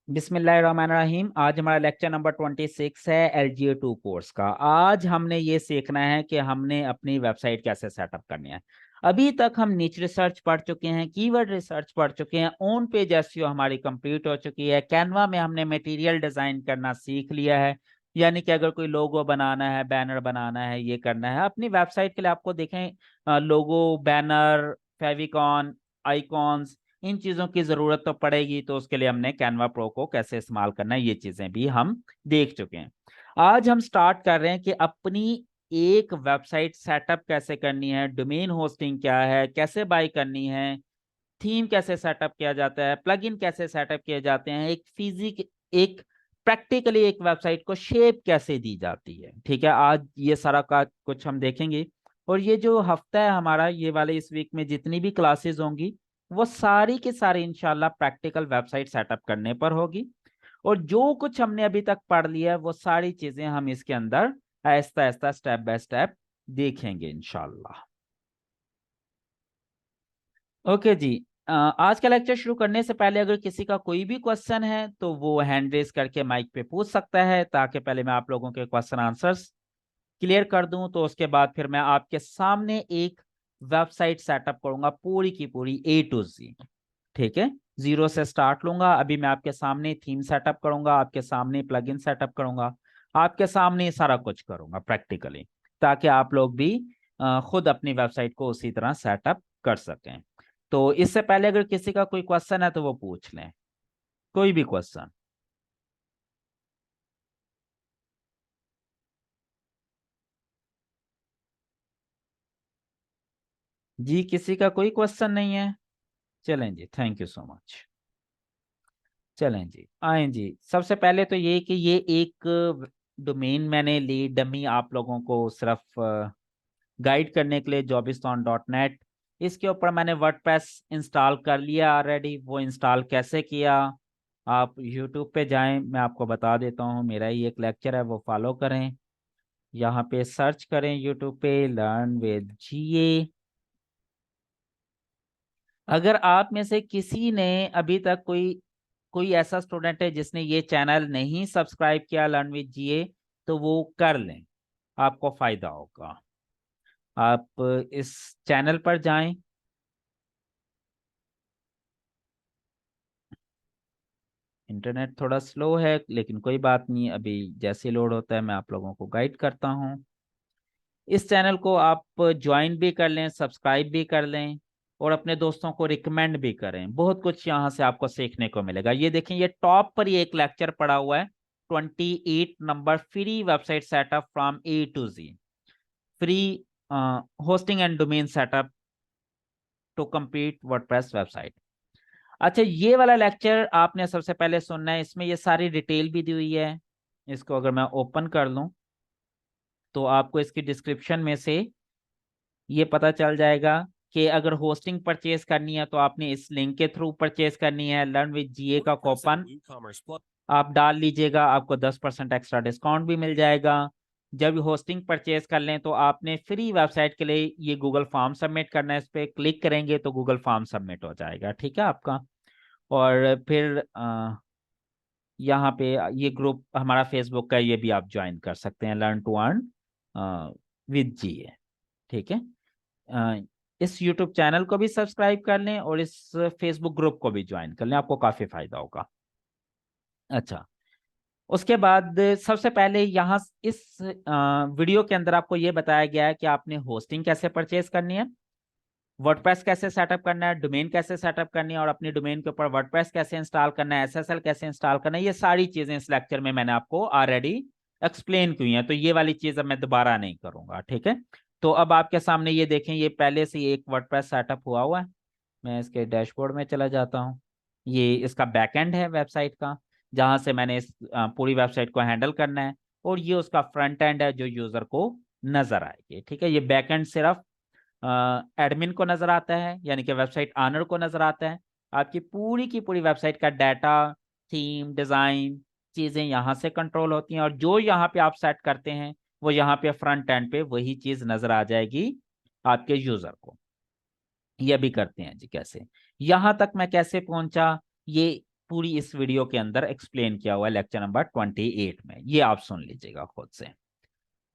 बिस्मिल्लाहिर्रहमानिर्रहीम। आज हमारा लेक्चर नंबर 26 है LGA2 कोर्स का। आज हमने ये सीखना है कि हमने अपनी वेबसाइट कैसे सेटअप करनी है। अभी तक हम निच रिसर्च पढ़ चुके हैं, कीवर्ड रिसर्च पढ़ चुके हैं, ऑन पेज एसईओ हमारी कंप्लीट हो चुकी है, कैनवा में हमने मटेरियल डिजाइन करना सीख लिया है। यानी कि अगर कोई लोगो बनाना है, बैनर बनाना है, ये करना है अपनी वेबसाइट के लिए, आपको देखें लोगो, बैनर, फेविकॉन, आइकॉन्स, इन चीजों की जरूरत तो पड़ेगी। तो उसके लिए हमने कैनवा प्रो को कैसे इस्तेमाल करना है ये चीजें भी हम देख चुके हैं। आज हम स्टार्ट कर रहे हैं कि अपनी एक वेबसाइट सेटअप कैसे करनी है, डोमेन होस्टिंग क्या है, कैसे बाय करनी है, थीम कैसे सेटअप किया जाता है, प्लगइन कैसे सेटअप किए जाते हैं, एक प्रैक्टिकली एक वेबसाइट को शेप कैसे दी जाती है। ठीक है, आज ये सारा का कुछ हम देखेंगे। और ये जो हफ्ता है हमारा, ये वाले इस वीक में जितनी भी क्लासेस होंगी वो सारी की सारी इंशाल्लाह प्रैक्टिकल वेबसाइट सेटअप करने पर होगी। और जो कुछ हमने अभी तक पढ़ लिया है वो सारी चीजें हम इसके अंदर Aahista Aahista step by step देखेंगे इंशाल्लाह। ओके जी। आज का लेक्चर शुरू करने से पहले अगर किसी का कोई भी क्वेश्चन है तो वो हैंड रेस करके माइक पे पूछ सकता है, ताकि पहले मैं आप लोगों के क्वेश्चन आंसर्स क्लियर कर दूं। तो उसके बाद फिर मैं आपके सामने एक वेबसाइट सेटअप करूंगा पूरी की पूरी A to Z। ठीक है, जीरो से स्टार्ट लूंगा। अभी मैं आपके सामने थीम सेटअप करूंगा, आपके सामने प्लगइन सेटअप करूंगा, आपके सामने सारा कुछ करूंगा प्रैक्टिकली, ताकि आप लोग भी खुद अपनी वेबसाइट को उसी तरह सेटअप कर सकें। तो इससे पहले अगर किसी का कोई क्वेश्चन है तो वो पूछ लें, कोई भी क्वेश्चन। जी, किसी का कोई क्वेश्चन नहीं है? चलें जी, थैंक यू सो मच। चलें जी, आए जी। सबसे पहले तो ये कि ये एक डोमेन मैंने ली डमी, आप लोगों को सिर्फ गाइड करने के लिए, jobiston.net। इसके ऊपर मैंने वर्डप्रेस इंस्टॉल कर लिया ऑलरेडी। वो इंस्टॉल कैसे किया, आप यूट्यूब पे जाएं, मैं आपको बता देता हूँ। मेरा ही एक लेक्चर है, वो फॉलो करें। यहाँ पे सर्च करें यूट्यूब पे लर्न विद GA। अगर आप में से किसी ने अभी तक कोई कोई ऐसा स्टूडेंट है जिसने ये चैनल नहीं सब्सक्राइब किया लर्न विद GA, तो वो कर लें, आपको फायदा होगा। आप इस चैनल पर जाएं। इंटरनेट थोड़ा स्लो है लेकिन कोई बात नहीं, अभी जैसे लोड होता है मैं आप लोगों को गाइड करता हूँ। इस चैनल को आप ज्वाइन भी कर लें, सब्सक्राइब भी कर लें, और अपने दोस्तों को रिकमेंड भी करें। बहुत कुछ यहाँ से आपको सीखने को मिलेगा। ये देखें, ये टॉप पर ही एक लेक्चर पड़ा हुआ है, 28 number, free website setup from A to Z, free hosting and domain setup to complete WordPress website. अच्छा, ये वाला लेक्चर आपने सबसे पहले सुनना है। इसमें ये सारी डिटेल भी दी हुई है। इसको अगर मैं ओपन कर लूं तो आपको इसकी डिस्क्रिप्शन में से ये पता चल जाएगा कि अगर होस्टिंग परचेज करनी है तो आपने इस लिंक के थ्रू परचेज करनी है। लर्न विद GA का कूपन आप डाल लीजिएगा, आपको 10% एक्स्ट्रा डिस्काउंट भी मिल जाएगा। जब होस्टिंग परचेज कर लें तो आपने फ्री वेबसाइट के लिए ये गूगल फॉर्म सबमिट करना है। इस पर क्लिक करेंगे तो गूगल फॉर्म सबमिट हो जाएगा, ठीक है आपका। और फिर यहाँ पे ये ग्रुप हमारा फेसबुक का, ये भी आप ज्वाइन कर सकते हैं, learn to earn with GA। ठीक है, अ, इस यूट्यूब चैनल को भी सब्सक्राइब कर लें और इस फेसबुक ग्रुप को भी ज्वाइन कर लें, आपको काफी फायदा होगा। अच्छा, उसके बाद सबसे पहले यहाँ इस वीडियो के अंदर आपको ये बताया गया है कि आपने होस्टिंग कैसे परचेज करनी है, वर्डप्रेस कैसे सेटअप करना है, डोमेन कैसे सेटअप करनी है, और अपनी डोमेन के ऊपर वर्डप्रेस कैसे इंस्टॉल करना है, SSL कैसे इंस्टॉल करना है। ये सारी चीजें इस लेक्चर में मैंने आपको ऑलरेडी एक्सप्लेन की हैं, तो ये वाली चीज अब मैं दोबारा नहीं करूंगा। ठीक है, तो अब आपके सामने ये देखें, ये पहले से ही एक वर्डप्रेस सेटअप हुआ हुआ है। मैं इसके डैशबोर्ड में चला जाता हूँ। ये इसका बैकएंड है वेबसाइट का, जहां से मैंने इस पूरी वेबसाइट को हैंडल करना है। और ये उसका फ्रंट एंड है जो यूजर को नजर आएगी। ठीक है, ये बैकएंड सिर्फ एडमिन को नजर आता है, यानी कि वेबसाइट ऑनर को नजर आता है। आपकी पूरी की पूरी वेबसाइट का डाटा, थीम, डिजाइन, चीजें यहाँ से कंट्रोल होती हैं, और जो यहाँ पे आप सेट करते हैं वो यहाँ पे फ्रंट एंड पे वही चीज नजर आ जाएगी आपके यूजर को। ये भी करते हैं जी कैसे, यहाँ तक मैं कैसे पहुंचा, ये पूरी इस वीडियो के अंदर एक्सप्लेन किया हुआ है लेक्चर नंबर 28 में, ये आप सुन लीजिएगा खुद से।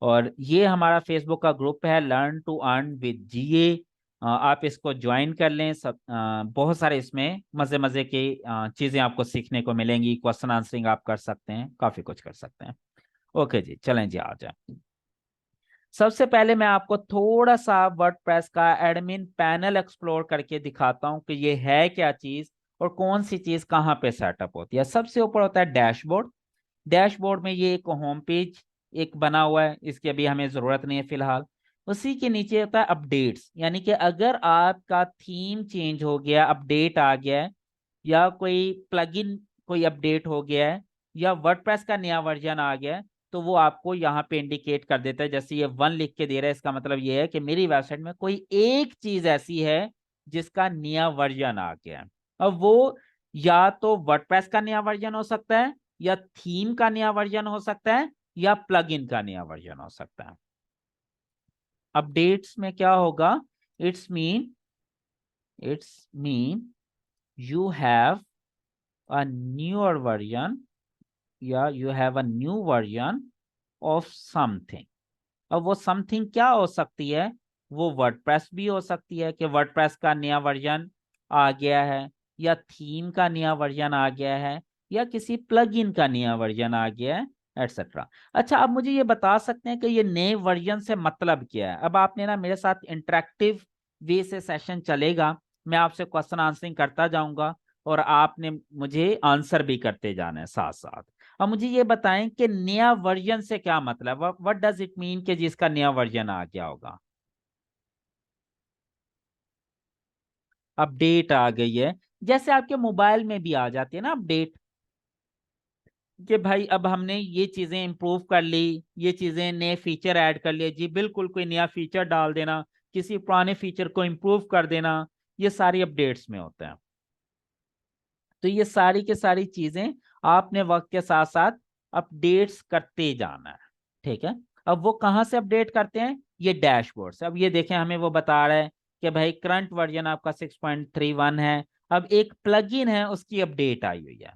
और ये हमारा फेसबुक का ग्रुप है लर्न टू अर्न विद जीए, आप इसको ज्वाइन कर लें। सब बहुत सारे इसमें मजे मजे की चीजें आपको सीखने को मिलेंगी, क्वेश्चन आंसरिंग आप कर सकते हैं, काफी कुछ कर सकते हैं। ओके जी, चलें जी आ जाए। सबसे पहले मैं आपको थोड़ा सा वर्डप्रेस का एडमिन पैनल एक्सप्लोर करके दिखाता हूं कि ये है क्या चीज और कौन सी चीज कहाँ पे सेटअप होती है। सबसे ऊपर होता है डैशबोर्ड। डैशबोर्ड में ये एक होम पेज एक बना हुआ है, इसकी अभी हमें जरूरत नहीं है फिलहाल। उसी के नीचे होता है अपडेट्स, यानी कि अगर आपका थीम चेंज हो गया, अपडेट आ गया है, या कोई प्लगइन कोई अपडेट हो गया है, या वर्डप्रेस का नया वर्जन आ गया है, तो वो आपको यहाँ पे इंडिकेट कर देता है। जैसे ये 1 लिख के दे रहा है, इसका मतलब ये है कि मेरी वेबसाइट में कोई एक चीज ऐसी है जिसका नया वर्जन आ गया है। अब वो या तो वर्डप्रेस का नया वर्जन हो सकता है, या थीम का नया वर्जन हो सकता है, या प्लगइन का नया वर्जन हो सकता है। अपडेट्स में क्या होगा? It's mean you have a newer version, या you have a new version of something. अब वो समथिंग क्या हो सकती है? वो वर्डप्रेस भी हो सकती है कि वर्डप्रेस का नया वर्जन आ गया है, या थीम का नया वर्जन आ गया है, या किसी प्लगइन का नया वर्जन आ गया है, एटसेट्रा। अच्छा, अब मुझे ये बता सकते हैं कि ये नए वर्जन से मतलब क्या है? अब आपने ना मेरे साथ इंटरेक्टिव वे से सेशन चलेगा, मैं आपसे क्वेश्चन आंसरिंग करता जाऊंगा और आपने मुझे आंसर भी करते जाना है साथ साथ। अब मुझे ये बताएं कि नया वर्जन से क्या मतलब, व्हाट डज इट मीन कि जिसका नया वर्जन आ गया होगा। अपडेट आ गई है, जैसे आपके मोबाइल में भी आ जाती है ना अपडेट, कि भाई अब हमने ये चीजें इंप्रूव कर ली, ये चीजें नए फीचर ऐड कर लिए जी, बिल्कुल कोई नया फीचर डाल देना, किसी पुराने फीचर को इंप्रूव कर देना, ये सारी अपडेट्स में होता है। तो ये सारी की सारी चीजें आपने वक्त के साथ साथ अपडेट्स करते जाना है, ठीक है। अब वो कहाँ से अपडेट करते हैं? ये डैशबोर्ड से। अब ये देखें, हमें वो बता रहा है कि भाई करंट वर्जन आपका 6.31 है। अब एक प्लगइन है, उसकी अपडेट आई हुई है,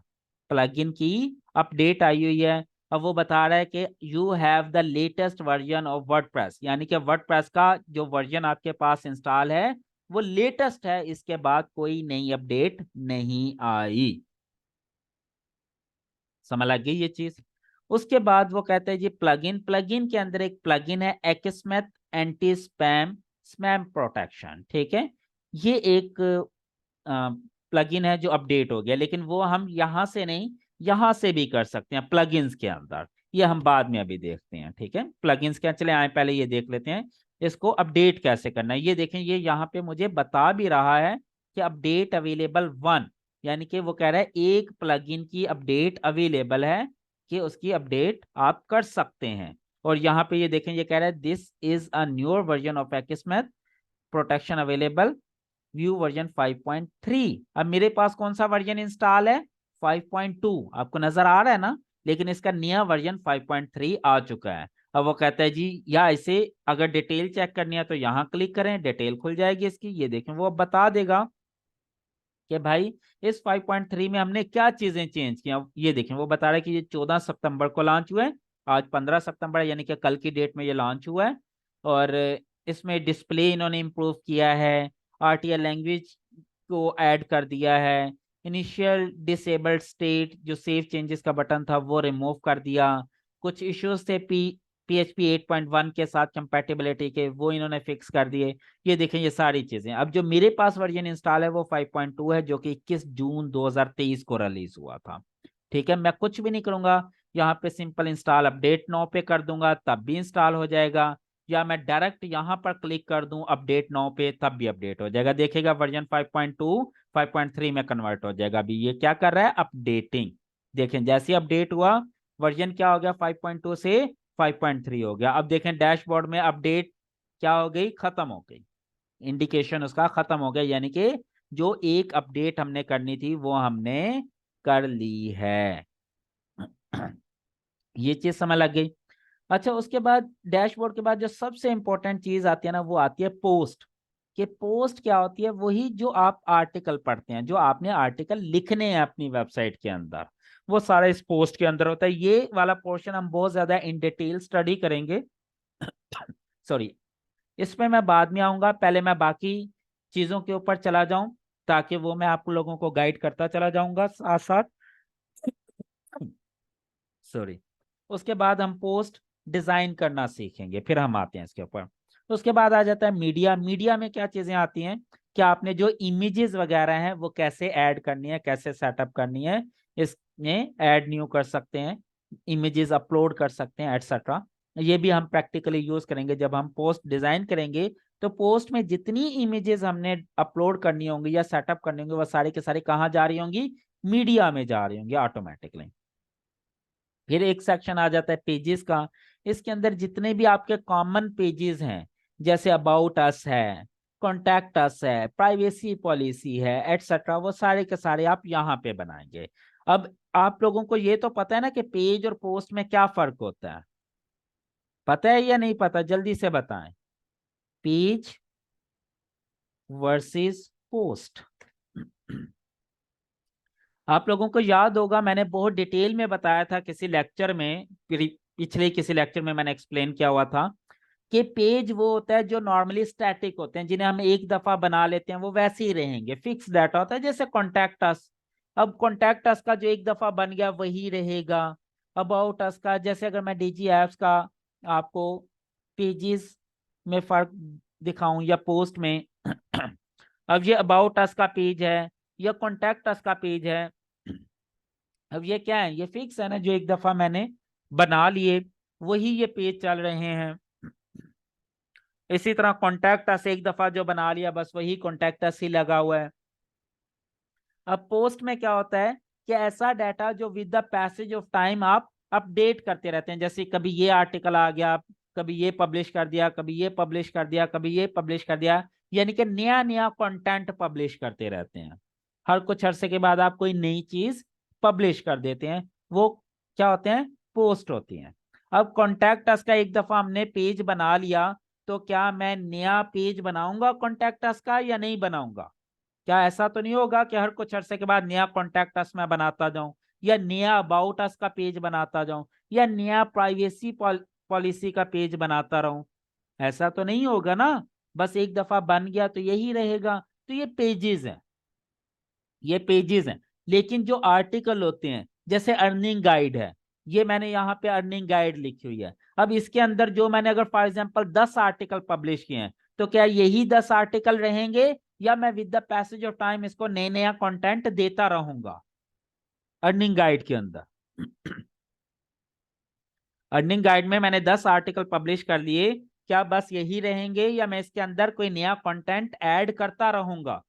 प्लगइन की अपडेट आई हुई है। अब वो बता रहा है कि you have the latest version of WordPress, यानी कि वर्डप्रेस का जो वर्जन आपके पास इंस्टॉल है वो लेटेस्ट है, इसके बाद कोई नई अपडेट नहीं आई। समझ लग गई ये चीज? उसके बाद वो कहते हैं जी प्लगइन। प्लगइन के अंदर एक प्लगइन है एक्समेथ एंटी स्पैम स्पैम प्रोटेक्शन, ठीक है। ये एक प्लगइन है जो अपडेट हो गया, लेकिन वो हम यहां से नहीं, यहां से भी कर सकते हैं प्लगइन्स के अंदर। ये हम बाद में अभी देखते हैं, ठीक है। प्लगइन्स क्या, चले आए पहले ये देख लेते हैं इसको अपडेट कैसे करना है। ये देखें, ये यहाँ पे मुझे बता भी रहा है कि अपडेट अवेलेबल 1, यानी कि वो कह रहा है एक प्लगइन की अपडेट अवेलेबल है कि उसकी अपडेट आप कर सकते हैं। और यहाँ पे ये देखें, ये कह रहा है this is a newer version of exmeth protection available view version 5.3। अब मेरे पास कौन सा वर्जन इंस्टॉल है? 5.2, आपको नजर आ रहा है ना, लेकिन इसका नया वर्जन 5.3 आ चुका है। अब वो कहता है जी, या इसे अगर डिटेल चेक करनी है तो यहाँ क्लिक करें, डिटेल खुल जाएगी इसकी। ये देखें, वो अब बता देगा कि भाई इस 5.3 में हमने क्या चीजें चेंज की। अब ये देखें, वो बता रहा है कि ये 14 सितंबर को लॉन्च हुआ है, आज 15 सितंबर है, यानी कि कल की डेट में ये लॉन्च हुआ है। और इसमें डिस्प्ले इन्होंने इम्प्रूव किया है, आरटीएल लैंग्वेज को ऐड कर दिया है, इनिशियल डिसेबल्ड स्टेट जो सेव चेंजेस का बटन था वो रिमूव कर दिया, कुछ इश्यूज थे PHP 8.1 के साथ कंपैटिबिलिटी के, वो इन्होंने फिक्स कर दिए। ये देखें, ये सारी चीजें। अब जो मेरे पास वर्जन इंस्टॉल है वो 5.2 है, जो कि 21 जून 2023 को रिलीज हुआ था, ठीक है। मैं कुछ भी नहीं करूंगा, यहाँ पे सिंपल इंस्टॉल अपडेट नाउ पे कर दूंगा तब भी इंस्टॉल हो जाएगा, या मैं डायरेक्ट यहाँ पर क्लिक कर दूं अपडेट नाउ पे तब भी अपडेट हो जाएगा। देखिएगा वर्जन 5.2 5.3 में कन्वर्ट हो जाएगा। अभी ये क्या कर रहा है? अपडेटिंग। देखें, जैसे ही अपडेट हुआ वर्जन क्या हो गया, 5.2 से 5.3 हो गया। अब देखें डैशबोर्ड में अपडेट क्या हो गई, खत्म हो गई, इंडिकेशन उसका खत्म हो गया, यानी कि जो एक अपडेट हमने करनी थी वो हमने कर ली है। ये चीज समझ लग गई। अच्छा, उसके बाद डैशबोर्ड के बाद जो सबसे इंपॉर्टेंट चीज आती है ना, वो आती है पोस्ट। कि पोस्ट क्या होती है, वही जो आप आर्टिकल पढ़ते हैं, जो आपने आर्टिकल लिखने हैं अपनी वेबसाइट के अंदर, वो सारा इस पोस्ट के अंदर होता है। ये वाला पोर्शन हम बहुत ज्यादा इन डिटेल स्टडी करेंगे। सॉरी, इसमें मैं बाद में आऊंगा, पहले मैं बाकी चीजों के ऊपर चला जाऊं, ताकि वो मैं आप लोगों को गाइड करता चला जाऊंगा साथ साथ। सॉरी। उसके बाद हम पोस्ट डिजाइन करना सीखेंगे, फिर हम आते हैं इसके ऊपर। उसके बाद आ जाता है मीडिया। मीडिया में क्या चीजें आती हैं कि आपने जो इमेजेस वगैरह हैं वो कैसे ऐड करनी है, कैसे सेटअप करनी है, इसमें ऐड न्यू कर सकते हैं, इमेजेस अपलोड कर सकते हैं, एटसेट्रा। ये भी हम प्रैक्टिकली यूज करेंगे जब हम पोस्ट डिजाइन करेंगे। तो पोस्ट में जितनी इमेजेस हमने अपलोड करनी होंगी या सेटअप करनी होंगी, वो सारी के सारी कहाँ जा रही होंगी, मीडिया में जा रही होंगी ऑटोमेटिकली। फिर एक सेक्शन आ जाता है पेजेस का। इसके अंदर जितने भी आपके कॉमन पेजेस हैं, जैसे अबाउट अस है, कॉन्टैक्ट अस है, प्राइवेसी पॉलिसी है, एटसेट्रा, वो सारे के सारे आप यहाँ पे बनाएंगे। अब आप लोगों को ये तो पता है ना कि पेज और पोस्ट में क्या फर्क होता है, पता है या नहीं पता, जल्दी से बताएं। Page versus post. आप लोगों को याद होगा, मैंने बहुत डिटेल में बताया था किसी लेक्चर में, पिछले किसी लेक्चर में मैंने एक्सप्लेन किया हुआ था कि पेज वो होता है जो नॉर्मली स्टैटिक होते हैं, जिन्हें हम एक दफा बना लेते हैं, वो वैसे ही रहेंगे, फिक्स डाटा होता है, जैसे कॉन्टैक्ट अस। अब कॉन्टैक्ट अस का जो एक दफा बन गया वही रहेगा। अबाउट अस का, जैसे अगर मैं डीजी एप्स का आपको पेजेस में फर्क दिखाऊं या पोस्ट में, अब ये अबाउट अस का पेज है या कॉन्टैक्ट अस का पेज है। अब ये क्या है, ये फिक्स है ना, जो एक दफा मैंने बना लिए वही ये पेज चल रहे हैं। इसी तरह कॉन्टैक्ट अस एक दफा जो बना लिया बस वही कॉन्टैक्ट अस ही लगा हुआ है। अब पोस्ट में क्या होता है कि ऐसा डाटा जो with the passage of time आप अपडेट करते रहते हैं, जैसे कभी ये आर्टिकल आ गया, कभी ये पब्लिश कर दिया, कभी ये पब्लिश कर दिया, कभी ये पब्लिश कर दिया, यानी कि नया नया कंटेंट पब्लिश करते रहते हैं। हर कुछ अरसे के बाद आप कोई नई चीज पब्लिश कर देते हैं, वो क्या होते हैं, पोस्ट होती हैं। अब कॉन्टैक्ट अस का एक दफा हमने पेज बना लिया, तो क्या मैं नया पेज बनाऊंगा कॉन्टैक्ट अस का या नहीं बनाऊंगा? क्या ऐसा तो नहीं होगा कि हर कुछ अरसे के बाद नया कॉन्टैक्ट अस मैं बनाता जाऊं, या नया अबाउट अस का पेज बनाता जाऊं, या नया प्राइवेसी पॉलिसी का पेज बनाता रहूं? ऐसा तो नहीं होगा ना। बस एक दफा बन गया तो यही रहेगा। तो ये पेजेस हैं, ये पेजेस हैं। लेकिन जो आर्टिकल होते हैं, जैसे अर्निंग गाइड है, ये मैंने यहाँ पे अर्निंग गाइड लिखी हुई है। अब इसके अंदर जो मैंने अगर फॉर एग्जांपल 10 आर्टिकल पब्लिश किए हैं, तो क्या यही 10 आर्टिकल रहेंगे, या मैं with the passage of time इसको नए नया कंटेंट देता रहूंगा अर्निंग गाइड के अंदर? अर्निंग गाइड में मैंने 10 आर्टिकल पब्लिश कर लिए, क्या बस यही रहेंगे, या मैं इसके अंदर कोई नया कंटेंट ऐड करता रहूंगा?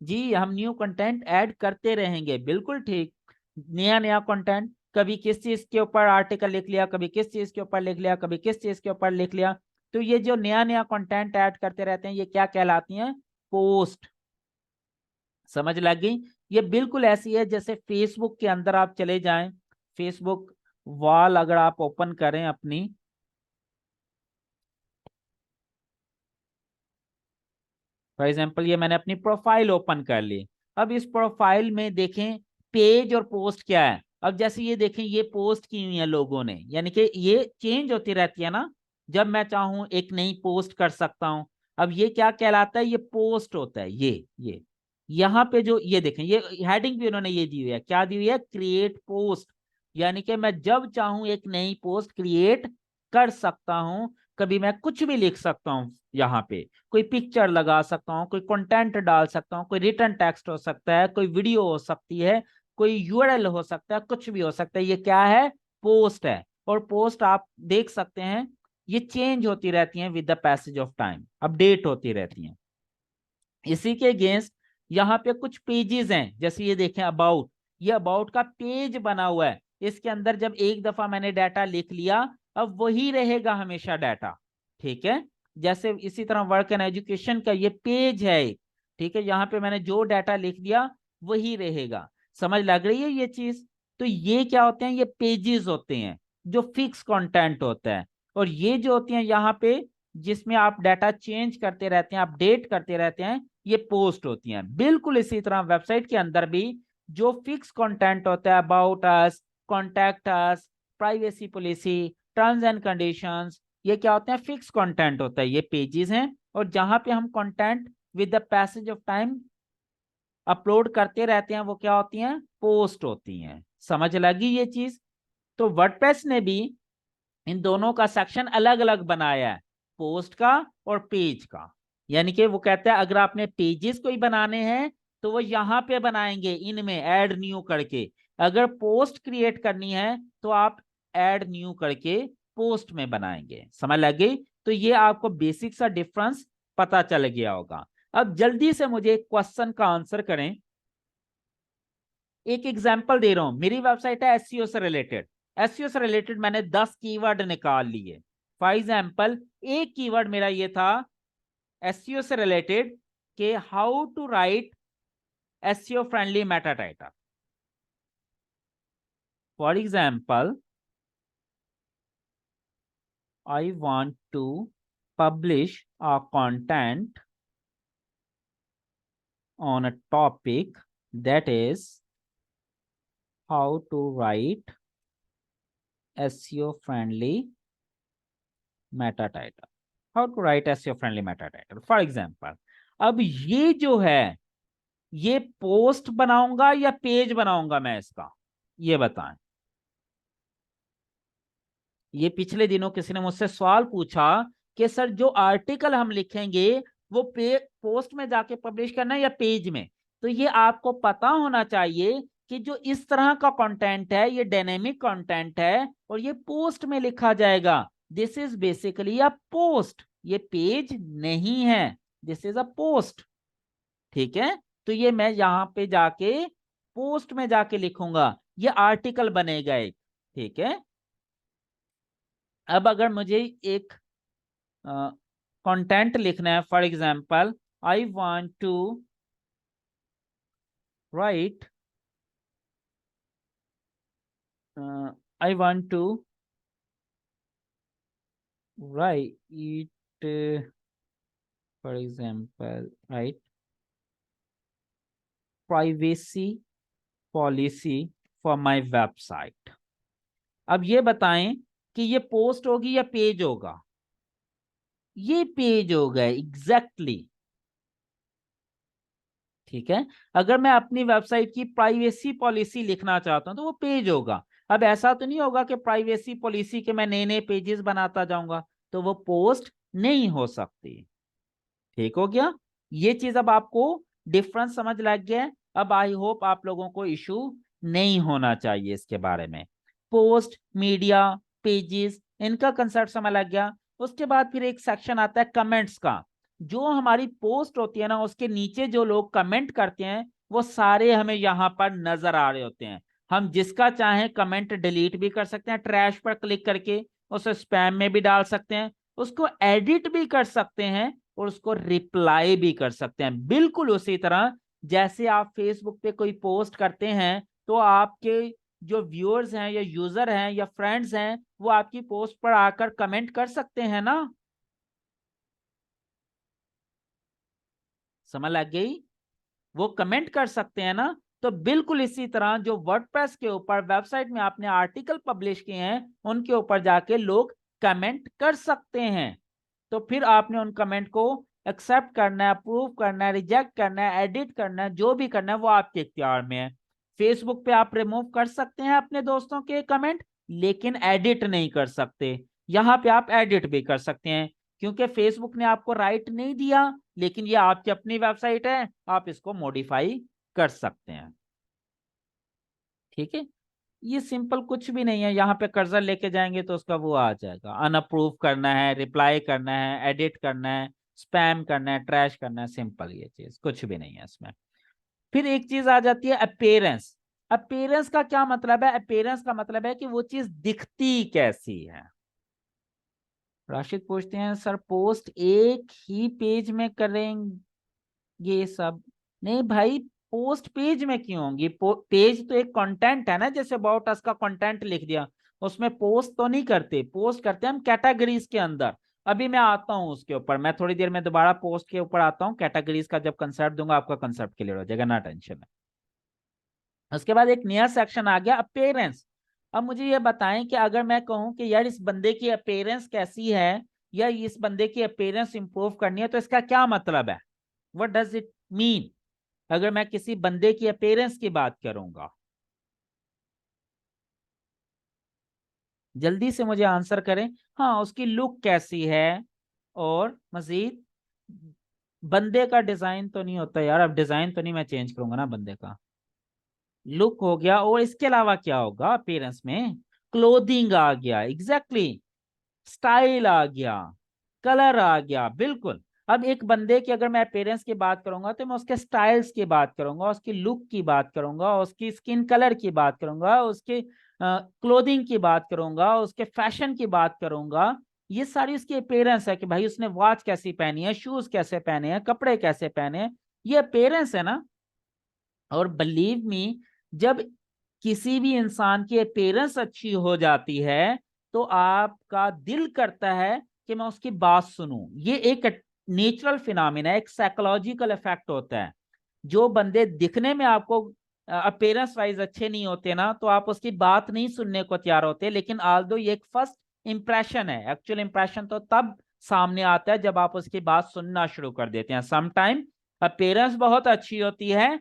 जी, हम न्यू कंटेंट ऐड करते रहेंगे, बिल्कुल ठीक। नया नया कंटेंट, कभी किस चीज के ऊपर आर्टिकल लिख लिया, कभी किस चीज के ऊपर लिख लिया, कभी किस चीज के ऊपर लिख लिया। तो ये जो नया नया कंटेंट ऐड करते रहते हैं, ये क्या कहलाती हैं, पोस्ट। समझ लग गई? ये बिल्कुल ऐसी है जैसे फेसबुक के अंदर आप चले जाएं, फेसबुक वॉल अगर आप ओपन करें अपनी, फॉर एग्जाम्पल ये मैंने अपनी प्रोफाइल ओपन कर ली। अब इस प्रोफाइल में देखें पेज और पोस्ट क्या है। अब जैसे ये देखें, ये पोस्ट की हुई है लोगों ने, यानी कि ये चेंज होती रहती है ना, जब मैं चाहूं एक नई पोस्ट कर सकता हूं। अब ये क्या कहलाता है, ये पोस्ट होता है। ये यहाँ पे जो ये देखें, ये हेडिंग भी उन्होंने ये दी हुई है, क्या दी हुई है, क्रिएट पोस्ट। यानी कि मैं जब चाहूं एक नई पोस्ट क्रिएट कर सकता हूं। कभी मैं कुछ भी लिख सकता हूं यहाँ पे, कोई पिक्चर लगा सकता हूँ, कोई कंटेंट डाल सकता हूँ, कोई रिटर्न टेक्स्ट हो सकता है, कोई वीडियो हो सकती है, कोई यूआरएल हो सकता है, कुछ भी हो सकता है। ये क्या है, पोस्ट है। और पोस्ट आप देख सकते हैं ये चेंज होती रहती हैं with the passage of time, update होती रहती हैं। इसी के अगेंस्ट यहाँ पे कुछ पेजेस हैं, जैसे ये देखें अबाउट, ये अबाउट का पेज बना हुआ है। इसके अंदर जब एक दफा मैंने डाटा लिख लिया, अब वही रहेगा हमेशा डाटा, ठीक है। जैसे इसी तरह वर्क एंड एजुकेशन का ये पेज है एक, ठीक है, यहाँ पे मैंने जो डाटा लिख दिया वही रहेगा। समझ लग रही है ये चीज? तो ये क्या होते हैं, ये पेजेस होते हैं जो फिक्स कंटेंट होता है। और ये जो होती हैं यहाँ पे जिसमें आप डाटा चेंज करते रहते हैं, अपडेट करते रहते हैं, ये पोस्ट होती हैं। बिल्कुल इसी तरह वेबसाइट के अंदर भी जो फिक्स कंटेंट होता है, about us, contact us, privacy policy, terms and conditions, ये क्या होते हैं? फिक्स कंटेंट होता है, ये पेजेस हैं। और जहां पे हम content with the passage of time upload करते रहते हैं, वो क्या होती हैं? पोस्ट होती हैं। समझ लगी ये चीज? तो वर्डप्रेस ने भी इन दोनों का सेक्शन अलग अलग बनाया है, पोस्ट का और पेज का। यानी कि वो कहता है अगर आपने पेजेस कोई बनाने हैं तो वो यहां पे बनाएंगे, इनमें ऐड न्यू करके। अगर पोस्ट क्रिएट करनी है तो आप ऐड न्यू करके पोस्ट में बनाएंगे। समझ लग गई? तो ये आपको बेसिक सा डिफरेंस पता चल गया होगा। अब जल्दी से मुझे एक क्वेश्चन का आंसर करें। एक एग्जांपल दे रहा हूं, मेरी वेबसाइट है एसईओ से रिलेटेड। एसईओ से रिलेटेड मैंने 10 कीवर्ड निकाल लिए। फॉर एग्जांपल, एक कीवर्ड मेरा ये था एसईओ से रिलेटेड कि how to write SEO friendly meta data. For example, I want to publish a content on a topic that is how to write SEO friendly meta title. How to write SEO friendly meta title. For example, अब ये जो है, ये post बनाऊंगा या page बनाऊंगा मैं इसका? ये बताएं। ये पिछले दिनों किसी ने मुझसे सवाल पूछा कि सर जो आर्टिकल हम लिखेंगे वो पोस्ट में जाके पब्लिश करना है या पेज में? तो ये आपको पता होना चाहिए कि जो इस तरह का कंटेंट है ये डायनेमिक कंटेंट है और ये पोस्ट में लिखा जाएगा। This is basically a post, ये पेज नहीं है, दिस इज अ पोस्ट। ठीक है? तो ये मैं यहां पे जाके पोस्ट में जाके लिखूंगा, ये आर्टिकल बनेगा एक। ठीक है? अब अगर मुझे एक कंटेंट लिखना है, for example, I want to write I want to write it, for example, write privacy policy for my website. अब ये बताएं कि ये पोस्ट होगी या पेज होगा? ये पेज होगा, एग्जैक्टली। ठीक है? अगर मैं अपनी वेबसाइट की प्राइवेसी पॉलिसी लिखना चाहता हूं तो वो पेज होगा। अब ऐसा तो नहीं होगा कि प्राइवेसी पॉलिसी के मैं नए नए पेजेस बनाता जाऊंगा, तो वो पोस्ट नहीं हो सकती। ठीक हो गया? ये चीज अब आपको डिफरेंस समझ लग गया है। अब आई होप आप लोगों को इशू नहीं होना चाहिए इसके बारे में। पोस्ट, मीडिया, पेजेस, इनका कंसेप्ट समझ लग गया। उसके बाद फिर एक सेक्शन आता है कमेंट्स का। जो हमारी पोस्ट होती है ना, उसके नीचे जो लोग कमेंट करते हैं वो सारे हमें यहाँ पर नजर आ रहे होते हैं। हम जिसका चाहें कमेंट डिलीट भी कर सकते हैं ट्रैश पर क्लिक करके, उसे स्पैम में भी डाल सकते हैं, उसको एडिट भी कर सकते हैं और उसको रिप्लाई भी कर सकते हैं। बिल्कुल उसी तरह जैसे आप फेसबुक पे कोई पोस्ट करते हैं तो आपके जो व्यूअर्स हैं या यूजर हैं या फ्रेंड्स हैं वो आपकी पोस्ट पर आकर कमेंट कर सकते हैं ना। समझ लग गई? वो कमेंट कर सकते हैं ना। तो बिल्कुल इसी तरह जो वर्डप्रेस के ऊपर वेबसाइट में आपने आर्टिकल पब्लिश किए हैं उनके ऊपर जाके लोग कमेंट कर सकते हैं। तो फिर आपने उन कमेंट को एक्सेप्ट करना है, अप्रूव करना है, रिजेक्ट करना है, एडिट करना है, जो भी करना है वो आपके इख्तियार में है। फेसबुक पे आप रिमूव कर सकते हैं अपने दोस्तों के कमेंट, लेकिन एडिट नहीं कर सकते। यहां पे आप एडिट भी कर सकते हैं क्योंकि फेसबुक ने आपको राइट नहीं दिया, लेकिन ये आपकी अपनी वेबसाइट है, आप इसको मॉडिफाई कर सकते हैं। ठीक है? ये सिंपल कुछ भी नहीं है। यहाँ पे कर्सर लेके जाएंगे तो उसका वो आ जाएगा, अनअप्रूव करना है, रिप्लाई करना है, एडिट करना है, स्पैम करना है, ट्रैश करना है। सिंपल, ये चीज कुछ भी नहीं है इसमें। फिर एक चीज आ जाती है अपीयरेंस। अपीयरेंस का क्या मतलब है? अपीयरेंस का मतलब है कि वो चीज दिखती कैसी है। राशिद पूछते हैं सर पोस्ट एक ही पेज में करेंगे सब? नहीं भाई, पोस्ट पेज में क्यों होंगी? पेज तो एक कंटेंट है ना, जैसे अबाउट अस का कंटेंट लिख दिया, उसमें पोस्ट तो नहीं करते, पोस्ट करते हम कैटेगरीज के अंदर। अभी मैं आता हूं उसके ऊपर, मैं थोड़ी देर में दोबारा पोस्ट के ऊपर आता हूं। कैटेगरीज का जब कंसेप्ट दूंगा आपका कंसेप्ट क्लियर हो जाएगा, ना टेंशन है। उसके बाद एक नया सेक्शन आ गया, अपीयरेंस। अब मुझे ये बताएं कि अगर मैं कहूं कि यार इस बंदे की अपीयरेंस कैसी है, या इस बंदे की अपीयरेंस इंप्रूव करनी है, तो इसका क्या मतलब है, व्हाट डज इट मीन? अगर मैं किसी बंदे की अपीयरेंस की बात करूंगा, जल्दी से मुझे आंसर करें। हाँ, उसकी लुक कैसी है, और मजीद बंदे का डिजाइन तो नहीं होता यार, अब डिजाइन तो नहीं मैं चेंज करूंगा ना बंदे का। लुक हो गया, और इसके अलावा क्या होगा अपीयरेंस में? क्लोथिंग आ गया, एग्जैक्टली, स्टाइल आ गया, कलर आ गया, बिल्कुल। अब एक बंदे की अगर मैं अपीयरेंस की बात करूंगा, तो मैं उसके स्टाइल्स की बात करूंगा, उसकी लुक की बात करूंगा, उसकी स्किन कलर की बात करूंगा, उसके क्लोथिंग की बात करूंगा, उसके फैशन की बात करूंगा। ये सारी उसकी अपीयरेंस है कि भाई उसने वॉच कैसी पहनी है, शूज कैसे पहने हैं, कपड़े कैसे पहने हैं, ये अपीयरेंस है ना। और बिलीव मी, जब किसी भी इंसान की अपीयरेंस अच्छी हो जाती है, तो आपका दिल करता है कि मैं उसकी बात सुनूं। ये एक नेचुरल फिनोमिना है, एक साइकोलॉजिकल इफेक्ट होता है। जो बंदे दिखने में आपको अपीयरेंस वाइज अच्छे नहीं होते ना, तो आप उसकी बात नहीं सुनने को तैयार होते। लेकिन आल्दो ये एक फर्स्ट इंप्रेशन है, एक्चुअल इंप्रेशन तो तब सामने आता है जब आप उसकी बात सुनना शुरू कर देते हैं। समटाइम अपीयरेंस बहुत अच्छी होती है,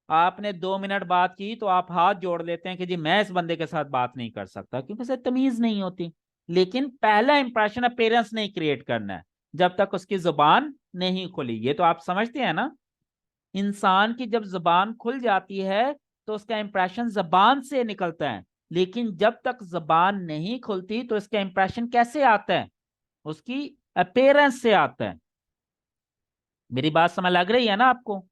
आपने 2 मिनट बात की तो आप हाथ जोड़ लेते हैं कि जी मैं इस बंदे के साथ बात नहीं कर सकता, क्योंकि उसे तमीज नहीं होती। लेकिन पहला इंप्रेशन अपीयरेंस नहीं क्रिएट करना है जब तक उसकी जुबान नहीं खुली। ये तो आप समझते हैं ना, इंसान की जब जुबान खुल जाती है तो उसका इंप्रेशन जबान से निकलता है। लेकिन जब तक जुबान नहीं खुलती तो इसका इंप्रेशन कैसे आता है? उसकी अपीयरेंस से आता है। मेरी बात समझ लग रही है ना आपको?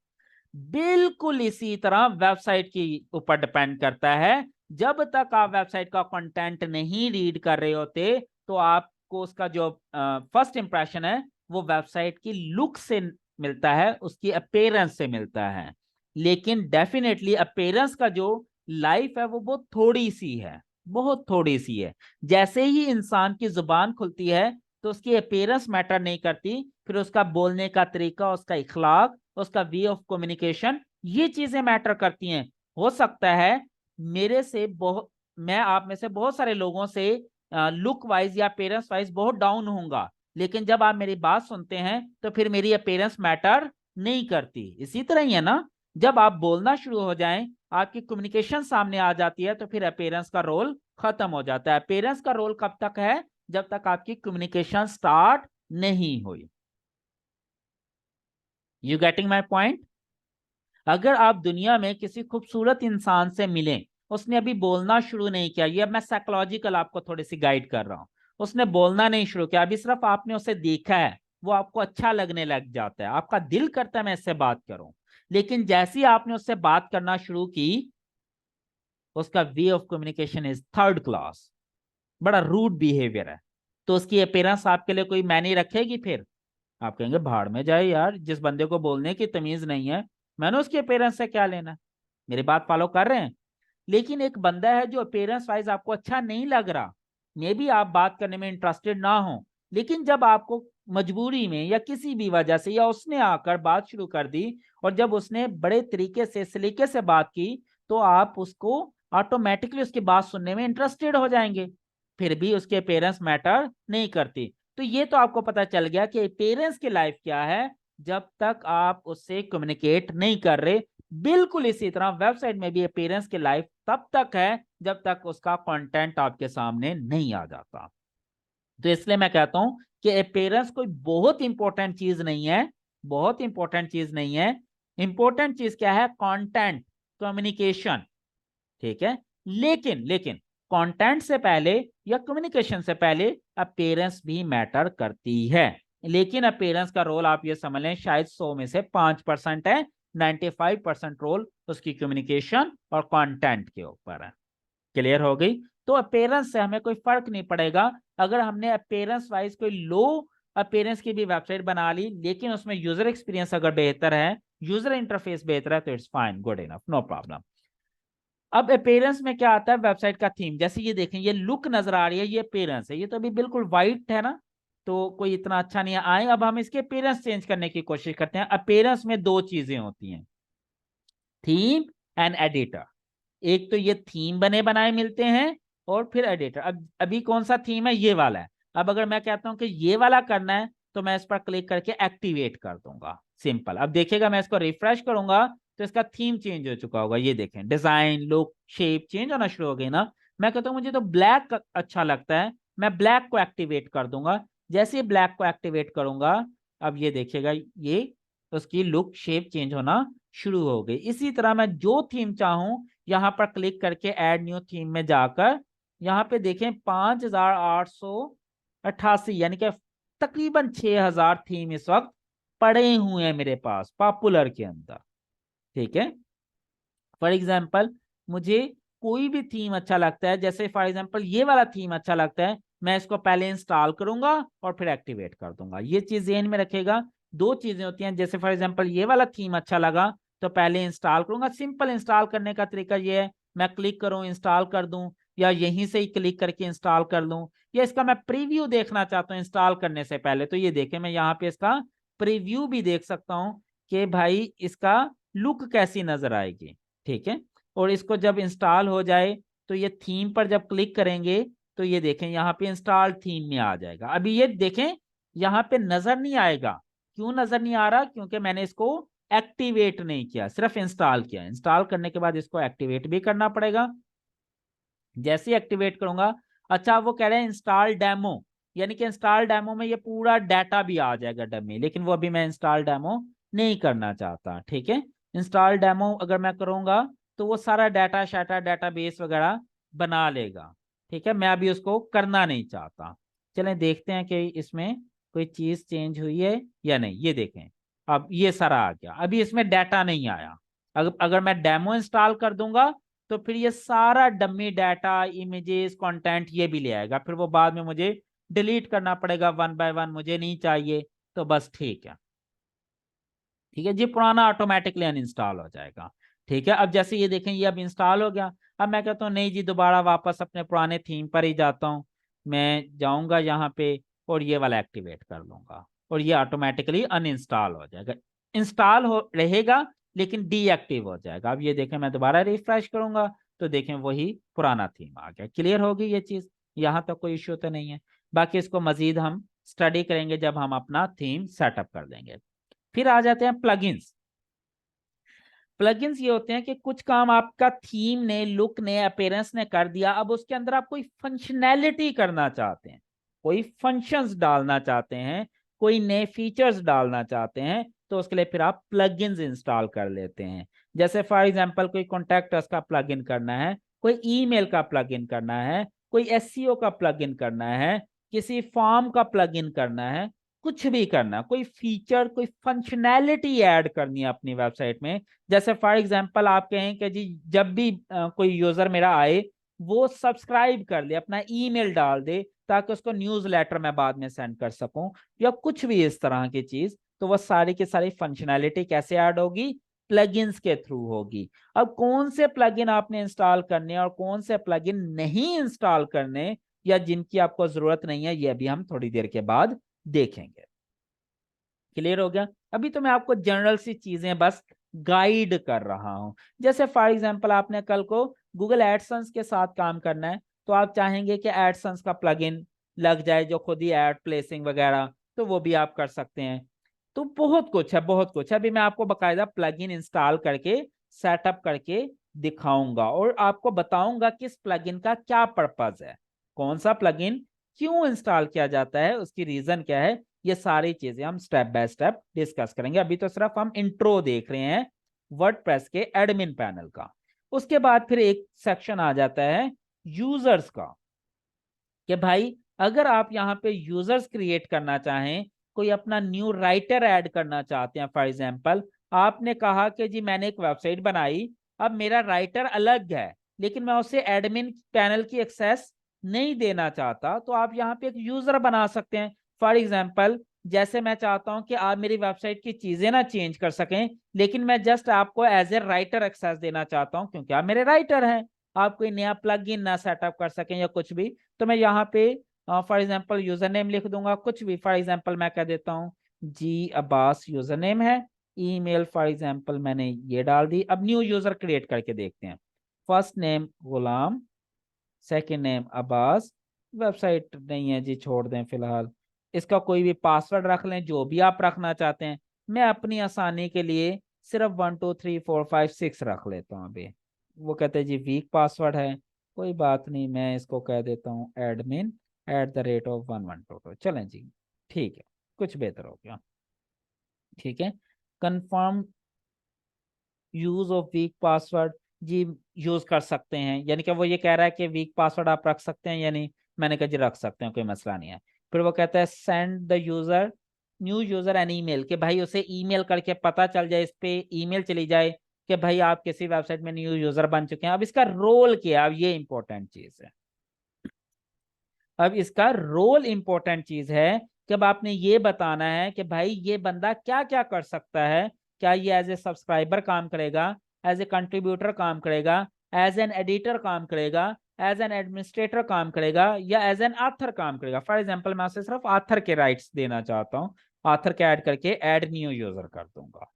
बिल्कुल इसी तरह वेबसाइट के ऊपर डिपेंड करता है। जब तक आप वेबसाइट का कंटेंट नहीं रीड कर रहे होते, तो आपको उसका जो फर्स्ट इंप्रेशन है वो वेबसाइट की लुक से मिलता है, उसकी अपीयरेंस से मिलता है। लेकिन डेफिनेटली अपीयरेंस का जो लाइफ है वो बहुत थोड़ी सी है, बहुत थोड़ी सी है। जैसे ही इंसान की जुबान खुलती है तो उसकी अपीयरेंस मैटर नहीं करती, फिर उसका बोलने का तरीका, उसका इखलाक, उसका वे ऑफ कम्युनिकेशन, ये चीजें मैटर करती हैं। हो सकता है मेरे से बहुत, मैं आप में से बहुत सारे लोगों से लुक वाइज या अपीयरेंस वाइज बहुत डाउन होऊंगा, लेकिन जब आप मेरी बात सुनते हैं तो फिर मेरी अपीयरेंस मैटर नहीं करती। इसी तरह ही है ना, जब आप बोलना शुरू हो जाएं, आपकी कम्युनिकेशन सामने आ जाती है, तो फिर अपीयरेंस का रोल खत्म हो जाता है। अपीयरेंस का रोल कब तक है? जब तक आपकी कम्युनिकेशन स्टार्ट नहीं हुई। You getting my point? अगर आप दुनिया में किसी खूबसूरत इंसान से मिलें, उसने अभी बोलना शुरू नहीं किया, ये अब मैं साइकोलॉजिकल आपको थोड़ी सी गाइड कर रहा हूं, उसने बोलना नहीं शुरू किया, अभी सिर्फ आपने उसे देखा है, वो आपको अच्छा लगने लग जाता है, आपका दिल करता है मैं इससे बात करूं। लेकिन जैसे ही आपने उससे बात करना शुरू की, उसका way of communication is third class, बड़ा रूड बिहेवियर है, तो उसकी अपीयरेंस आपके लिए कोई मायने रखेगी? फिर आप कहेंगे भाड़ में जाए यार, जिस बंदे को बोलने की तमीज नहीं है, मैंने उसके अपीयरेंस से क्या लेना। मेरी बात फॉलो कर रहे हैं? लेकिन एक बंदा है जो अपीयरेंस वाइज आपको अच्छा नहीं लग रहा, मे बी आप बात करने में इंटरेस्टेड ना हो, लेकिन जब आपको मजबूरी में या किसी भी वजह से, या उसने आकर बात शुरू कर दी, और जब उसने बड़े तरीके से सलीके से बात की, तो आप उसको ऑटोमेटिकली उसकी बात सुनने में इंटरेस्टेड हो जाएंगे। फिर भी उसके अपीयरेंस मैटर नहीं करती। तो ये तो आपको पता चल गया कि अपीयरेंस की लाइफ क्या है, जब तक आप उससे कम्युनिकेट नहीं कर रहे। बिल्कुल इसी तरह वेबसाइट में भी अपीयरेंस की लाइफ तब तक है जब तक उसका कंटेंट आपके सामने नहीं आ जाता। तो इसलिए मैं कहता हूं कि अपीयरेंस कोई बहुत इंपॉर्टेंट चीज नहीं है, बहुत इंपॉर्टेंट चीज नहीं है। इंपॉर्टेंट चीज क्या है? कंटेंट, कम्युनिकेशन, ठीक है। लेकिन लेकिन कंटेंट से पहले या कम्युनिकेशन से पहले अपीयरेंस भी मैटर करती है। लेकिन अपीयरेंस का रोल आप ये समझ लें शायद 100 में से 5% है, 95% रोल उसकी कम्युनिकेशन और कंटेंट के ऊपर है। क्लियर हो गई? तो अपीयरेंस से हमें कोई फर्क नहीं पड़ेगा। अगर हमने अपीयरेंस वाइज कोई लो अपीयरेंस की भी वेबसाइट बना ली, लेकिन उसमें यूजर एक्सपीरियंस अगर बेहतर है, यूजर इंटरफेस बेहतर है, तो it's fine, good enough, no problem. अब अपीयरेंस में क्या आता है, वेबसाइट का थीम, जैसे ये देखें ये लुक नजर आ रही है, ये अपीयरेंस है, ये तो अभी बिल्कुल वाइट है ना, तो कोई इतना अच्छा नहीं आए। अब हम इसके अपीयरेंस चेंज करने की कोशिश करते हैं। अपीयरेंस में दो चीजें होती हैं, थीम एंड एडिटर। एक तो ये थीम बने बनाए मिलते हैं, और फिर एडिटर। अब अभी कौन सा थीम है, ये वाला है। अब अगर मैं कहता हूं कि ये वाला करना है, तो मैं इस पर क्लिक करके एक्टिवेट कर दूंगा, सिंपल। अब देखिएगा मैं इसको रिफ्रेश करूंगा तो इसका थीम चेंज हो चुका होगा, ये देखें डिजाइन लुक शेप चेंज होना शुरू हो गई ना। मैं कहता हूं मुझे तो ब्लैक अच्छा लगता है, मैं ब्लैक को एक्टिवेट कर दूंगा। जैसे ही ब्लैक को एक्टिवेट करूंगा, अब ये देखिएगा ये उसकी लुक शेप चेंज होना शुरू हो गई। इसी तरह मैं जो थीम चाहूं, यहां पर क्लिक करके ऐड न्यू थीम में जाकर यहां पे देखें 5888, यानी कि तकरीबन 6000 थीम इस वक्त पड़े हुए हैं मेरे पास पॉपुलर के अंदर। ठीक है, फॉर एग्जाम्पल मुझे कोई भी थीम अच्छा लगता है, जैसे फॉर एग्जाम्पल ये वाला थीम अच्छा लगता है, मैं इसको पहले इंस्टॉल करूंगा और फिर एक्टिवेट कर दूंगा। ये चीज ध्यान में रखेगा, दो चीजें होती हैं। जैसे फॉर एग्जाम्पल ये वाला थीम अच्छा लगा तो पहले इंस्टॉल करूंगा। सिंपल इंस्टॉल करने का तरीका ये है, मैं क्लिक करूं इंस्टॉल कर दूं, या यहीं से ही क्लिक करके इंस्टॉल कर लूं, या इसका मैं प्रीव्यू देखना चाहता हूं इंस्टॉल करने से पहले, तो ये देखें मैं यहाँ पे इसका प्रीव्यू भी देख सकता हूं कि भाई इसका लुक कैसी नजर आएगी। ठीक है, और इसको जब इंस्टॉल हो जाए तो ये थीम पर जब क्लिक करेंगे तो ये देखें यहाँ पे इंस्टॉल थीम में आ जाएगा। अभी ये देखें यहाँ पे नजर नहीं आएगा, क्यों नजर नहीं आ रहा, क्योंकि मैंने इसको एक्टिवेट नहीं किया, सिर्फ इंस्टॉल किया। इंस्टॉल करने के बाद इसको एक्टिवेट भी करना पड़ेगा। जैसे ही एक्टिवेट करूंगा, अच्छा वो कह रहे हैं इंस्टॉल डेमो, यानी कि इंस्टॉल डेमो में ये पूरा डाटा भी आ जाएगा डमी, लेकिन वो अभी मैं इंस्टॉल डेमो नहीं करना चाहता। ठीक है, इंस्टॉल डेमो अगर मैं करूंगा तो वो सारा डाटा शाटा डाटाबेस वगैरह बना लेगा। ठीक है, मैं अभी उसको करना नहीं चाहता। चलें देखते हैं कि इसमें कोई चीज चेंज हुई है या नहीं। ये देखें अब ये सारा आ गया, अभी इसमें डाटा नहीं आया। अगर मैं डेमो इंस्टॉल कर दूंगा तो फिर ये सारा डमी डाटा इमेजेस कंटेंट ये भी ले आएगा, फिर वो बाद में मुझे डिलीट करना पड़ेगा वन बाय वन, मुझे नहीं चाहिए। तो बस ठीक है, ठीक है जी, पुराना ऑटोमेटिकली अनइंस्टॉल हो जाएगा। ठीक है, अब जैसे ये देखें ये अब इंस्टॉल हो गया। अब मैं कहता हूँ नहीं जी, दोबारा वापस अपने पुराने थीम पर ही जाता हूँ। मैं जाऊंगा यहाँ पे और ये वाला एक्टिवेट कर लूंगा, और ये ऑटोमेटिकली अनइंस्टॉल हो जाएगा। इंस्टॉल हो रहेगा लेकिन डीएक्टिव हो जाएगा। अब ये देखें मैं दोबारा रिफ्रेश करूंगा तो देखें वही पुराना थीम आ गया। क्लियर होगी ये चीज, यहाँ तक कोई इश्यू तो नहीं है। बाकी इसको मजीद हम स्टडी करेंगे जब हम अपना थीम सेटअप कर देंगे। फिर आ जाते हैं प्लगइन्स। प्लगइन्स ये होते हैं कि कुछ काम आपका थीम ने लुक ने अपीयरेंस ने कर दिया, अब उसके अंदर आप कोई फंक्शनैलिटी करना चाहते हैं, कोई फंक्शंस डालना चाहते हैं, कोई नए फीचर्स डालना चाहते हैं, तो उसके लिए फिर आप प्लगइन्स इंस्टॉल कर लेते हैं। जैसे फॉर एग्जांपल कोई कॉन्टैक्ट अस का प्लगइन करना है, कोई ईमेल का प्लगइन करना है, कोई एसईओ का प्लगइन करना है, किसी फॉर्म का प्लगइन करना है, कुछ भी करना, कोई फीचर कोई फंक्शनैलिटी ऐड करनी है अपनी वेबसाइट में। जैसे फॉर एग्जांपल आप कहें कि जी जब भी कोई यूजर मेरा आए वो सब्सक्राइब कर ले, अपना ईमेल डाल दे ताकि उसको न्यूज लेटर मैं बाद में सेंड कर सकूं, या कुछ भी इस तरह की चीज, तो वह सारी की सारी फंक्शनैलिटी कैसे ऐड होगी, प्लगइन्स के थ्रू होगी। अब कौन से प्लगइन आपने इंस्टॉल करने और कौन से प्लगइन नहीं इंस्टॉल करने, या जिनकी आपको जरूरत नहीं है, ये भी हम थोड़ी देर के बाद देखेंगे। क्लियर हो गया, अभी तो मैं आपको जनरल सी चीजें बस गाइड कर रहा हूं। जैसे फॉर एग्जांपल आपने कल को गूगल एडसन्स के साथ काम करना है, तो आप चाहेंगे कि एडसन्स का प्लगइन लग जाए जो खुद ही एड प्लेसिंग वगैरह, तो वो भी आप कर सकते हैं। तो बहुत कुछ है, बहुत कुछ है। अभी मैं आपको बकायदा प्लगइन इंस्टॉल करके सेटअप करके दिखाऊंगा और आपको बताऊंगा कि इस प्लगइन का क्या पर्पज है, कौन सा प्लगइन क्यों इंस्टॉल किया जाता है, उसकी रीजन क्या है। ये सारी चीजें हम स्टेप बाय स्टेप डिस्कस करेंगे। अभी तो सिर्फ हम इंट्रो देख रहे हैं वर्डप्रेस के एडमिन पैनल का। उसके बाद फिर एक सेक्शन आ जाता है यूजर्स का, कि भाई अगर आप यहाँ पे यूजर्स क्रिएट करना चाहें, कोई अपना न्यू राइटर ऐड करना चाहते हैं, फॉर एग्जांपल आपने कहा कि जी मैंने एक वेबसाइट बनाई, अब मेरा राइटर अलग है लेकिन मैं उसे एडमिन पैनल की एक्सेस नहीं देना चाहता, तो आप यहाँ पे एक यूजर बना सकते हैं। फॉर एग्जांपल जैसे मैं चाहता हूं कि आप मेरी वेबसाइट की चीजें ना चेंज कर सकें, लेकिन मैं जस्ट आपको एज ए राइटर एक्सेस देना चाहता हूं क्योंकि आप मेरे राइटर हैं। आप कोई नया प्लगइन ना सेटअप कर सकें या कुछ भी, तो मैं यहाँ पे फॉर एग्जांपल यूजर नेम लिख दूंगा, कुछ भी। फॉर एग्जांपल मैं कह देता हूँ जी अब्बास यूजर नेम है, ईमेल फॉर एग्जांपल मैंने ये डाल दी। अब न्यू यूजर क्रिएट करके देखते हैं। फर्स्ट नेम गुलाम, सेकंड नेम अब्बास, वेबसाइट नहीं है जी, छोड़ दें फिलहाल। इसका कोई भी पासवर्ड रख लें, जो भी आप रखना चाहते हैं। मैं अपनी आसानी के लिए सिर्फ 1 2 3 4 5 6 रख लेता हूँ अभी। वो कहते हैं जी वीक पासवर्ड है, कोई बात नहीं, मैं इसको कह देता हूँ admin@112। चलें जी, ठीक है, कुछ बेहतर हो गया। ठीक है, confirm use of weak password जी, यूज कर सकते हैं। यानी कि वो ये कह रहा है कि वीक पासवर्ड आप रख सकते हैं, यानी मैंने कहा जी रख सकते हैं, कोई मसला नहीं है। फिर वो कहता है send the user new user an email, कि भाई उसे ईमेल करके पता चल जाए, इस पे ईमेल चली जाए कि भाई आप किसी वेबसाइट में न्यू यूजर बन चुके हैं। अब इसका रोल क्या है, अब ये इंपॉर्टेंट चीज है। अब इसका रोल इंपॉर्टेंट चीज है कि अब आपने ये बताना है कि भाई ये बंदा क्या क्या कर सकता है। क्या ये एज ए सब्सक्राइबर काम करेगा, एज ए कंट्रीब्यूटर काम करेगा, एज एन एडिटर काम करेगा, एज एन एडमिनिस्ट्रेटर काम करेगा, या एज एन ऑथर काम करेगा। फॉर एग्जांपल मैं उसे सिर्फ ऑथर के राइट्स देना चाहता हूँ, ऑथर के ऐड करके ऐड न्यू यूजर कर दूंगा।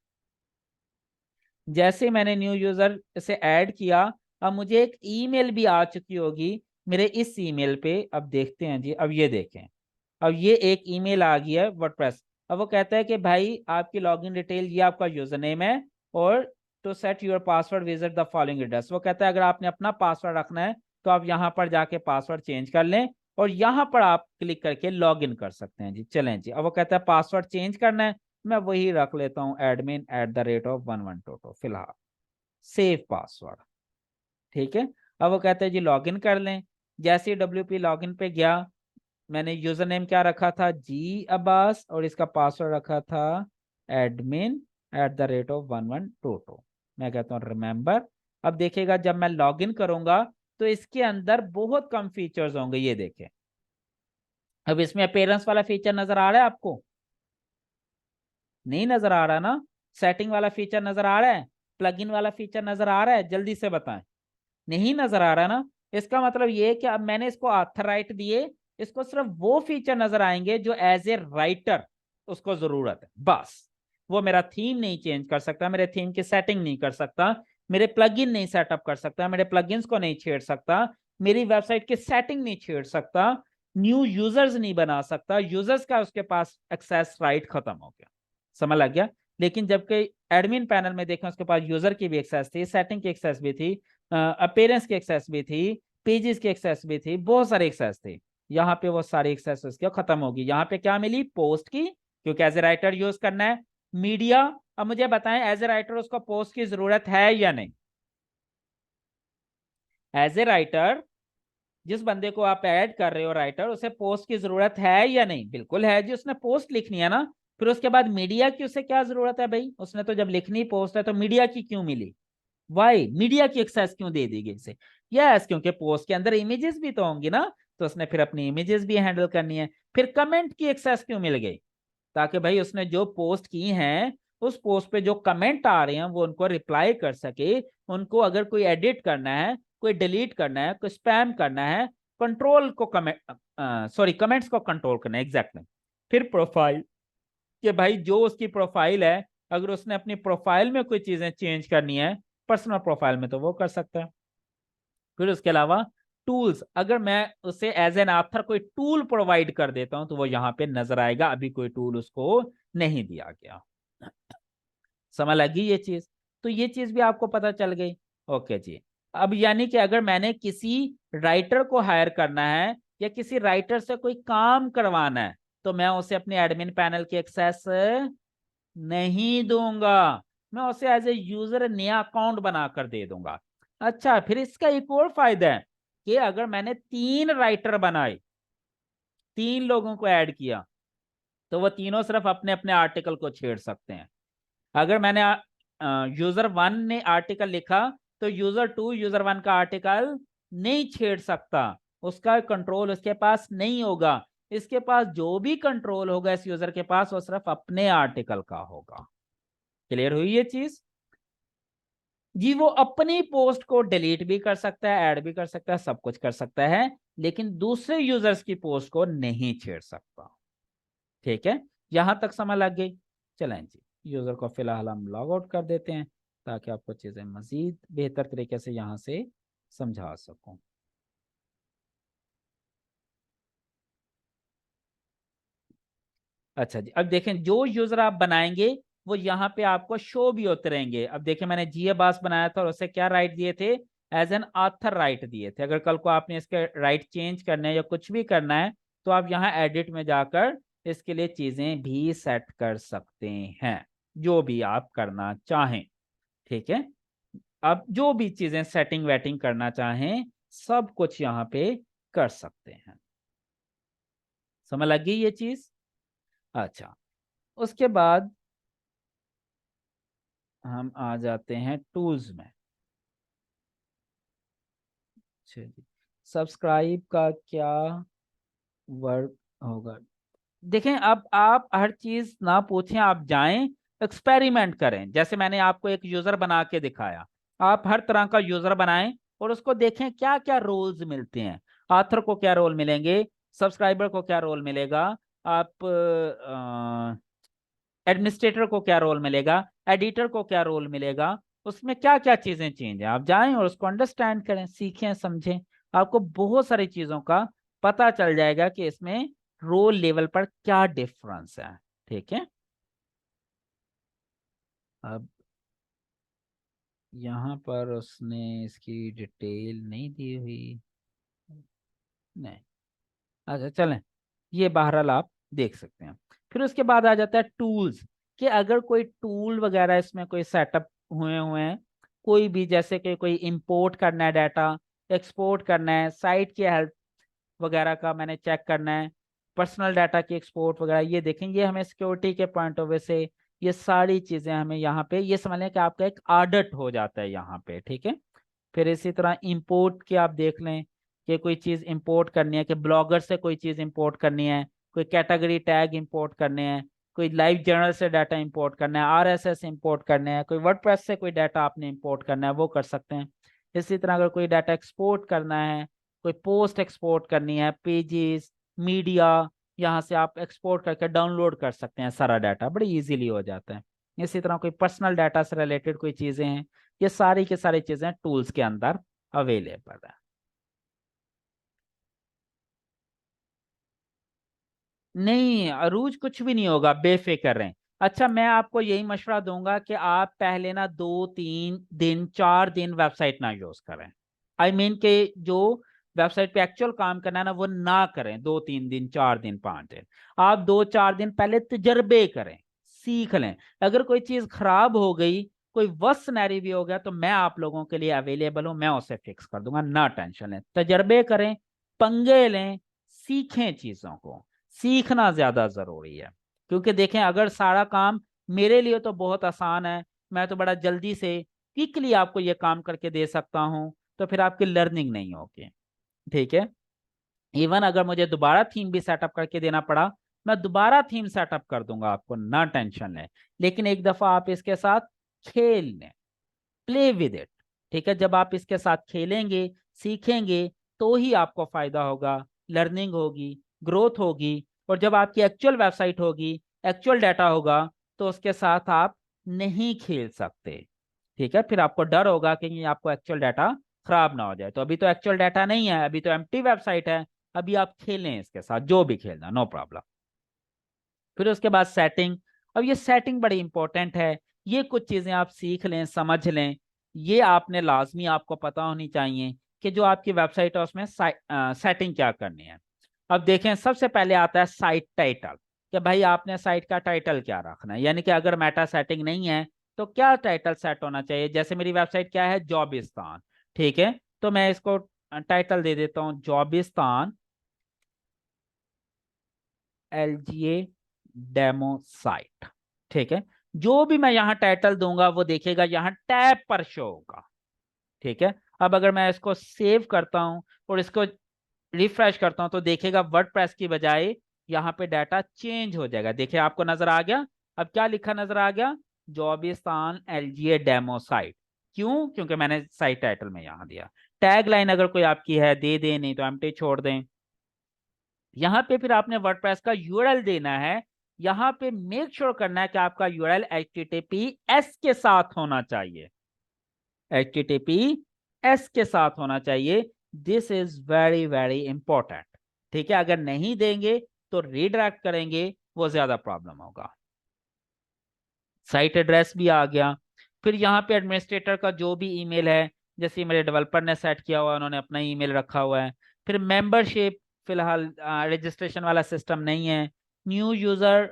जैसे मैंने न्यू यूजर से ऐड किया, अब मुझे एक ईमेल भी आ चुकी होगी मेरे इस ईमेल पे। अब देखते हैं जी, अब ये देखें, अब ये एक ईमेल आ गई है वर्डप्रेस। अब वो कहता है कि भाई आपकी लॉगिन डिटेल ये आपका यूजर नेम है, और to set your password visit the following address. वो कहता है अगर आपने अपना पासवर्ड रखना है तो आप यहाँ पर जाके पासवर्ड चेंज कर लें, और यहाँ पर आप क्लिक करके लॉग इन कर सकते हैं जी। चलें जी, अब वो कहता है पासवर्ड चेंज करना है, मैं वही रख लेता हूँ admin@112 फिलहाल, सेव पासवर्ड। ठीक है, अब वो कहते हैं जी लॉगिन कर लें। जैसे ही WP लॉगिन पे गया, मैंने यूजर नेम क्या रखा था, जी अब्बास, और इसका पासवर्ड रखा था admin@112। मैं कहता हूँ रिमेंबर। अब देखिएगा जब मैं लॉगिन करूंगा तो इसके अंदर बहुत कम फीचर्स होंगे, ये देखें। अब इसमें अपेयरेंस वाला फीचर नजर आ रहा है आपको? नहीं नजर आ रहा ना? सेटिंग वाला फीचर नजर आ रहा है? प्लगइन वाला फीचर नजर आ रहा है? जल्दी से बताएं। नहीं नजर आ रहा ना? इसका मतलब ये है कि अब मैंने इसको ऑथर राइट दिए, इसको सिर्फ वो फीचर नजर आएंगे जो एज ए राइटर उसको जरूरत है, बस। वो मेरा थीम नहीं चेंज कर सकता, मेरे थीम की सेटिंग नहीं कर सकता, मेरे प्लगइन नहीं सेटअप कर सकता, मेरे प्लगइन्स को नहीं छेड़ सकता, मेरी वेबसाइट की सेटिंग नहीं छेड़ सकता, न्यू यूजर्स नहीं बना सकता। यूजर्स का उसके पास एक्सेस राइट खत्म हो गया, समझ लग गया? लेकिन जबकि एडमिन पैनल में देखें उसके पास यूजर की भी एक्सेस थी, सेटिंग की एक्सेस भी थी, अपेयरेंस की एक्सेस भी थी, पेजेस की एक्सेस भी थी, बहुत सारे एक्सेस थे। यहाँ पे वो सारी एक्सेस उसकी खत्म होगी। यहाँ पे क्या मिली, पोस्ट की, क्योंकि एज ए राइटर यूज करना है। मीडिया, अब मुझे बताएं एज ए राइटर उसको पोस्ट की जरूरत है या नहीं? एज ए राइटर जिस बंदे को आप ऐड कर रहे हो राइटर, उसे पोस्ट की जरूरत है या नहीं? बिल्कुल है जी, उसने पोस्ट लिखनी है ना। फिर उसके बाद मीडिया की उसे क्या जरूरत है भाई? उसने तो जब लिखनी पोस्ट है तो मीडिया की क्यों मिली? वाई मीडिया की एक्सेस क्यों दे दी गई इसे? यस, क्योंकि पोस्ट के अंदर इमेजेस भी तो होंगी ना, तो उसने फिर अपनी इमेजेस भी हैंडल करनी है। फिर कमेंट की एक्सेस क्यों मिल गई? ताकि भाई उसने जो पोस्ट की हैं, उस पोस्ट पे जो कमेंट आ रहे हैं वो उनको रिप्लाई कर सके। उनको अगर कोई एडिट करना है, कोई डिलीट करना है, कोई स्पैम करना है, कंट्रोल को कमेंट सॉरी कमेंट्स को कंट्रोल करना है, एग्जैक्टली। फिर प्रोफाइल, कि भाई जो उसकी प्रोफाइल है, अगर उसने अपनी प्रोफाइल में कोई चीजें चेंज करनी है पर्सनल प्रोफाइल में, तो वो कर सकता है। फिर उसके अलावा टूल्स, अगर मैं उसे एज एन ऑथर कोई टूल प्रोवाइड कर देता हूं तो वो यहाँ पे नजर आएगा, अभी कोई टूल उसको नहीं दिया गया। समझ लगी ये चीज? तो ये चीज भी आपको पता चल गई। ओके जी। अब यानी कि अगर मैंने किसी राइटर को हायर करना है या किसी राइटर से कोई काम करवाना है, तो मैं उसे अपने एडमिन पैनल की एक्सेस नहीं दूंगा, मैं उसे एज ए यूजर नया अकाउंट बनाकर दे दूंगा। अच्छा, फिर इसका एक और फायदा है कि अगर मैंने 3 राइटर बनाए, 3 लोगों को ऐड किया, तो वो तीनों सिर्फ अपने अपने आर्टिकल को छेड़ सकते हैं। अगर मैंने यूजर 1 ने आर्टिकल लिखा, तो यूजर 2 यूजर 1 का आर्टिकल नहीं छेड़ सकता, उसका कंट्रोल उसके पास नहीं होगा। इसके पास जो भी कंट्रोल होगा इस यूजर के पास वो सिर्फ अपने आर्टिकल का होगा। क्लियर हुई ये चीज जी? वो अपनी पोस्ट को डिलीट भी कर सकता है, ऐड भी कर सकता है, सब कुछ कर सकता है, लेकिन दूसरे यूजर्स की पोस्ट को नहीं छेड़ सकता। ठीक है, यहां तक समझ लग गई? चलें जी, यूजर को फिलहाल हम लॉग आउट कर देते हैं ताकि आपको चीजें मजीद बेहतर तरीके से यहां से समझा सकूं। अच्छा जी, अब देखें जो यूजर आप बनाएंगे वो यहाँ पे आपको शो भी होते रहेंगे। अब देखें मैंने जीए बास बनाया था और उसे क्या राइट दिए थे? एज एन ऑथर राइट दिए थे। अगर कल को आपने इसके राइट चेंज करना है या कुछ भी करना है तो आप यहाँ एडिट में जाकर इसके लिए चीजें भी सेट कर सकते हैं, जो भी आप करना चाहें। ठीक है, आप जो भी चीजें सेटिंग वेटिंग करना चाहें सब कुछ यहाँ पे कर सकते हैं। समझ लग गई ये चीज? अच्छा, उसके बाद हम आ जाते हैं टूल्स में। अच्छा जी, सब्सक्राइब का क्या वर्क होगा? देखें, अब आप हर चीज ना पूछें, आप जाएं एक्सपेरिमेंट करें। जैसे मैंने आपको एक यूजर बना के दिखाया, आप हर तरह का यूजर बनाएं और उसको देखें क्या क्या रोल्स मिलते हैं। ऑथर को क्या रोल मिलेंगे, सब्सक्राइबर को क्या रोल मिलेगा, आप एडमिनिस्ट्रेटर को क्या रोल मिलेगा, एडिटर को क्या रोल मिलेगा, उसमें क्या क्या चीजें चेंज है। आप जाएं और उसको अंडरस्टैंड करें, सीखें, समझें। आपको बहुत सारी चीजों का पता चल जाएगा कि इसमें रोल लेवल पर क्या डिफरेंस है। ठीक है, अब यहाँ पर उसने इसकी डिटेल नहीं दी हुई, नहीं। अच्छा चलें, ये बहरहाल आप देख सकते हैं। फिर उसके बाद आ जाता है टूल्स, कि अगर कोई टूल वगैरह इसमें कोई सेटअप हुए हुए हैं, कोई भी, जैसे कि कोई इंपोर्ट करना है डाटा, एक्सपोर्ट करना है, साइट की हेल्प वगैरह का मैंने चेक करना है, पर्सनल डाटा की एक्सपोर्ट वगैरह, ये देखें, ये हमें सिक्योरिटी के पॉइंट ऑफ व्यू से ये सारी चीजें हमें यहाँ पे ये समझ लें कि आपका एक ऑडिट हो जाता है यहाँ पे। ठीक है, फिर इसी तरह इंपोर्ट की आप देख लें कि कोई चीज़ इंपोर्ट करनी है, कि ब्लॉगर से कोई चीज़ इंपोर्ट करनी है, कोई कैटेगरी टैग इंपोर्ट करने हैं, कोई लाइव जर्नल से डाटा इंपोर्ट करना है, आरएसएस इंपोर्ट करने हैं, कोई वर्डप्रेस से कोई डाटा आपने इंपोर्ट करना है वो कर सकते हैं। इसी तरह अगर कोई डाटा एक्सपोर्ट करना है, कोई पोस्ट एक्सपोर्ट करनी है, पेजेस, मीडिया, यहाँ से आप एक्सपोर्ट करके डाउनलोड कर सकते हैं, सारा डाटा बड़ी इजीली हो जाता है। इसी तरह कोई पर्सनल डाटा से रिलेटेड कोई चीज़ें हैं, ये सारी की सारी चीजें टूल्स के अंदर अवेलेबल है। नहीं अरूज, कुछ भी नहीं होगा, बेफिक्र रहें। अच्छा, मैं आपको यही मशवरा दूंगा कि आप पहले ना 2 3 दिन 4 दिन वेबसाइट ना यूज करें। आई मीन के जो वेबसाइट पे एक्चुअल काम करना है ना वो ना करें 2 3 दिन 4 दिन 5 दिन। आप 2 4 दिन पहले तजर्बे करें, सीख लें। अगर कोई चीज खराब हो गई, कोई वर्स्ट सिनेरियो भी हो गया, तो मैं आप लोगों के लिए अवेलेबल हूं, मैं उसे फिक्स कर दूंगा, ना टेंशन लें। तजर्बे करें, पंगे लें, सीखें चीजों को। सीखना ज्यादा जरूरी है, क्योंकि देखें अगर सारा काम मेरे लिए तो बहुत आसान है, मैं तो बड़ा जल्दी से क्विकली आपको ये काम करके दे सकता हूं, तो फिर आपकी लर्निंग नहीं होगी। ठीक है, इवन अगर मुझे दोबारा थीम भी सेटअप करके देना पड़ा, मैं दोबारा थीम सेटअप कर दूंगा आपको, ना टेंशन लें। लेकिन एक दफा आप इसके साथ खेल लें, प्ले विद इट। ठीक है, जब आप इसके साथ खेलेंगे, सीखेंगे, तो ही आपको फायदा होगा, लर्निंग होगी, ग्रोथ होगी। और जब आपकी एक्चुअल वेबसाइट होगी, एक्चुअल डाटा होगा, तो उसके साथ आप नहीं खेल सकते। ठीक है, फिर आपको डर होगा कि ये आपको एक्चुअल डाटा खराब ना हो जाए। तो अभी तो एक्चुअल डाटा नहीं है, अभी तो एम्प्टी वेबसाइट है, अभी आप खेलें इसके साथ जो भी खेलना, नो प्रॉब्लम। फिर उसके बाद सेटिंग। अब ये सेटिंग बड़ी इंपॉर्टेंट है, ये कुछ चीजें आप सीख लें, समझ लें। ये आपने लाजमी आपको पता होनी चाहिए कि जो आपकी वेबसाइट है उसमें सेटिंग क्या करनी है। अब देखें, सबसे पहले आता है साइट टाइटल, कि भाई आपने साइट का टाइटल क्या रखना है, यानी कि अगर मेटा सेटिंग नहीं है तो क्या टाइटल सेट होना चाहिए। जैसे मेरी वेबसाइट क्या है, जॉबिस्तान। ठीक है, तो मैं इसको टाइटल दे देता हूँ, जॉबिस्तान LGA डेमो साइट। ठीक है, जो भी मैं यहाँ टाइटल दूंगा वो देखेगा यहाँ टैब पर शो होगा। ठीक है, अब अगर मैं इसको सेव करता हूं और इसको रिफ्रेश करता हूं तो देखेगा वर्डप्रेस की बजाय यहाँ पे डाटा चेंज हो जाएगा। देखिए आपको नजर आ गया। अब क्या लिखा नजर आ गया, जॉबिस्तान एलजीए डेमो साइट। क्यों? क्योंकि मैंने साइट टाइटल में यहाँ दिया। टैग लाइन अगर कोई आपकी है दे दें, नहीं तो एम्प्टी छोड़ दें। यहाँ पे फिर आपने वर्डप्रेस का यूआरएल देना है। यहाँ पे मेक श्योर करना है कि आपका यूआरएल HTTPS के साथ होना चाहिए, HTTPS के साथ होना चाहिए। This is very very important. ठीक है, अगर नहीं देंगे तो रीडायरेक्ट करेंगे, वो ज्यादा प्रॉब्लम होगा। साइट एड्रेस भी आ गया। फिर यहाँ पे एडमिनिस्ट्रेटर का जो भी ईमेल है, जैसे मेरे डेवलपर ने सेट किया हुआ है, उन्होंने अपना ईमेल रखा हुआ है। फिर मेंबरशिप, फिलहाल रजिस्ट्रेशन वाला सिस्टम नहीं है। न्यू यूजर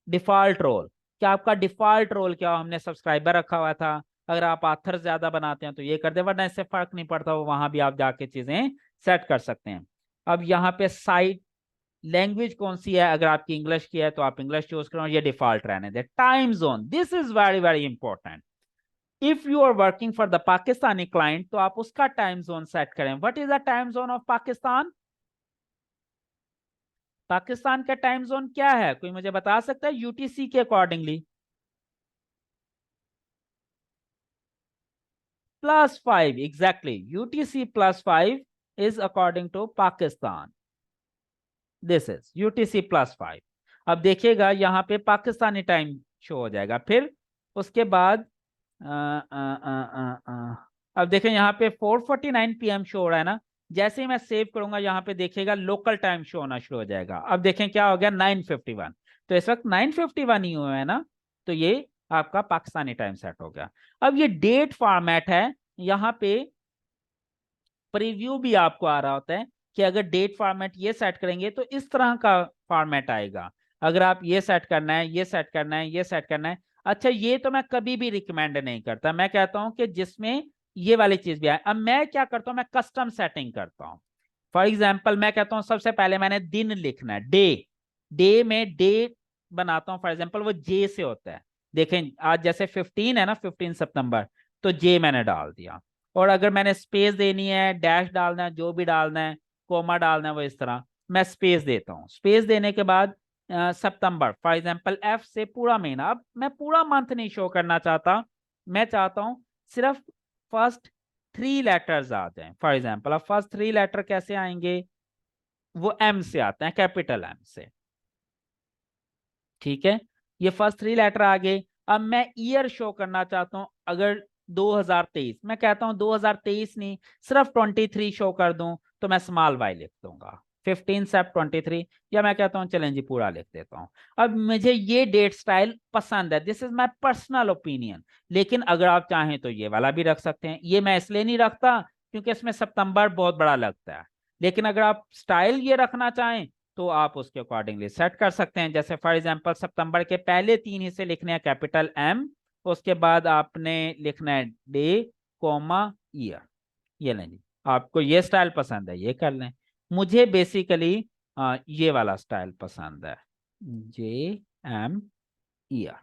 डिफॉल्ट रोल, क्या आपका डिफॉल्ट रोल क्या हो? हमने सब्सक्राइबर रखा हुआ था। अगर आप आथर ज्यादा बनाते हैं तो ये कर दे, वरना इससे फर्क नहीं पड़ता, वो वहां भी आप जाके चीजें सेट कर सकते हैं। अब यहाँ पे साइट लैंग्वेज कौन सी है, अगर आपकी इंग्लिश की है तो आप इंग्लिश चूज करें, ये डिफॉल्ट रहने दे। Time zone, this is very very important. If you are working for the Pakistani client तो आप उसका टाइम जोन सेट करें। What is the time zone of Pakistan? Pakistan का टाइम जोन क्या है, कोई मुझे बता सकता है? यूटीसी के accordingly +5, exactly, UTC +5 is according to Pakistan. This is UTC +5। अब देखिएगा यहाँ पे पाकिस्तानी टाइम शो हो जाएगा। फिर उसके बाद अब देखें यहाँ पे 4:49 PM शो हो रहा है ना। जैसे ही मैं सेव करूंगा यहाँ पे देखिएगा लोकल टाइम शो होना शुरू हो जाएगा। अब देखें क्या हो गया, 9:51। तो इस वक्त 9:51 ही हुआ है ना, तो ये आपका पाकिस्तानी टाइम सेट हो गया। अब ये डेट फॉर्मेट है। यहाँ पे प्रीव्यू भी आपको आ रहा होता है कि अगर डेट फॉर्मेट ये सेट करेंगे तो इस तरह का फॉर्मेट आएगा। अगर आप ये सेट करना है, ये सेट करना है, ये सेट करना है। अच्छा, ये तो मैं कभी भी रिकमेंड नहीं करता। मैं कहता हूं कि जिसमें ये वाली चीज भी आए। अब मैं क्या करता हूं, मैं कस्टम सेटिंग करता हूं। फॉर एग्जाम्पल मैं कहता हूं सबसे पहले मैंने दिन लिखना है, डे। डे में डे बनाता हूं, फॉर एग्जाम्पल वो जे से होता है। देखें आज जैसे 15 है ना, 15 सितंबर, तो जे मैंने डाल दिया। और अगर मैंने स्पेस देनी है, डैश डालना है, जो भी डालना है, कोमा डालना है, वो इस तरह मैं स्पेस देता हूँ। स्पेस देने के बाद सितंबर, फॉर एग्जांपल एफ से पूरा महीना। अब मैं पूरा मंथ नहीं शो करना चाहता, मैं चाहता हूँ सिर्फ फर्स्ट 3 लेटर्स आ जाएं। फॉर एग्जांपल अब फर्स्ट 3 लेटर कैसे आएंगे, वो एम से आते हैं, कैपिटल एम से। ठीक है, ये फर्स्ट 3 लेटर आ गए। अब मैं ईयर शो करना चाहता हूं, अगर 2023, मैं कहता हूं 2023 नहीं, सिर्फ 23 शो कर दूं, तो मैं स्मॉल वाई लिख दूंगा, 15 Sep 23। या मैं कहता हूं चलें जी पूरा लिख देता हूं। अब मुझे ये डेट स्टाइल पसंद है, this is my personal opinion. लेकिन अगर आप चाहें तो ये वाला भी रख सकते हैं। ये मैं इसलिए नहीं रखता क्योंकि इसमें सितंबर बहुत बड़ा लगता है। लेकिन अगर आप स्टाइल ये रखना चाहें तो आप उसके अकॉर्डिंगली सेट कर सकते हैं। जैसे फॉर एग्जांपल सितंबर के पहले 3 हिस्से लिखने हैं कैपिटल एम, उसके बाद आपने लिखना है डे, कोमा, ईयर। ये लें जी, आपको ये स्टाइल पसंद है ये कर लें। मुझे बेसिकली ये वाला स्टाइल पसंद है, JM, ईयर।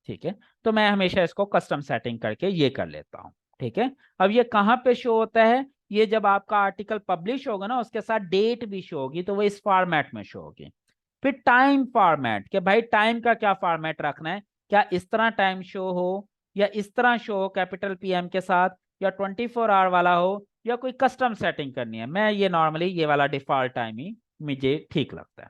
ठीक है, तो मैं हमेशा इसको कस्टम सेटिंग करके ये कर लेता हूँ। ठीक है, अब ये कहाँ पे शो होता है, ये जब आपका आर्टिकल पब्लिश होगा ना, उसके साथ डेट भी शो होगी, तो वो इस फॉर्मेट में शो होगी। फिर टाइम फॉर्मेट, कि भाई टाइम का क्या फॉर्मेट रखना है, क्या इस तरह टाइम शो हो, या इस तरह शो हो कैपिटल PM के साथ, या 24 आवर वाला हो, या कोई कस्टम सेटिंग करनी है। मैं ये नॉर्मली ये वाला डिफॉल्ट टाइम ही मुझे ठीक लगता है।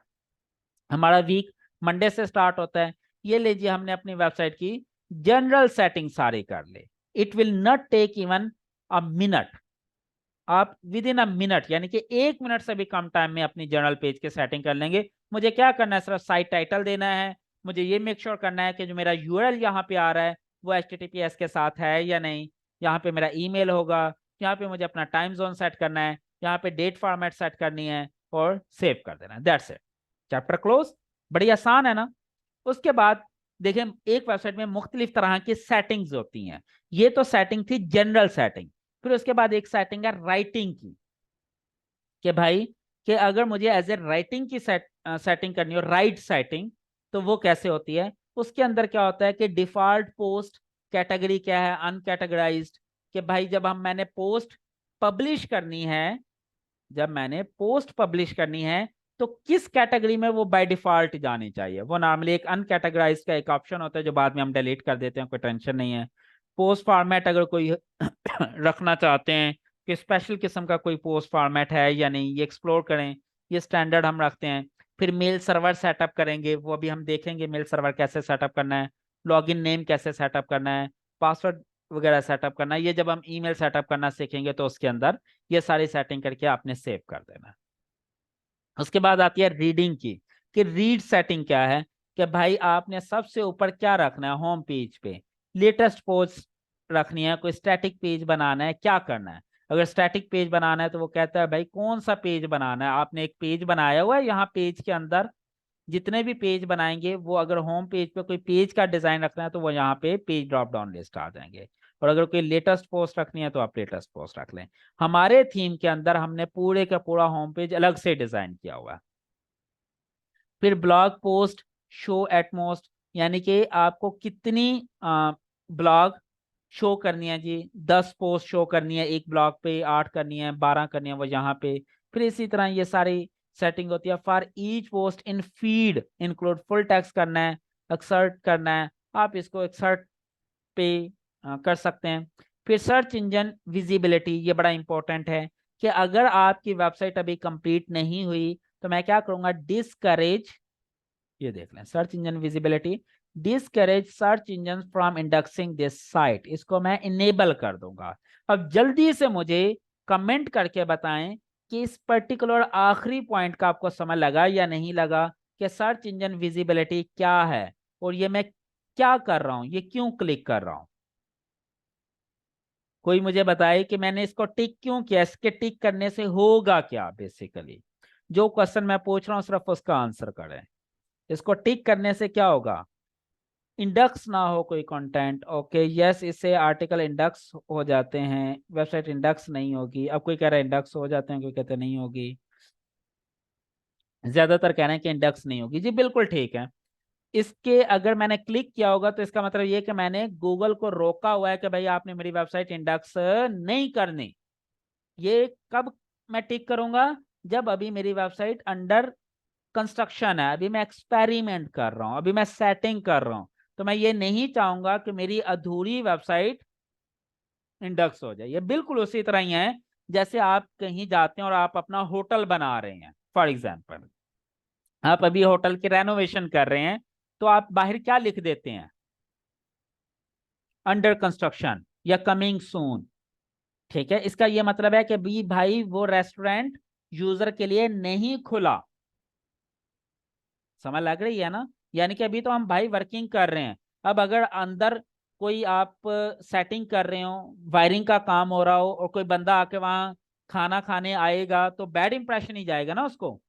हमारा वीक मंडे से स्टार्ट होता है। ये लीजिए हमने अपनी वेबसाइट की जनरल सेटिंग सारी कर ले। It will not take even a minute. आप विद इन अ मिनट, यानी कि 1 मिनट से भी कम टाइम में अपनी जनरल पेज की सेटिंग कर लेंगे। मुझे क्या करना है, सिर्फ साइट टाइटल देना है। मुझे ये मेक श्योर करना है कि जो मेरा यूआरएल यहाँ पे आ रहा है वो HTTPS के साथ है या नहीं। यहाँ पे मेरा ईमेल होगा। यहाँ पे मुझे अपना टाइम जोन सेट करना है। यहाँ पे डेट फॉर्मेट सेट करनी है और सेव कर देना है। That's it, chapter close. बड़ी आसान है ना। उसके बाद देखें, एक वेबसाइट में मुख्तलिफ तरह की सेटिंग्स होती हैं। ये तो सेटिंग थी जनरल सेटिंग। फिर उसके बाद एक सेटिंग है राइटिंग की, कि भाई कि अगर मुझे एज ए राइटिंग की सेटिंग करनी हो, राइट सेटिंग, तो वो कैसे होती है। उसके अंदर क्या होता है कि डिफॉल्ट पोस्ट कैटेगरी क्या है, अनकैटेगराइज्ड। कि भाई जब मैंने पोस्ट पब्लिश करनी है जब मैंने पोस्ट पब्लिश करनी है तो किस कैटेगरी में वो बाय डिफॉल्ट जानी चाहिए। वो नॉर्मली एक अनकैटेगराइज का एक ऑप्शन होता है जो बाद में हम डिलीट कर देते हैं, कोई टेंशन नहीं है। पोस्ट फॉर्मेट अगर कोई रखना चाहते हैं कि स्पेशल किस्म का कोई पोस्ट फॉर्मेट है या नहीं, ये एक्सप्लोर करें, ये स्टैंडर्ड हम रखते हैं। फिर मेल सर्वर सेटअप करेंगे, वो अभी हम देखेंगे मेल सर्वर कैसे सेटअप करना है, लॉगिन नेम कैसे सेटअप करना है, पासवर्ड वगैरह सेटअप करना है। ये जब हम ईमेल सेटअप करना सीखेंगे तो उसके अंदर ये सारी सेटिंग करके आपने सेव कर देना। उसके बाद आती है रीडिंग की, कि रीड सेटिंग क्या है, कि भाई आपने सबसे ऊपर क्या रखना है होम पेज पे, लेटेस्ट पोस्ट रखनी है, कोई स्टैटिक पेज बनाना है, क्या करना है। अगर स्टैटिक पेज बनाना है तो वो कहता है भाई कौन सा पेज बनाना है। आपने एक पेज बनाया हुआ है, यहाँ पेज के अंदर जितने भी पेज बनाएंगे वो अगर होम पेज पे कोई पेज का डिजाइन रखना है तो वो यहाँ पे पेज ड्रॉप डाउन लिस्ट आ जाएंगे। और अगर कोई लेटेस्ट पोस्ट रखनी है तो आप लेटेस्ट पोस्ट रख लें। हमारे थीम के अंदर हमने पूरे का पूरा होम पेज अलग से डिजाइन किया हुआ है। फिर ब्लॉग पोस्ट शो एटमोस्ट, यानी कि आपको कितनी ब्लॉग शो करनी है जी। 10 पोस्ट शो करनी है एक ब्लॉग पे, 8 करनी है, 12 करनी है, वो यहाँ पे। फिर इसी तरह ये सारी सेटिंग होती है। For each post in feed include full text करना है, एक्सर्ट करना है, आप इसको एक्सर्ट पे कर सकते हैं। फिर सर्च इंजन विजिबिलिटी, ये बड़ा इंपॉर्टेंट है कि अगर आपकी वेबसाइट अभी कंप्लीट नहीं हुई तो मैं क्या करूंगा, डिस्करेज, ये देख लें search engine visibility, discourage search engine from indexing this site, इसको मैं इनेबल कर दूंगा। अब जल्दी से मुझे कमेंट करके बताएं कि इस पर्टिकुलर आखिरी पॉइंट का आपको समझ लगा या नहीं लगा, कि सर्च इंजन विजिबिलिटी क्या है और ये मैं क्या कर रहा हूं, ये क्यों क्लिक कर रहा हूं। कोई मुझे बताए कि मैंने इसको टिक क्यों किया, इसके टिक करने से होगा क्या। बेसिकली जो क्वेश्चन मैं पूछ रहा हूं सिर्फ उसका आंसर करें। इसको टिक करने से क्या होगा, इंडेक्स ना हो कोई कंटेंट। ओके यस, इससे आर्टिकल इंडेक्स हो जाते हैं, वेबसाइट इंडेक्स नहीं होगी। अब कोई कह रहा है इंडेक्स हो जाते हैं, कोई कहते हैं नहीं होगी, ज्यादातर कह रहे हैं कि इंडेक्स नहीं होगी। जी बिल्कुल ठीक है। इसके अगर मैंने क्लिक किया होगा तो इसका मतलब ये कि मैंने गूगल को रोका हुआ है कि भाई आपने मेरी वेबसाइट इंडेक्स नहीं करनी। ये कब मैं टिक करूंगा, जब अभी मेरी वेबसाइट अंडर कंस्ट्रक्शन है, अभी मैं एक्सपेरिमेंट कर रहा हूं, अभी मैं सेटिंग कर रहा हूं। तो मैं ये नहीं चाहूंगा कि मेरी अधूरी वेबसाइट इंडेक्स हो जाए। ये बिल्कुल उसी तरह ही है जैसे आप कहीं जाते हैं और आप अपना होटल बना रहे हैं। फॉर एग्जाम्पल आप अभी होटल की रेनोवेशन कर रहे हैं, तो आप बाहर क्या लिख देते हैं, अंडर कंस्ट्रक्शन या कमिंग सून। ठीक है, इसका ये मतलब है कि भी भाई वो रेस्टोरेंट यूजर के लिए नहीं खुला। समझ लग रही है ना। यानी कि अभी तो हम भाई वर्किंग कर रहे हैं। अब अगर अंदर कोई आप सेटिंग कर रहे हो, वायरिंग का काम हो रहा हो और कोई बंदा आके वहां खाना खाने आएगा तो बैड इंप्रेशन ही जाएगा ना उसको,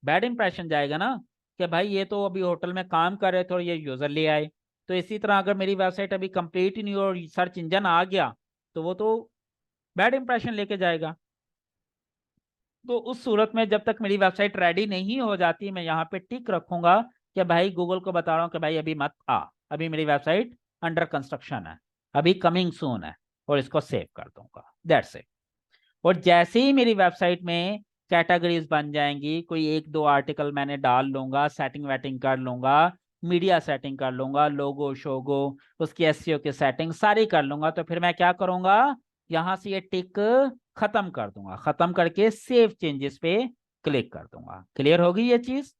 बैड इंप्रेशन जाएगा ना, कि भाई ये तो अभी होटल में काम कर रहे थे और ये यूजर ले आए। तो इसी तरह अगर मेरी वेबसाइट अभी कंप्लीट ही नहीं हो और सर्च इंजन आ गया तो वो तो बैड इंप्रेशन लेके जाएगा। तो उस सूरत में जब तक मेरी वेबसाइट रेडी नहीं हो जाती मैं यहाँ पे टिक रखूंगा कि भाई गूगल को बता रहा हूँ कि भाई अभी मत आ, अभी मेरी वेबसाइट अंडर कंस्ट्रक्शन है, अभी कमिंग सून है, और इसको सेव कर दूंगा। That's it. और जैसे ही मेरी वेबसाइट में कैटेगरीज बन जाएंगी, कोई एक दो आर्टिकल मैंने डाल लूंगा, सेटिंग वेटिंग कर लूंगा, मीडिया सेटिंग कर लूंगा, लोगो शोगो, उसकी एसईओ की सेटिंग सारी कर लूंगा, तो फिर मैं क्या करूंगा, यहां से ये टिक खत्म कर दूंगा, खत्म करके सेव चेंजेस पे क्लिक कर दूंगा। क्लियर होगी ये चीज।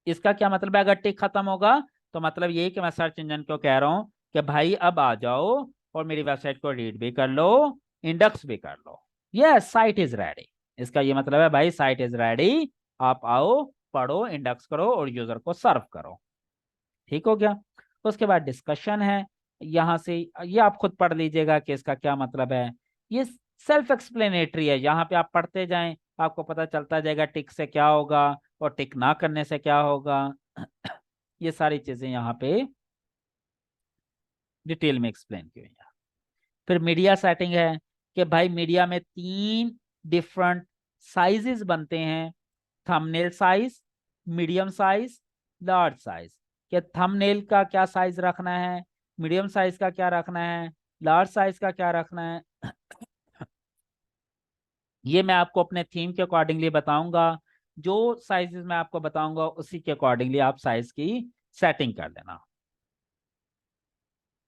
इसका क्या मतलब है, अगर टिक खत्म होगा तो मतलब ये कि मैं सर्च इंजन को कह रहा हूं कि भाई अब आ जाओ और मेरी वेबसाइट को रीड भी कर लो, इंडेक्स भी कर लो। Yes site is ready. इसका ये मतलब है भाई साइट इज रेडी, आप आओ, पढ़ो, इंडेक्स करो और यूजर को सर्व करो। ठीक हो गया। उसके बाद डिस्कशन है, यहाँ से ये आप खुद पढ़ लीजिएगा कि इसका क्या मतलब है। ये सेल्फ एक्सप्लेनेटरी है, यहाँ पे आप पढ़ते जाएं, आपको पता चलता जाएगा टिक से क्या होगा और टिक ना करने से क्या होगा। ये सारी चीजें यहाँ पे डिटेल में एक्सप्लेन की हुई है। फिर मीडिया सेटिंग है, कि भाई मीडिया में 3 डिफरेंट साइजेस बनते हैं, thumbnail size, medium size, large size. कि थंबनेल का क्या साइज रखना है, मीडियम साइज का क्या रखना है, लार्ज साइज का क्या रखना है। ये मैं आपको अपने थीम के अकॉर्डिंगली बताऊंगा। जो साइजेस मैं आपको बताऊंगा उसी के अकॉर्डिंगली आप साइज की सेटिंग कर देना।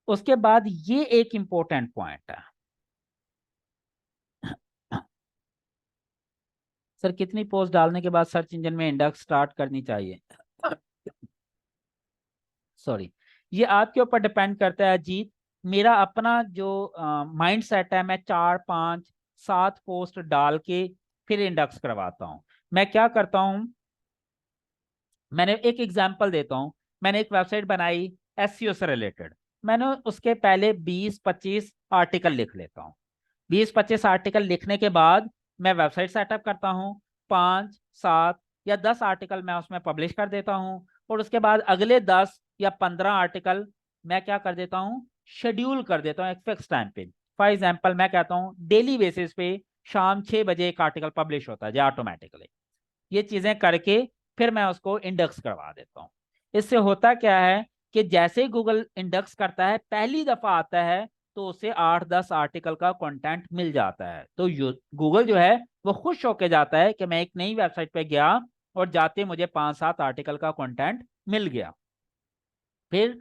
उसके बाद ये एक इंपॉर्टेंट पॉइंट है। सर कितनी पोस्ट डालने के बाद सर्च इंजन में इंडेक्स स्टार्ट करनी चाहिए? सॉरी, ये आपके ऊपर डिपेंड करता है अजीत। मेरा अपना जो माइंड सेट है, मैं 4 5 7 पोस्ट डाल के फिर इंडेक्स करवाता हूँ। मैं क्या करता हूँ, मैंने एक एग्जांपल देता हूँ। मैंने एक वेबसाइट बनाई एसईओ से रिलेटेड। मैंने उसके पहले 20 25 आर्टिकल लिख लेता हूँ। 20 25 आर्टिकल लिखने के बाद मैं वेबसाइट सेटअप करता हूँ। 5 7 या 10 आर्टिकल मैं उसमें पब्लिश कर देता हूँ। और उसके बाद अगले 10 या 15 आर्टिकल मैं क्या कर देता हूँ, शेड्यूल कर देता हूँ एक फिक्स टाइम पे। फॉर एग्जाम्पल मैं कहता हूँ डेली बेसिस पे शाम 6 बजे एक आर्टिकल पब्लिश होता है जो ऑटोमेटिकली। ये चीजें करके फिर मैं उसको इंडेक्स करवा देता हूँ। इससे होता क्या है कि जैसे ही गूगल इंडेक्स करता है, पहली दफा आता है, तो उसे 8 10 आर्टिकल का कंटेंट मिल जाता है। तो गूगल जो है वो खुश होके जाता है कि मैं एक नई वेबसाइट पे गया और जाते मुझे 5 7 आर्टिकल का कंटेंट मिल गया। फिर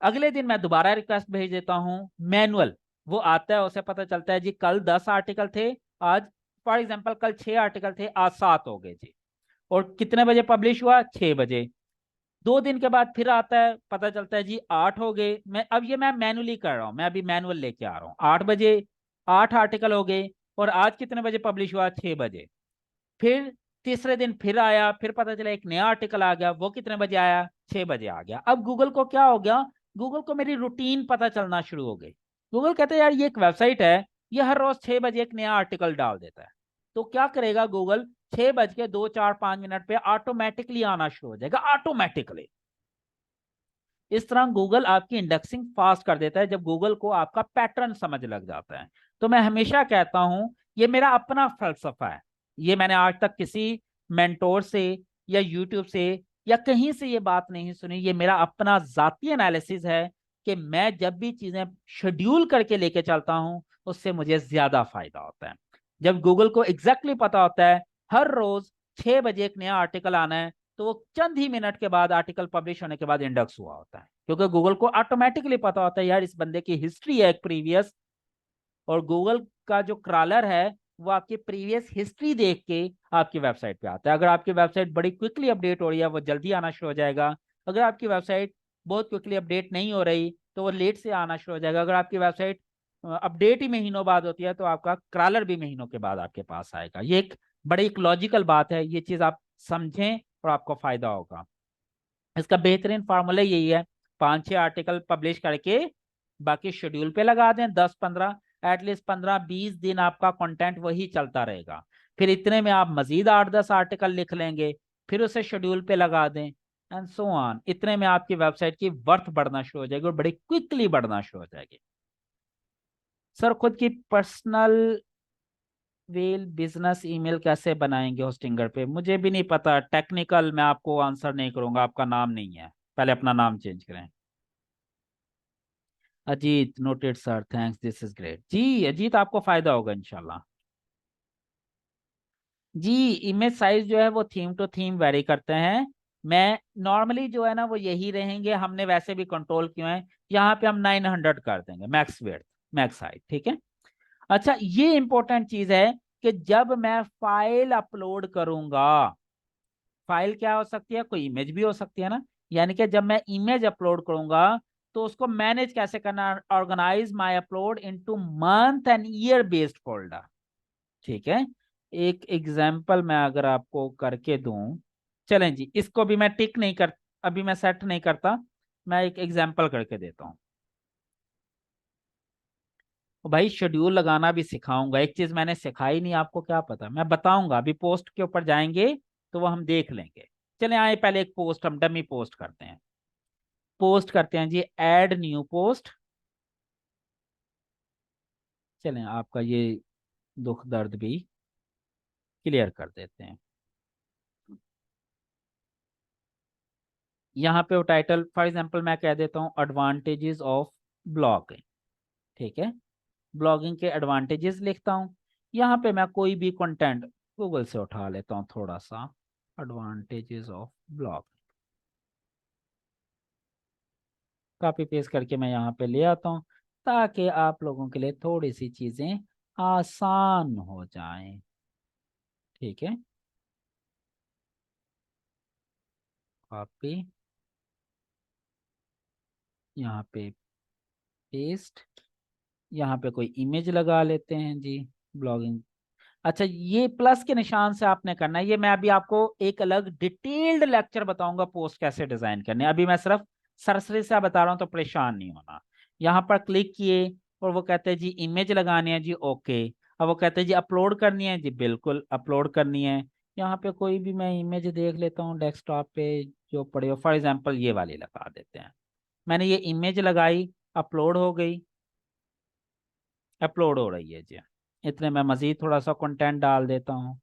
अगले दिन मैं दोबारा रिक्वेस्ट भेज देता हूँ मैनुअल। वो आता है, उसे पता चलता है जी कल 10 आर्टिकल थे, आज फॉर एग्जाम्पल कल 6 आर्टिकल थे, आज 7 हो गए जी। और कितने बजे पब्लिश हुआ, 6 बजे। 2 दिन के बाद फिर आता है, पता चलता है जी 8 हो गए। मैं अब ये मैं मैनुअली कर रहा हूँ, मैं अभी मैनुअल लेके आ रहा हूँ। 8 बजे 8 आर्टिकल हो गए। और आज कितने बजे पब्लिश हुआ, 6 बजे। फिर तीसरे दिन फिर आया, फिर पता चला एक नया आर्टिकल आ गया, वो कितने बजे आया, 6 बजे आ गया। अब गूगल को क्या हो गया, गूगल को मेरी रूटीन पता चलना शुरू हो गई। गूगल कहते हैं यार ये एक वेबसाइट है, ये हर रोज 6 बजे एक नया आर्टिकल डाल देता है। तो क्या करेगा गूगल, 6 बज के 2 4 5 मिनट पे ऑटोमेटिकली आना शुरू हो जाएगा, ऑटोमेटिकली। इस तरह गूगल आपकी इंडेक्सिंग फास्ट कर देता है जब गूगल को आपका पैटर्न समझ लग जाता है। तो मैं हमेशा कहता हूं, ये मेरा अपना फलसफा है। ये मैंने आज तक किसी मेंटोर से या यूट्यूब से या कहीं से ये बात नहीं सुनी। ये मेरा अपना जाती एनालिसिस है कि मैं जब भी चीजें शेड्यूल करके लेके चलता हूं, उससे मुझे ज्यादा फायदा होता है। जब गूगल को एग्जैक्टली पता होता है हर रोज 6 बजे एक नया आर्टिकल आना है, तो वो चंद ही मिनट के बाद आर्टिकल पब्लिश होने के बाद इंडेक्स हुआ होता है, क्योंकि गूगल को ऑटोमेटिकली पता होता है यार इस बंदे की हिस्ट्री है एक प्रीवियस। और गूगल का जो क्रॉलर है वो आपकी प्रीवियस हिस्ट्री देख के आपकी वेबसाइट पे आता है। अगर आपकी वेबसाइट बड़ी क्विकली अपडेट हो रही है, वो जल्दी आना शुरू हो जाएगा। अगर आपकी वेबसाइट बहुत क्विकली अपडेट नहीं हो रही, तो वो लेट से आना शुरू हो जाएगा। अगर आपकी वेबसाइट अपडेट ही महीनों बाद होती है, तो आपका क्रॉलर भी महीनों के बाद आपके पास आएगा। ये एक बड़ी एक लॉजिकल बात है, ये चीज आप समझें और आपको फायदा होगा। इसका बेहतरीन फार्मूला यही है, 5 6 आर्टिकल पब्लिश करके बाकी शेड्यूल पे लगा दें। 10 15 एटलीस्ट 15 20 दिन आपका कंटेंट वही चलता रहेगा। फिर इतने में आप मजीद 8 10 आर्टिकल लिख लेंगे, फिर उसे शेड्यूल पे लगा दें, एंड सो ऑन। इतने में आपकी वेबसाइट की वर्थ बढ़ना शुरू हो जाएगी और बड़ी क्विकली बढ़ना शुरू हो जाएगी। सर खुद की पर्सनल वेल बिजनेस ईमेल कैसे बनाएंगे होस्टिंगर पे? मुझे भी नहीं पता, टेक्निकल मैं आपको आंसर नहीं करूंगा, आपका नाम नहीं है, पहले अपना नाम चेंज करें। Ajit noted sir, thanks, this is great. जी अजीत, आपको फायदा होगा इंशाल्लाह। जी इमेज साइज जो है वो थीम टू थीम वेरी करते हैं। मैं नॉर्मली जो है ना वो यही रहेंगे, हमने वैसे भी कंट्रोल किए हैं। यहाँ पे हम 900 कर देंगे मैक्स विड्थ, मैक्स हाइट, ठीक है। अच्छा ये इंपॉर्टेंट चीज है कि जब मैं फाइल अपलोड करूंगा, फाइल क्या हो सकती है, कोई इमेज भी हो सकती है ना। यानी कि जब मैं इमेज अपलोड करूंगा, तो उसको मैनेज कैसे करना, organise my upload into month and year based folder, ठीक है। एक एग्जांपल मैं अगर आपको करके दूं, चलें जी, इसको भी मैं टिक नहीं कर, अभी मैं सेट नहीं करता, मैं एक एग्जांपल करके देता हूँ। तो भाई शेड्यूल लगाना भी सिखाऊंगा, एक चीज मैंने सिखाई नहीं आपको, क्या पता, मैं बताऊंगा। अभी पोस्ट के ऊपर जाएंगे तो वो हम देख लेंगे। चले आए पहले एक पोस्ट, हम डमी पोस्ट करते हैं। पोस्ट करते हैं जी, ऐड न्यू पोस्ट। चलें आपका ये दुख दर्द भी क्लियर कर देते हैं। यहाँ पे वो टाइटल फॉर एग्जांपल मैं कह देता हूँ एडवांटेजेस ऑफ ब्लॉगिंग, ठीक है। ब्लॉगिंग के एडवांटेजेस लिखता हूँ। यहाँ पे मैं कोई भी कंटेंट गूगल से उठा लेता हूँ थोड़ा सा, advantages of blog, copy paste करके मैं यहाँ पे ले आता हूँ ताकि आप लोगों के लिए थोड़ी सी चीजें आसान हो जाएं। ठीक है, कॉपी, यहाँ पे पेस्ट, यहाँ पे कोई इमेज लगा लेते हैं जी, ब्लॉगिंग। अच्छा, ये प्लस के निशान से आपने करना है, ये मैं अभी आपको एक अलग डिटेल्ड लेक्चर बताऊंगा पोस्ट कैसे डिजाइन करने, अभी मैं सिर्फ सरसरी से बता रहा हूँ, तो परेशान नहीं होना। यहाँ पर क्लिक किए और वो कहते हैं जी इमेज लगानी है जी, ओके। अब वो कहते हैं जी अपलोड करनी है जी, बिल्कुल अपलोड करनी है। यहाँ पे कोई भी मैं इमेज देख लेता हूँ डेस्कटॉप पे जो पड़े हो, फॉर एग्जाम्पल ये वाली लगा देते हैं। मैंने ये इमेज लगाई, अपलोड हो गई, अपलोड हो रही है जी। इतने में मजीद थोड़ा सा कंटेंट डाल देता हूँ।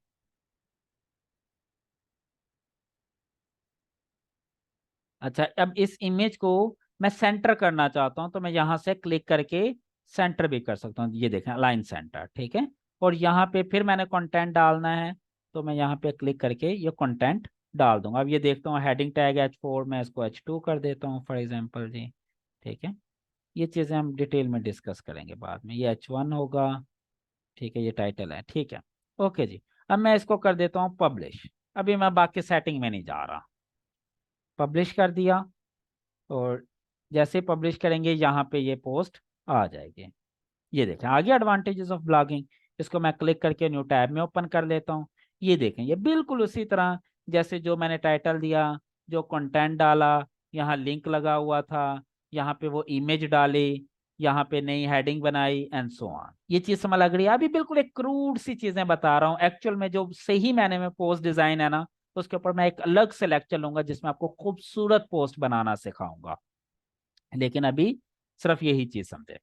अच्छा, अब इस इमेज को मैं सेंटर करना चाहता हूं, तो मैं यहां से क्लिक करके सेंटर भी कर सकता हूं, ये देखें अलाइन सेंटर, ठीक है। और यहाँ पे फिर मैंने कंटेंट डालना है, तो मैं यहाँ पे क्लिक करके ये कंटेंट डाल दूंगा। अब ये देखता हूँ हेडिंग टैग H4, मैं इसको H2 कर देता हूँ फॉर एग्जांपल जी। ठीक है, ये चीज़ें हम डिटेल में डिस्कस करेंगे बाद में, ये H1 होगा। ठीक है, ये टाइटल है, ठीक है। ओके जी, अब मैं इसको कर देता हूँ पब्लिश। अभी मैं बाकी सेटिंग में नहीं जा रहा, पब्लिश कर दिया। और जैसे पब्लिश करेंगे यहाँ पे ये पोस्ट आ जाएगी। ये देखें आ गया एडवांटेजेस ऑफ ब्लॉगिंग। इसको मैं क्लिक करके न्यू टैब में ओपन कर लेता हूँ। ये देखें, ये बिल्कुल उसी तरह जैसे जो मैंने टाइटल दिया, जो कंटेंट डाला, यहाँ लिंक लगा हुआ था, यहाँ पे वो इमेज डाली, यहाँ पे नई हेडिंग बनाई एंड सो ऑन। ये चीज समझ लग रही है? अभी बिल्कुल एक क्रूड सी चीजें बता रहा हूँ, एक्चुअल में जो सही मैंने में पोस्ट डिजाइन है ना, उसके ऊपर मैं एक अलग से लेक्चर लूंगा जिसमें आपको खूबसूरत पोस्ट बनाना सिखाऊंगा। लेकिन अभी सिर्फ यही चीज समझे।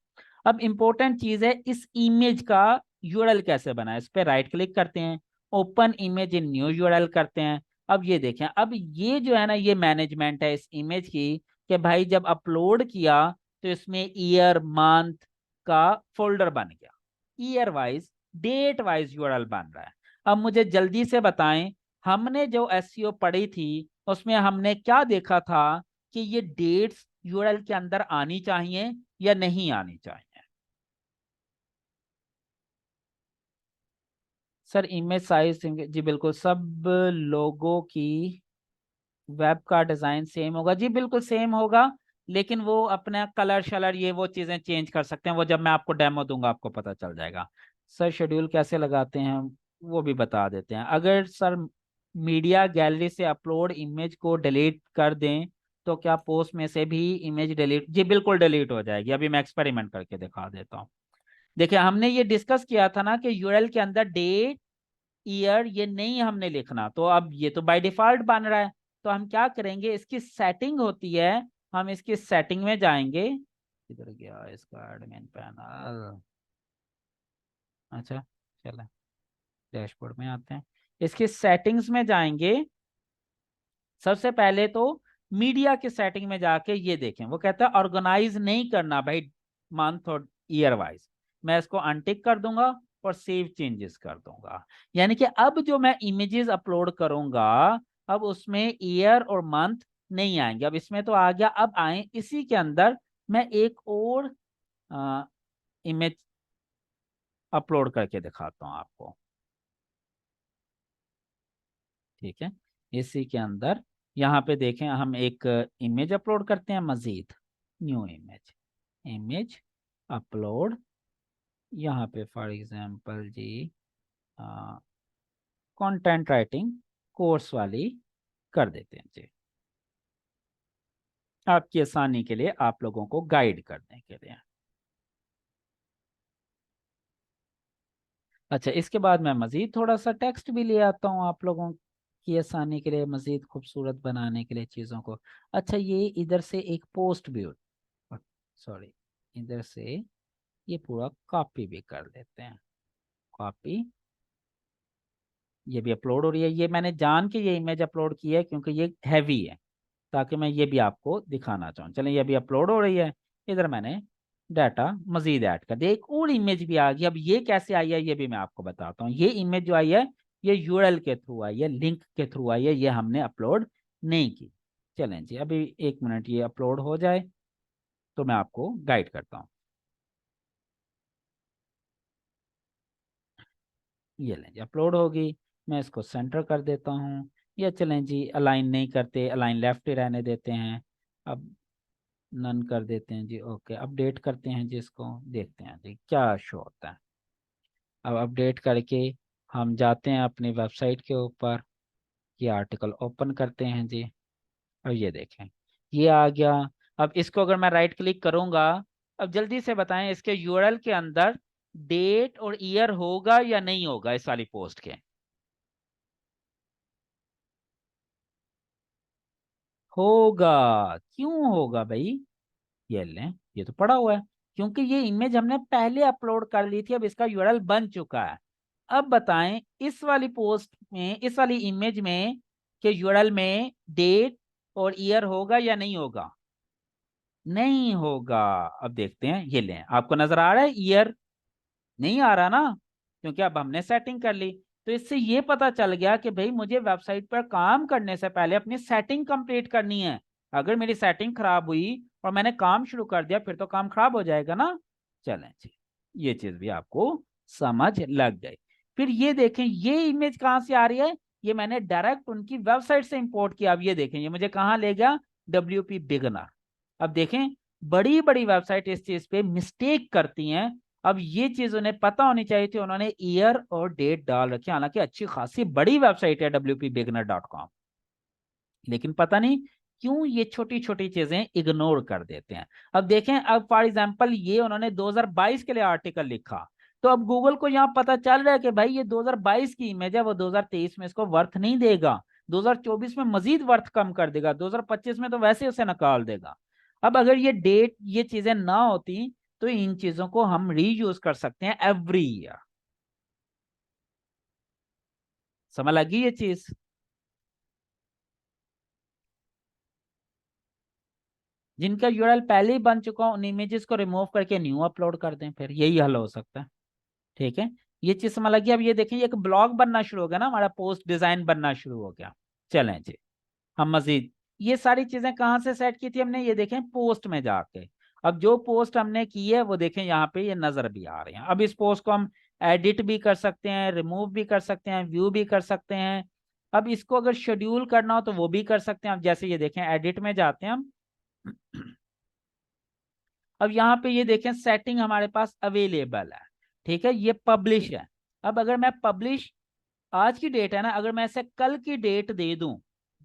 अब इंपॉर्टेंट चीज है इस इमेज का यूआरएल कैसे बनाए। इस पे राइट क्लिक करते हैं, open image in new URL करते हैं। अब ये देखें, अब ये जो है ना, ये मैनेजमेंट है इस इमेज की, कि भाई जब अपलोड किया तो इसमें ईयर मंथ का फोल्डर बन गया, year wise date wise URL बन रहा है। अब मुझे जल्दी से बताएं, हमने जो एसईओ पढ़ी थी उसमें हमने क्या देखा था कि ये डेट्स यूआरएल के अंदर आनी चाहिए या नहीं आनी चाहिए? सर इमेज साइज जी बिल्कुल सब लोगों की वेब का डिजाइन सेम होगा जी, बिल्कुल सेम होगा। लेकिन वो अपने कलर शलर ये वो चीजें चेंज कर सकते हैं, वो जब मैं आपको डेमो दूंगा आपको पता चल जाएगा। सर शेड्यूल कैसे लगाते हैं, वो भी बता देते हैं। अगर सर मीडिया गैलरी से अपलोड इमेज को डिलीट कर दें तो क्या पोस्ट में से भी इमेज डिलीट? जी बिल्कुल डिलीट हो जाएगी। अभी मैं एक्सपेरिमेंट करके दिखा देता हूँ। देखिए, हमने ये डिस्कस किया था ना कि यूआरएल के अंदर डेट ईयर ये नहीं हमने लिखना, तो अब ये तो बाय डिफॉल्ट बन रहा है। तो हम क्या करेंगे, इसकी सेटिंग होती है, हम इसकी सेटिंग में जाएंगे। किधर गया इसका एडमिन पैनल? अच्छा, चलो डैशबोर्ड में आते हैं, इसकी सेटिंग्स में जाएंगे। सबसे पहले तो मीडिया के सेटिंग में जाके ये देखें, वो कहता है ऑर्गेनाइज नहीं करना भाई मंथ और ईयर वाइज। मैं इसको अनटिक कर दूंगा और सेव चेंजेस कर दूंगा। यानी कि अब जो मैं इमेजेस अपलोड करूंगा, अब उसमें ईयर और मंथ नहीं आएंगे। अब इसमें तो आ गया, अब आए इसी के अंदर मैं एक और इमेज अपलोड करके दिखाता हूं आपको। ठीक है, इसी के अंदर यहाँ पे देखें, हम एक इमेज अपलोड करते हैं मजीद, न्यू इमेज, इमेज अपलोड। यहाँ पे फॉर एग्जांपल जी कंटेंट राइटिंग कोर्स वाली कर देते हैं जी, आपकी आसानी के लिए, आप लोगों को गाइड करने के लिए। अच्छा, इसके बाद मैं मजीद थोड़ा सा टेक्स्ट भी ले आता हूँ आप लोगों की आसानी के लिए, मजीद खूबसूरत बनाने के लिए चीज़ों को। अच्छा, ये इधर से एक पोस्ट भी, सॉरी, इधर से ये पूरा कॉपी भी कर देते हैं, कॉपी। ये भी अपलोड हो रही है, ये मैंने जान के ये इमेज अपलोड की है क्योंकि ये हैवी है, ताकि मैं ये भी आपको दिखाना चाहूँ। चलें, ये भी अपलोड हो रही है। इधर मैंने डाटा मजीद ऐड कर दिया, एक और इमेज भी आ गई। अब ये कैसे आई है ये भी मैं आपको बताता हूँ। ये इमेज जो आई है ये यूआरएल के थ्रू आई है, लिंक के थ्रू आई है, ये हमने अपलोड नहीं की। चलें जी, अभी 1 मिनट ये अपलोड हो जाए तो मैं आपको गाइड करता हूँ। ये लें जी, अपलोड होगी। मैं इसको सेंटर कर देता हूँ। या चलें जी, अलाइन नहीं करते, अलाइन लेफ्ट ही रहने देते हैं। अब नन कर देते हैं जी। ओके, अपडेट करते हैं जी, इसको देखते हैं जी क्या शो होता है। अब अपडेट करके हम जाते हैं अपनी वेबसाइट के ऊपर, ये आर्टिकल ओपन करते हैं जी। और ये देखें, ये आ गया। अब इसको अगर मैं राइट क्लिक करूंगा, अब जल्दी से बताएं इसके यूआरएल के अंदर डेट और ईयर होगा या नहीं होगा इस वाली पोस्ट के? होगा। क्यों होगा भाई? ये लें, ये तो पड़ा हुआ है, क्योंकि ये इमेज हमने पहले अपलोड कर ली थी, अब इसका यूआरएल बन चुका है। अब बताएं इस वाली पोस्ट में, इस वाली इमेज में के यूआरएल में डेट और ईयर होगा या नहीं होगा? नहीं होगा। अब देखते हैं, ये लें, आपको नजर आ रहा है ईयर? नहीं आ रहा ना, क्योंकि अब हमने सेटिंग कर ली। तो इससे ये पता चल गया कि भाई मुझे वेबसाइट पर काम करने से पहले अपनी सेटिंग कंप्लीट करनी है। अगर मेरी सेटिंग खराब हुई और मैंने काम शुरू कर दिया फिर तो काम खराब हो जाएगा ना। चलें जी, ये चीज भी आपको समझ लग गई। फिर ये देखें, ये इमेज कहाँ से आ रही है? ये मैंने डायरेक्ट उनकी वेबसाइट से इंपोर्ट किया। अब ये देखें, ये मुझे कहाँ ले गया? WP beginner. अब देखें, बड़ी बड़ी वेबसाइट इस चीज पे मिस्टेक करती हैं। अब ये चीज उन्हें पता होनी चाहिए थी, उन्होंने ईयर और डेट डाल रखी, हालांकि अच्छी खासी बड़ी वेबसाइट है wpbeginner.com, लेकिन पता नहीं क्यों ये छोटी छोटी चीजें इग्नोर कर देते हैं। अब देखें, अब फॉर एग्जांपल ये उन्होंने 2022 के लिए आर्टिकल लिखा, तो अब गूगल को यहाँ पता चल रहा है कि भाई ये 2022 की इमेज है, वो 2023 में इसको वर्थ नहीं देगा, 2024 में मजीद वर्थ कम कर देगा, 2025 में तो वैसे उसे निकाल देगा। अब अगर ये डेट, ये चीजें ना होती तो इन चीजों को हम रीयूज कर सकते हैं एवरी ईयर। समझ लगी ये चीज? जिनका यूआरएल पहले ही बन चुका हो उन इमेजेस को रिमूव करके न्यू अपलोड कर दें, फिर यही हल हो सकता है। ठीक है, ये चीज समझ लगी। अब ये देखिए, एक ब्लॉग बनना शुरू हो गया ना, हमारा पोस्ट डिजाइन बनना शुरू हो गया। चलें जी, हम मजीद ये सारी चीजें कहाँ से सेट की थी हमने? ये देखें पोस्ट में जाके। अब जो पोस्ट हमने की है वो देखें यहाँ पे ये नजर भी आ रही है। अब इस पोस्ट को हम एडिट भी कर सकते हैं, रिमूव भी कर सकते हैं, व्यू भी कर सकते हैं। अब इसको अगर शेड्यूल करना हो तो वो भी कर सकते हैं। अब जैसे ये देखें, एडिट में जाते हैं हम। अब यहाँ पे ये देखें, सेटिंग हमारे पास अवेलेबल है। ठीक है, ये पब्लिश है। अब अगर मैं पब्लिश, आज की डेट है ना, अगर मैं इसे कल की डेट दे दूं,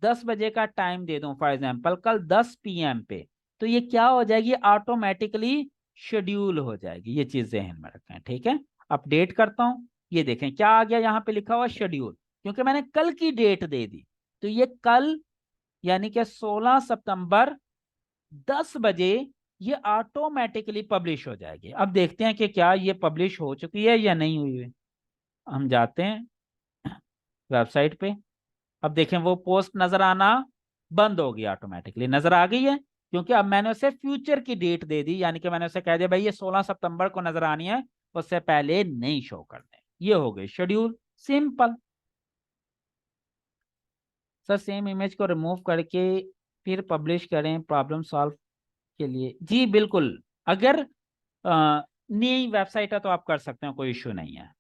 10 बजे का टाइम दे दूं फॉर एग्जांपल, कल 10 PM पे, तो ये क्या हो जाएगी? ऑटोमेटिकली शेड्यूल हो जाएगी। ये चीज जहन में रखें। ठीक है, अपडेट करता हूं। ये देखें क्या आ गया, यहाँ पे लिखा हुआ शेड्यूल, क्योंकि मैंने कल की डेट दे दी। तो ये कल यानी कि 16 सितंबर 10 बजे ये ऑटोमेटिकली पब्लिश हो जाएगी। अब देखते हैं कि क्या ये पब्लिश हो चुकी है या नहीं हुई है। हम जाते हैं वेबसाइट पे। अब देखें, वो पोस्ट नजर आना बंद हो गई, ऑटोमेटिकली नजर आ गई है, क्योंकि अब मैंने उसे फ्यूचर की डेट दे दी, यानी कि मैंने उसे कह दिया भाई ये 16 सितंबर को नजर आनी है, उससे पहले नहीं शो करने। ये हो गई schedule, simple. Sir same image को रिमूव करके फिर पब्लिश करें प्रॉब्लम सॉल्व के लिए? जी बिल्कुल। अगर नई वेबसाइट है तो आप कर सकते हैं, कोई इशू नहीं है।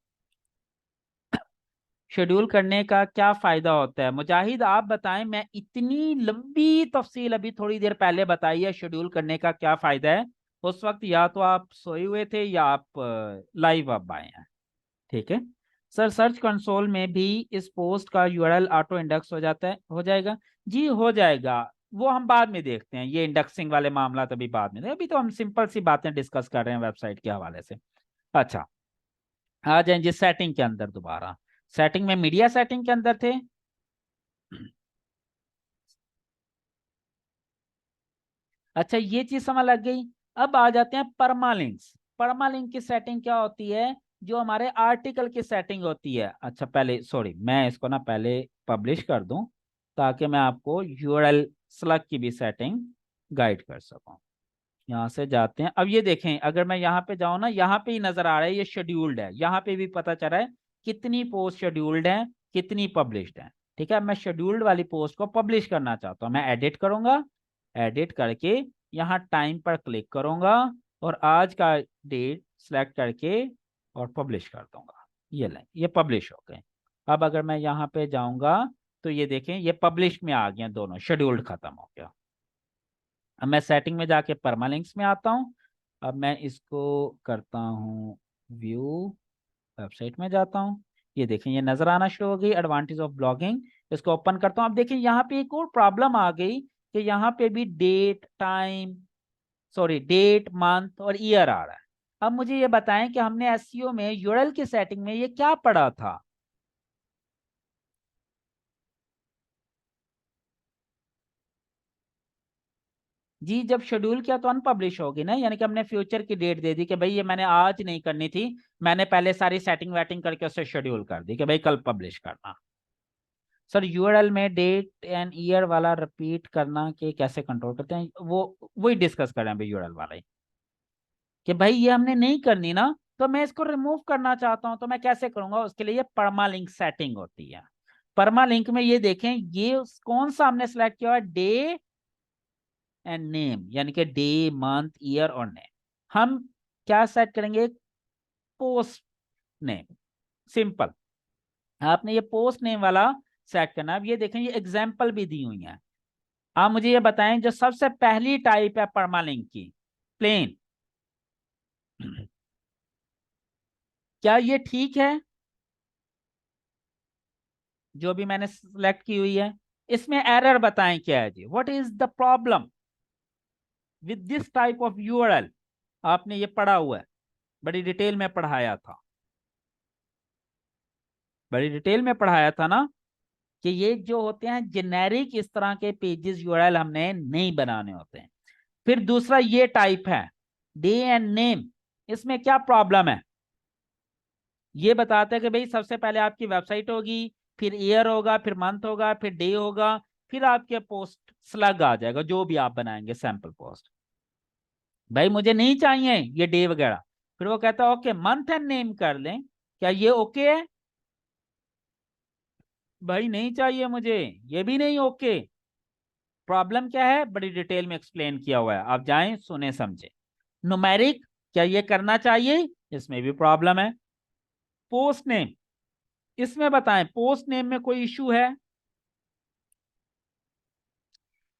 शेड्यूल करने का क्या फायदा होता है मुजाहिद, आप बताएं। मैं इतनी लंबी तफसील अभी थोड़ी देर पहले बताई है, शेड्यूल करने का क्या फायदा है। उस वक्त या तो आप सोए हुए थे या आप लाइव अब आए हैं। ठीक है सर, सर्च कंसोल में भी इस पोस्ट का यूआरएल ऑटो इंडेक्स हो जाता है, हो जाएगा? जी हो जाएगा, वो हम बाद में देखते हैं, ये इंडेक्सिंग वाले मामला तभी बाद में, अभी तो हम सिंपल सी बातें डिस्कस कर रहे हैं वेबसाइट के हवाले से। अच्छा, आ जाएं जी सेटिंग के अंदर दोबारा। सेटिंग में मीडिया सेटिंग के अंदर थे। अच्छा, ये चीज समझ लग गई। अब आ जाते हैं परमालिंक्स। परमालिंक की सेटिंग क्या होती है? जो हमारे आर्टिकल की सेटिंग होती है। अच्छा, पहले सॉरी, मैं इसको ना पहले पब्लिश कर दूं ताकि मैं आपको यूआरएल स्लग की भी सेटिंग गाइड कर सकूं। यहाँ से जाते हैं। अब ये देखें, अगर मैं यहाँ पे जाऊँ ना, यहाँ पे ही नजर आ रहा है ये शेड्यूल्ड है, यहाँ पे भी पता चल रहा है कितनी पोस्ट शेड्यूल्ड है, कितनी पब्लिश्ड है। ठीक है, मैं शेड्यूल्ड वाली पोस्ट को पब्लिश करना चाहता हूँ, मैं एडिट करूंगा, एडिट करके यहाँ टाइम पर क्लिक करूंगा और आज का डेट सेलेक्ट करके और पब्लिश कर दूंगा। ये लें, ये पब्लिश हो गए। अब अगर मैं यहाँ पे जाऊंगा तो ये देखें ये पब्लिश में आ गया, दोनों शेड्यूल्ड खत्म हो गया। अब मैं सेटिंग में जाके परमालिंक्स में आता हूँ। अब मैं इसको करता हूँ व्यू, वेबसाइट में जाता हूँ। ये देखें ये नजर आना शुरू हो गई, एडवांटेज ऑफ ब्लॉगिंग। इसको ओपन करता हूँ। अब देखें यहाँ पे एक और प्रॉब्लम आ गई कि यहाँ पे भी date time, sorry date month और ईयर आ रहा है। अब मुझे ये बताएं कि हमने एसईओ में यूआरएल की सेटिंग में ये क्या पढ़ा था। जी, जब शेड्यूल किया तो अनपब्लिश होगी ना, यानी कि हमने फ्यूचर की डेट दे दी कि भाई ये मैंने आज नहीं करनी थी, मैंने पहले सारी सेटिंग वेटिंग करके उसे शेड्यूल कर दी कि भाई कल पब्लिश करना। सर यूआरएल में डेट एंड ईयर वाला रिपीट करना के कैसे कंट्रोल करते हैं, वो वही डिस्कस करें भाई यूआरएल वाला ही, कि भाई ये हमने नहीं करनी ना, तो मैं इसको रिमूव करना चाहता हूं तो मैं कैसे करूंगा। उसके लिए ये परमालिंक सेटिंग होती है। परमालिंक में ये देखें, ये कौन सा हमने सेलेक्ट किया है, डे एंड नेम, यानी कि डे मंथ ईयर और नेम। हम क्या सेट करेंगे, पोस्ट नेम, सिंपल। आपने ये पोस्ट नेम वाला सेट करना। अब ये देखें ये एग्जांपल भी दी हुई है। आप मुझे ये बताएं जो सबसे पहली टाइप है परमालिंक की, प्लेन, क्या ये ठीक है जो भी मैंने सिलेक्ट की हुई है। इसमें एरर बताएं क्या है जी, what is the problem with this type of URL. आपने ये पढ़ा हुआ है, बड़ी डिटेल में पढ़ाया था, बड़ी डिटेल में पढ़ाया था ना, कि ये जो होते हैं जेनेरिक इस तरह के पेजेस यूआरएल हमने नहीं बनाने होते हैं। फिर दूसरा ये टाइप है डे एंड नेम, इसमें क्या प्रॉब्लम है, ये बताते हैं कि भाई सबसे पहले आपकी वेबसाइट होगी, फिर ईयर होगा, फिर मंथ होगा, फिर डे होगा, फिर आपके पोस्ट स्लग आ जाएगा जो भी आप बनाएंगे सैंपल पोस्ट। भाई मुझे नहीं चाहिए ये डे वगैरह। फिर वो कहता है ओके मंथ एंड नेम कर लें, क्या ये ओके है। भाई नहीं चाहिए मुझे, ये भी नहीं ओके। प्रॉब्लम क्या है, बड़ी डिटेल में एक्सप्लेन किया हुआ है, आप जाएं सुने समझे। न्यूमेरिक, क्या ये करना चाहिए, इसमें भी प्रॉब्लम है। पोस्ट नेम, इसमें बताएं पोस्ट नेम में कोई इशू है।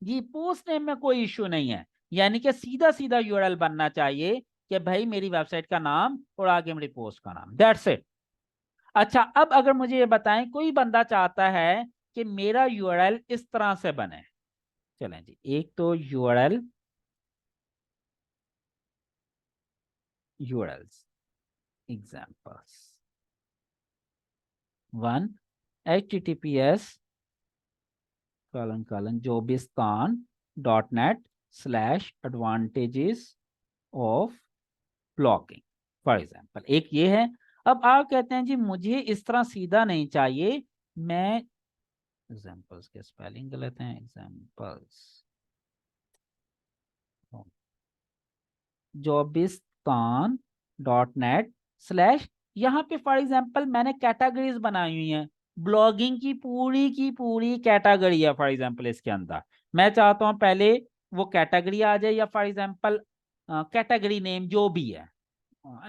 जी पोस्ट नेम में कोई इशू नहीं है, यानी कि सीधा सीधा यूआरएल बनना चाहिए कि भाई मेरी वेबसाइट का नाम और आगे मेरी पोस्ट का नाम, दैट्स इट। अच्छा, अब अगर मुझे ये बताएं कोई बंदा चाहता है कि मेरा यूआरएल इस तरह से बने। चलें जी, एक तो URLs examples, one https jobistan.net/advantages of blocking, for example एक ये है। अब आप कहते हैं जी मुझे इस तरह सीधा नहीं चाहिए, मैं एग्जाम्पल्स के स्पेलिंग गलत हैं, एग्जाम्पल्स jobistan.net/ यहाँ पे फॉर एग्जाम्पल मैंने कैटेगरीज बनाई हुई हैं, ब्लॉगिंग की पूरी कैटेगरी है फॉर एग्जाम्पल इसके अंदर। मैं चाहता हूँ पहले वो कैटेगरी आ जाए, या फॉर एग्जाम्पल कैटेगरी नेम जो भी है,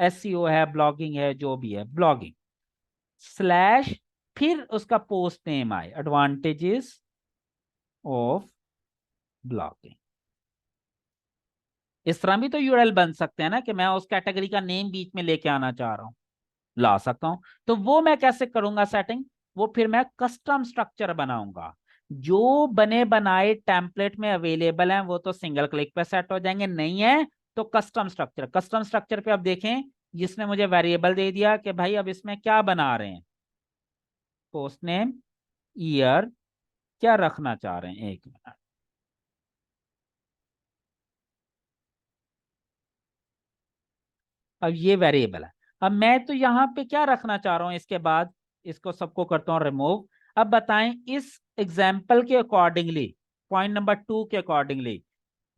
एसईओ है, ब्लॉगिंग है, जो भी है ब्लॉगिंग स्लैश, फिर उसका पोस्ट नेम आए एडवांटेजेस ऑफ ब्लॉगिंग। इस तरह भी तो यूआरएल बन सकते हैं ना, कि मैं उस कैटेगरी का नेम बीच में लेके आना चाह रहा हूं, ला सकता हूं। तो वो मैं कैसे करूंगा सेटिंग, वो फिर मैं कस्टम स्ट्रक्चर बनाऊंगा। जो बने बनाए टेम्पलेट में अवेलेबल हैं वो तो सिंगल क्लिक पे सेट हो जाएंगे, नहीं है तो कस्टम स्ट्रक्चर, कस्टम स्ट्रक्चर पे अब देखें जिसने मुझे वेरिएबल दे दिया कि भाई अब इसमें क्या बना रहे हैं, पोस्ट नेम, ईयर, क्या रखना चाह रहे हैं, एक मिनट। अब ये वेरिएबल है, अब मैं तो यहाँ पे क्या रखना चाह रहा हूँ, इसके बाद इसको सबको करता हूँ रिमूव। अब बताएं इस एग्जाम्पल के अकॉर्डिंगली, पॉइंट नंबर 2 के अकॉर्डिंगली,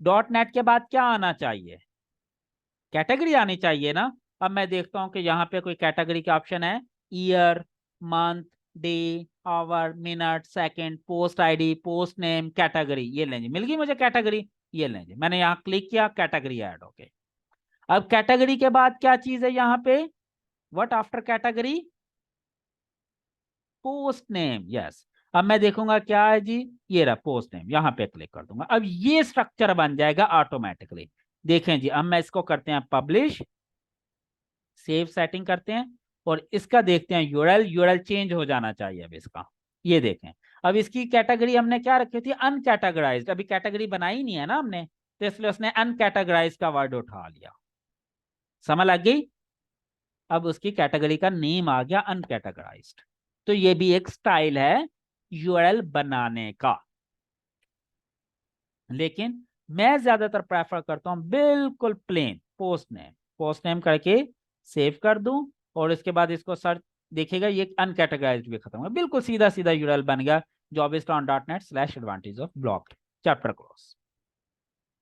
डॉट नेट के बाद क्या आना चाहिए? कैटेगरी आनी चाहिए ना। अब मैं देखता हूं कि यहाँ पे कोई कैटेगरी का ऑप्शन है। Year, month, day, hour, minute, second, post ID, post name, category. ये लेंगे, मिल गई मुझे कैटेगरी। ये लेंगे, मैंने यहाँ क्लिक किया, कैटेगरी ऐड हो गई। अब कैटेगरी के बाद क्या चीज है यहाँ पे? What after category? Post name. Yes. अब मैं देखूंगा क्या है जी, ये रहा पोस्ट नेम, यहां पे क्लिक कर दूंगा। अब ये स्ट्रक्चर बन जाएगा ऑटोमेटिकली। देखें जी, अब मैं इसको करते हैं पब्लिश, सेव सेटिंग करते हैं, और इसका देखते हैं यूआरएल। यूआरएल चेंज हो जाना चाहिए अब इसका। ये देखें, अब इसकी कैटेगरी हमने क्या रखी थी? अनकैटेगराइज्ड। अभी कैटेगरी बनाई नहीं है ना हमने, तो इसलिए उसने अनकैटेगराइज्ड का वर्ड उठा लिया। समझ लग गई? अब उसकी कैटेगरी का नेम आ गया अनकैटेगराइज्ड। तो ये भी एक स्टाइल है यूआरएल बनाने का। लेकिन मैं ज्यादातर प्रेफर करता हूं बिल्कुल plain post name. Post name करके सेव कर दूं, और इसके बाद इसको सर्च देखिएगा, ये अनकैटेगराइज्ड भी खत्म हो गया, बिल्कुल सीधा सीधा यूआरएल बन गया। jobiston.net/advantage of blocked। Chapter close.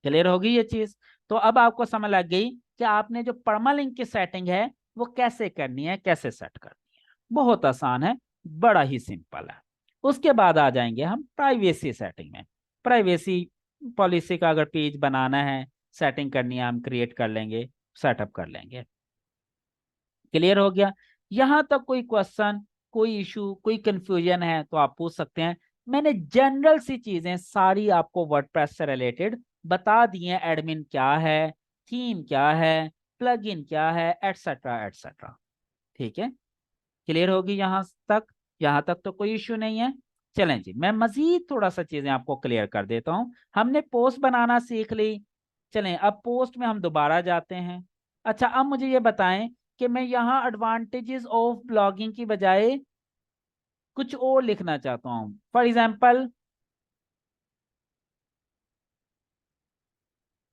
Clear होगी ये चीज? तो अब आपको समझ लग गई कि आपने जो परमालिंक की सेटिंग है वो कैसे करनी है, कैसे सेट करनी है। बहुत आसान है, बड़ा ही सिंपल है। उसके बाद आ जाएंगे हम प्राइवेसी सेटिंग में। प्राइवेसी पॉलिसी का अगर पेज बनाना है, सेटिंग करनी है, हम क्रिएट कर लेंगे, सेटअप कर लेंगे। क्लियर हो गया? यहां तक कोई क्वेश्चन, कोई इशू, कोई कंफ्यूजन है तो आप पूछ सकते हैं। मैंने जनरल सी चीजें सारी आपको वर्डप्रेस से रिलेटेड बता दी हैं। एडमिन क्या है, थीम क्या है, प्लगइन क्या है, एटसेट्रा एटसेट्रा। ठीक है, क्लियर होगी यहां तक? यहां तक तो कोई इश्यू नहीं है। चलें जी, मैं मजीद थोड़ा सा चीजें आपको क्लियर कर देता हूं। हमने पोस्ट बनाना सीख ली। चलें, अब पोस्ट में हम दोबारा जाते हैं। अच्छा, अब मुझे ये बताएं कि मैं यहाँ एडवांटेजेस ऑफ ब्लॉगिंग की बजाय कुछ और लिखना चाहता हूँ। फॉर एग्जाम्पल,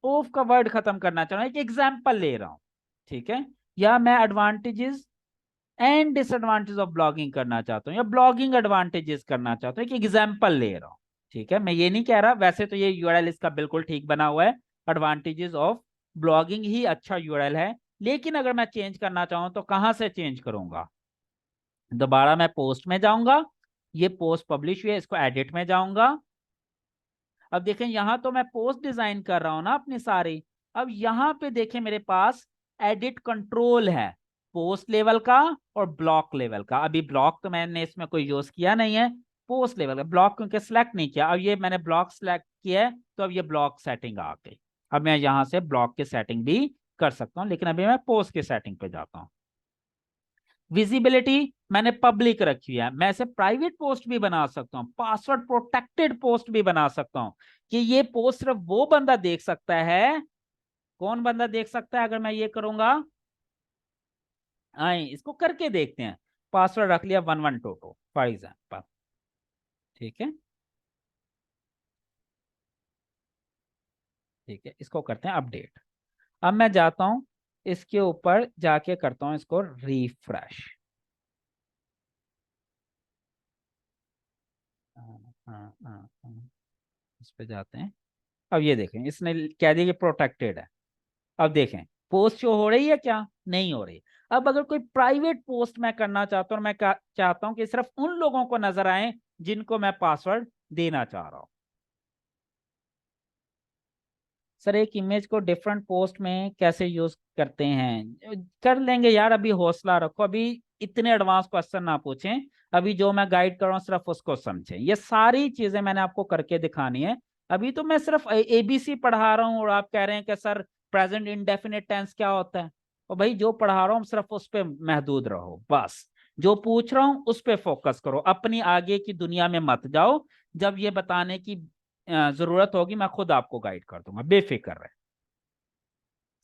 ऑफ का वर्ड खत्म करना चाह रहा हूँ, एक एग्जाम्पल ले रहा हूँ। ठीक है, या मैं advantages and disadvantage of blogging करना चाहता हूँ, या ब्लॉगिंग एडवांटेजेस करना चाहता हूँ, एक एग्जाम्पल ले रहा हूँ। ठीक है, मैं ये नहीं कह रहा, वैसे तो ये यूआरएल इसका बिल्कुल ठीक बना हुआ है। एडवांटेजेस ऑफ ब्लॉगिंग ही अच्छा यूआरएल है। लेकिन अगर मैं चेंज करना चाहूँ तो कहां से चेंज करूंगा? दोबारा मैं पोस्ट में जाऊंगा, ये पोस्ट पब्लिश हुई है, इसको एडिट में जाऊंगा। अब देखें, यहां तो मैं पोस्ट डिजाइन कर रहा हूं ना अपनी सारी। अब यहां पे देखें मेरे पास एडिट कंट्रोल है, पोस्ट लेवल का और ब्लॉक लेवल का। अभी ब्लॉक तो मैंने इसमें कोई यूज किया नहीं है, पोस्ट लेवल का ब्लॉक क्योंकि सिलेक्ट नहीं किया। अब ये मैंने ब्लॉक सिलेक्ट किया है, तो अब ये ब्लॉक सेटिंग आ गई। अब मैं यहां से ब्लॉक की सेटिंग भी कर सकता हूं, लेकिन अभी मैं पोस्ट की सेटिंग पे जाता हूं। विजिबिलिटी मैंने पब्लिक रखी है, मैं इसे प्राइवेट पोस्ट भी बना सकता हूं, पासवर्ड प्रोटेक्टेड पोस्ट भी बना सकता हूं, कि ये पोस्ट सिर्फ वो बंदा देख सकता है। कौन बंदा देख सकता है अगर मैं ये करूंगा? आए इसको करके देखते हैं। पासवर्ड रख लिया 1122 फॉर एग्जाम्पल। ठीक है, ठीक है, इसको करते हैं अपडेट। अब मैं जाता हूं, इसके ऊपर जाके करता हूं इसको रिफ्रेश। हाँ हाँ हाँ हाँ, इस पे जाते हैं। अब ये देखें, इसने कह दिया कि प्रोटेक्टेड है। अब देखें, पोस्ट शो हो रही है क्या? नहीं हो रही। अब अगर कोई प्राइवेट पोस्ट मैं करना चाहता हूं, मैं चाहता हूं कि सिर्फ उन लोगों को नजर आए जिनको मैं पासवर्ड देना चाह रहा हूं। सर, एक इमेज को डिफरेंट पोस्ट में कैसे यूज करते हैं? कर लेंगे यार, अभी हौसला रखो, अभी इतने एडवांस क्वेश्चन ना पूछें। अभी जो मैं गाइड कर रहा हूँ सिर्फ उसको समझें, ये सारी चीजें मैंने आपको करके दिखानी है। अभी तो मैं सिर्फ एबीसी पढ़ा रहा हूँ, और आप कह रहे हैं कि सर प्रेजेंट इंडेफिनिट टेंस क्या होता है? और भाई जो पढ़ा रहा हूँ सिर्फ उस पर महदूद रहो बस। जो पूछ रहा हूँ उस पर फोकस करो, अपनी आगे की दुनिया में मत जाओ। जब ये बताने की जरूरत होगी मैं खुद आपको गाइड कर दूंगा, बेफिक्र रहे।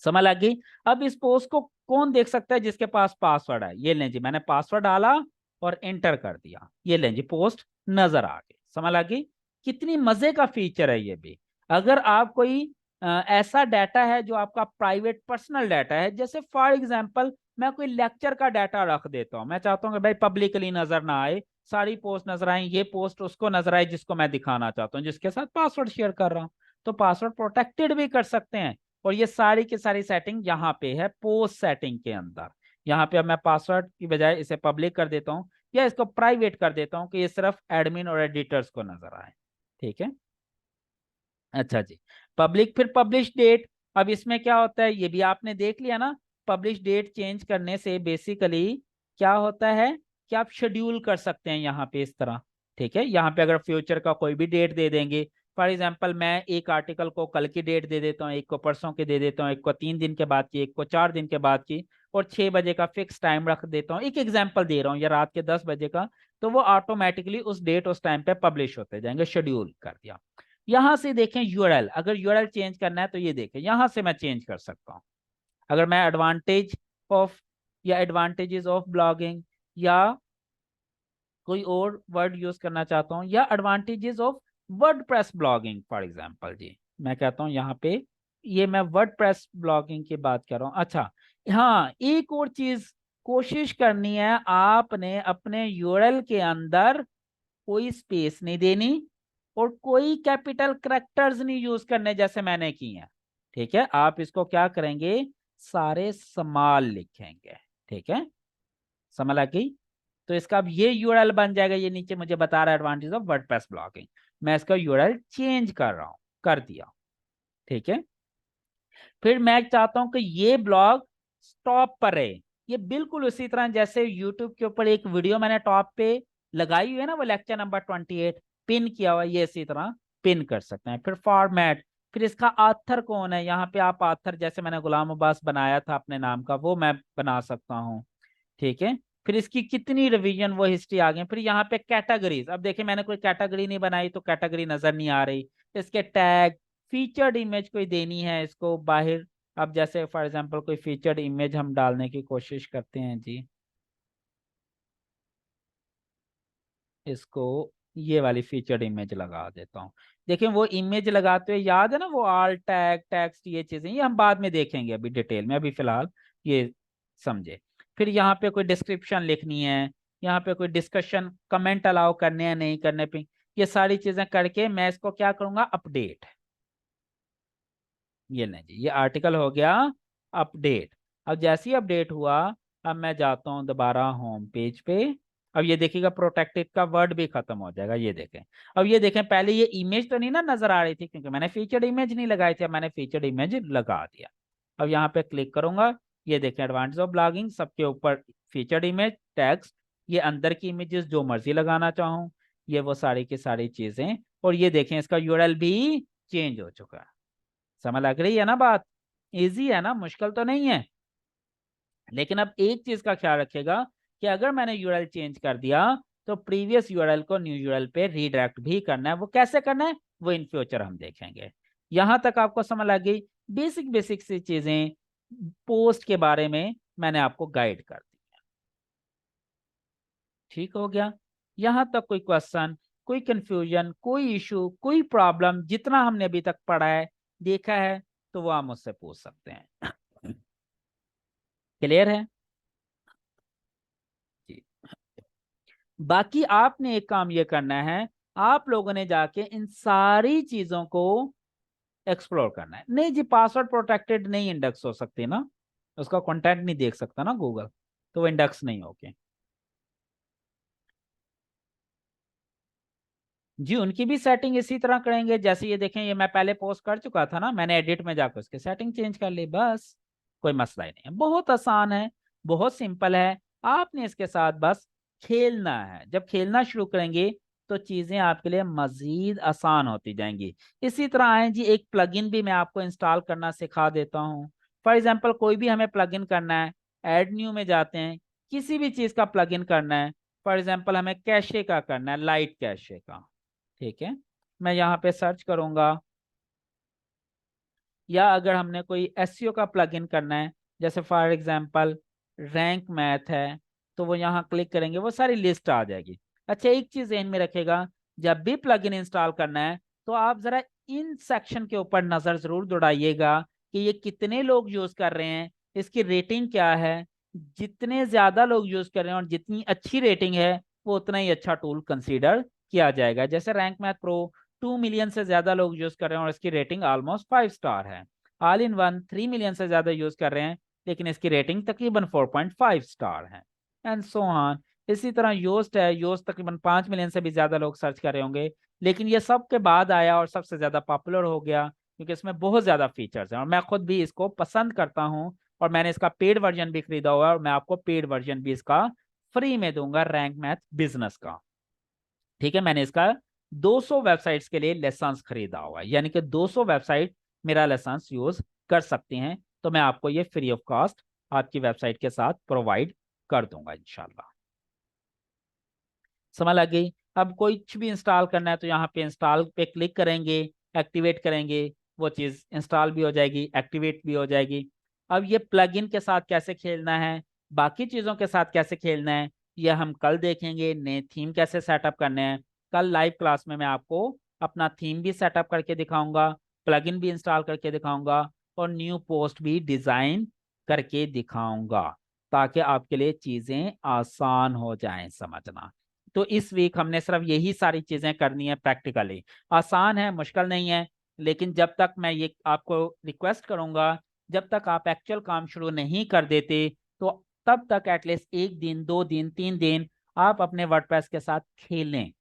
समझ लग गई? अब इस पोस्ट को कौन देख सकता है? जिसके पास पासवर्ड है। ये लें जी, मैंने पासवर्ड डाला और एंटर कर दिया, ये लें जी पोस्ट नजर आ गई। समझ लग गई? कितनी मजे का फीचर है ये भी। अगर आप कोई ऐसा डाटा है जो आपका प्राइवेट पर्सनल डाटा है, जैसे फॉर एग्जांपल मैं कोई लेक्चर का डाटा रख देता हूं, मैं चाहता हूं कि भाई पब्लिकली नजर ना आए, सारी पोस्ट नजर आए, ये पोस्ट उसको नजर आए जिसको मैं दिखाना चाहता हूँ, जिसके साथ पासवर्ड शेयर कर रहा हूँ, तो पासवर्ड प्रोटेक्टेड भी कर सकते हैं। और ये सारी की सारी सेटिंग यहाँ पे है पोस्ट सेटिंग के अंदर। यहाँ पे अब मैं पासवर्ड की बजाय इसे पब्लिक कर देता हूँ या इसको प्राइवेट कर देता हूँ कि ये सिर्फ एडमिन और एडिटर्स को नजर आए। ठीक है, अच्छा जी। पब्लिक, फिर पब्लिश डेट। अब इसमें क्या होता है ये भी आपने देख लिया ना। पब्लिश डेट चेंज करने से बेसिकली क्या होता है कि आप शेड्यूल कर सकते हैं यहाँ पे इस तरह। ठीक है, यहाँ पे अगर फ्यूचर का कोई भी डेट दे देंगे, फॉर एग्जांपल मैं एक आर्टिकल को कल की डेट दे देता हूँ, एक को परसों की दे देता हूँ, एक को 3 दिन के बाद की, एक को 4 दिन के बाद की, और 6 बजे का फिक्स टाइम रख देता हूँ, एक एग्जाम्पल दे रहा हूँ, या रात के 10 बजे का, तो वो ऑटोमेटिकली उस डेट उस टाइम पे पब्लिश होते जाएंगे, शेड्यूल कर दिया। यहां से देखें यूआरएल, अगर यूआरएल चेंज करना है तो ये देखें यहां से मैं चेंज कर सकता हूं। अगर मैं एडवांटेज ऑफ या एडवांटेजेस ऑफ ब्लॉगिंग या कोई और वर्ड यूज करना चाहता हूं, या advantages of WordPress blogging for example जी, मैं कहता हूं यहाँ पे ये मैं वर्डप्रेस ब्लॉगिंग की बात कर रहा हूं। अच्छा, हाँ एक और चीज कोशिश करनी है, आपने अपने यूआरएल के अंदर कोई स्पेस नहीं देनी और कोई कैपिटल करेक्टर्स नहीं यूज करने जैसे मैंने की है। ठीक है, आप इसको क्या करेंगे, सारे स्मॉल लिखेंगे। ठीक है, समझ आ गई। तो इसका अब ये यूआरएल बन जाएगा, ये नीचे मुझे बता रहा है एडवांटेज ऑफ वर्डप्रेस ब्लॉगिंग। मैं इसका यूआरएल चेंज कर रहा हूं, कर दिया। ठीक है, फिर मैं चाहता हूं कि ये ब्लॉग टॉप पर रहे। ये बिल्कुल उसी तरह जैसे यूट्यूब के ऊपर एक वीडियो मैंने टॉप पे लगाई हुई है ना, वो लेक्चर नंबर 28 पिन किया हुआ, ये इसी तरह पिन कर सकते हैं। फिर फॉर्मेट, फिर इसका ऑथर कौन है, यहाँ पे आप ऑथर जैसे मैंने गुलाम अब्बास बनाया था अपने नाम का, वो मैं बना सकता हूँ। ठीक है, फिर इसकी कितनी रिवीजन वो हिस्ट्री आ गई। फिर यहाँ पे कैटेगरीज, अब देखिए मैंने कोई कैटेगरी नहीं बनाई तो कैटेगरी नजर नहीं आ रही। इसके टैग, फीचर्ड इमेज कोई देनी है इसको बाहर। अब जैसे फॉर एग्जांपल कोई फीचर्ड इमेज हम डालने की कोशिश करते हैं जी, इसको ये वाली फीचर्ड इमेज लगा देता हूँ। देखिए वो इमेज लगाते हुए याद है ना, वो आल टैग, टेक्स्ट, ये चीजें ये हम बाद में देखेंगे अभी डिटेल में, अभी फिलहाल ये समझे। फिर यहाँ पे कोई डिस्क्रिप्शन लिखनी है, यहाँ पे कोई डिस्कशन कमेंट अलाउ करने हैं नहीं करने पे, ये सारी चीजें करके मैं इसको क्या करूंगा, अपडेट। ये नहीं जी, ये आर्टिकल हो गया अपडेट। अब जैसे ही अपडेट हुआ, अब मैं जाता हूँ दोबारा होम पेज पे। अब ये देखिएगा प्रोटेक्टेड का वर्ड भी खत्म हो जाएगा, ये देखें। अब ये देखें, पहले ये इमेज तो नहीं ना नजर आ रही थी क्योंकि मैंने फीचर्ड इमेज नहीं लगाई थी, अब मैंने फीचर्ड इमेज लगा दिया। अब यहाँ पे क्लिक करूंगा, ये देखें एडवांटेज ऑफ ब्लॉगिंग, सबके ऊपर फीचर्ड इमेज, टेक्स्ट, ये अंदर की इमेजेस जो मर्जी लगाना चाहूँ, ये वो सारी की सारी चीजें। और ये देखें इसका यूआरएल भी चेंज हो चुका है। समझ लग रही है ना बात, इजी है ना, मुश्किल तो नहीं है। लेकिन अब एक चीज का ख्याल रखिएगा कि अगर मैंने यूआरएल चेंज कर दिया तो प्रीवियस यूआरएल को न्यू यूआरएल पे रीडायरेक्ट भी करना है। वो कैसे करना है वो इन फ्यूचर हम देखेंगे। यहां तक आपको समझ लग गई, बेसिक बेसिक सी चीजें पोस्ट के बारे में मैंने आपको गाइड कर दी। ठीक हो गया, यहां तक कोई क्वेश्चन, कोई कंफ्यूजन, कोई इशू, कोई प्रॉब्लम, जितना हमने अभी तक पढ़ा है देखा है तो वो आप मुझसे पूछ सकते हैं। क्लियर है जी। बाकी आपने एक काम ये करना है, आप लोगों ने जाके इन सारी चीजों को एक्सप्लोर करना है। नहीं जी, पासवर्ड प्रोटेक्टेड नहीं इंडेक्स हो सकती ना, उसका कंटेंट नहीं देख सकता ना गूगल, तो वो इंडेक्स नहीं होके जी। उनकी भी सेटिंग इसी तरह करेंगे जैसे ये देखें, ये मैं पहले पोस्ट कर चुका था ना, मैंने एडिट में जाकर उसकी सेटिंग चेंज कर ली, बस कोई मसला ही नहीं है। बहुत आसान है, बहुत सिंपल है। आपने इसके साथ बस खेलना है। जब खेलना शुरू करेंगे तो चीजें आपके लिए मजीद आसान होती जाएंगी। इसी तरह आए जी, एक प्लगइन भी मैं आपको इंस्टॉल करना सिखा देता हूँ। फॉर एग्जाम्पल कोई भी हमें प्लगइन करना है, ऐड न्यू में जाते हैं, किसी भी चीज का प्लगइन करना है। फॉर एग्जाम्पल हमें कैशे का करना है, लाइट कैशे का। ठीक है, मैं यहाँ पे सर्च करूंगा। या अगर हमने कोई एसईओ का प्लगइन करना है, जैसे फॉर एग्जांपल रैंक मैथ है, तो वो यहाँ क्लिक करेंगे वो सारी लिस्ट आ जाएगी। अच्छा, एक चीज ध्यान में रखेगा, जब भी प्लगइन इंस्टॉल करना है तो आप जरा इन सेक्शन के ऊपर नजर जरूर दौड़ाइएगा कि ये कितने लोग यूज कर रहे हैं, इसकी रेटिंग क्या है। जितने ज्यादा लोग यूज कर रहे हैं और जितनी अच्छी रेटिंग है वो उतना ही अच्छा टूल कंसीडर किया जाएगा। जैसे रैंक मैथ प्रो 2 मिलियन से ज्यादा लोग यूज कर रहे हैं और इसकी रेटिंग ऑलमोस्ट 5 स्टार है। ऑल इन वन 3 मिलियन से ज्यादा यूज कर रहे हैं लेकिन इसकी रेटिंग तकरीबन 4.5 स्टार है, एंड सो ऑन। इसी तरह योस्ट है, योस्ट तकरीबन 5 मिलियन से भी ज्यादा लोग सर्च कर रहे होंगे, लेकिन ये सब के बाद आया और सबसे ज्यादा पॉपुलर हो गया क्योंकि इसमें बहुत ज्यादा फीचर्स हैं और मैं खुद भी इसको पसंद करता हूँ और मैंने इसका पेड वर्जन भी खरीदा हुआ है और मैं आपको पेड वर्जन भी इसका फ्री में दूंगा, रैंक मैथ बिजनेस का। ठीक है, मैंने इसका 200 वेबसाइट्स के लिए लेसन्स खरीदा हुआ है, यानी कि 200 वेबसाइट मेरा लेसन्स यूज कर सकती हैं, तो मैं आपको ये फ्री ऑफ कॉस्ट आपकी वेबसाइट के साथ प्रोवाइड कर दूंगा इंशाल्लाह। समझ लग गई? अब कोई कुछ भी इंस्टॉल करना है तो यहाँ पे इंस्टॉल पे क्लिक करेंगे, एक्टिवेट करेंगे, वो चीज़ इंस्टॉल भी हो जाएगी, एक्टिवेट भी हो जाएगी। अब ये प्लगइन के साथ कैसे खेलना है, बाकी चीज़ों के साथ कैसे खेलना है, ये हम कल देखेंगे। नए थीम कैसे सेटअप करने हैं, कल लाइव क्लास में मैं आपको अपना थीम भी सेटअप करके दिखाऊंगा, प्लगइन भी इंस्टॉल करके दिखाऊंगा और न्यू पोस्ट भी डिज़ाइन करके दिखाऊंगा, ताकि आपके लिए चीज़ें आसान हो जाएं समझना। तो इस वीक हमने सिर्फ यही सारी चीजें करनी है प्रैक्टिकली। आसान है, मुश्किल नहीं है, लेकिन जब तक मैं ये आपको रिक्वेस्ट करूंगा, जब तक आप एक्चुअल काम शुरू नहीं कर देते, तो तब तक एटलीस्ट 1 दिन 2 दिन 3 दिन आप अपने वर्डप्रेस के साथ खेलें,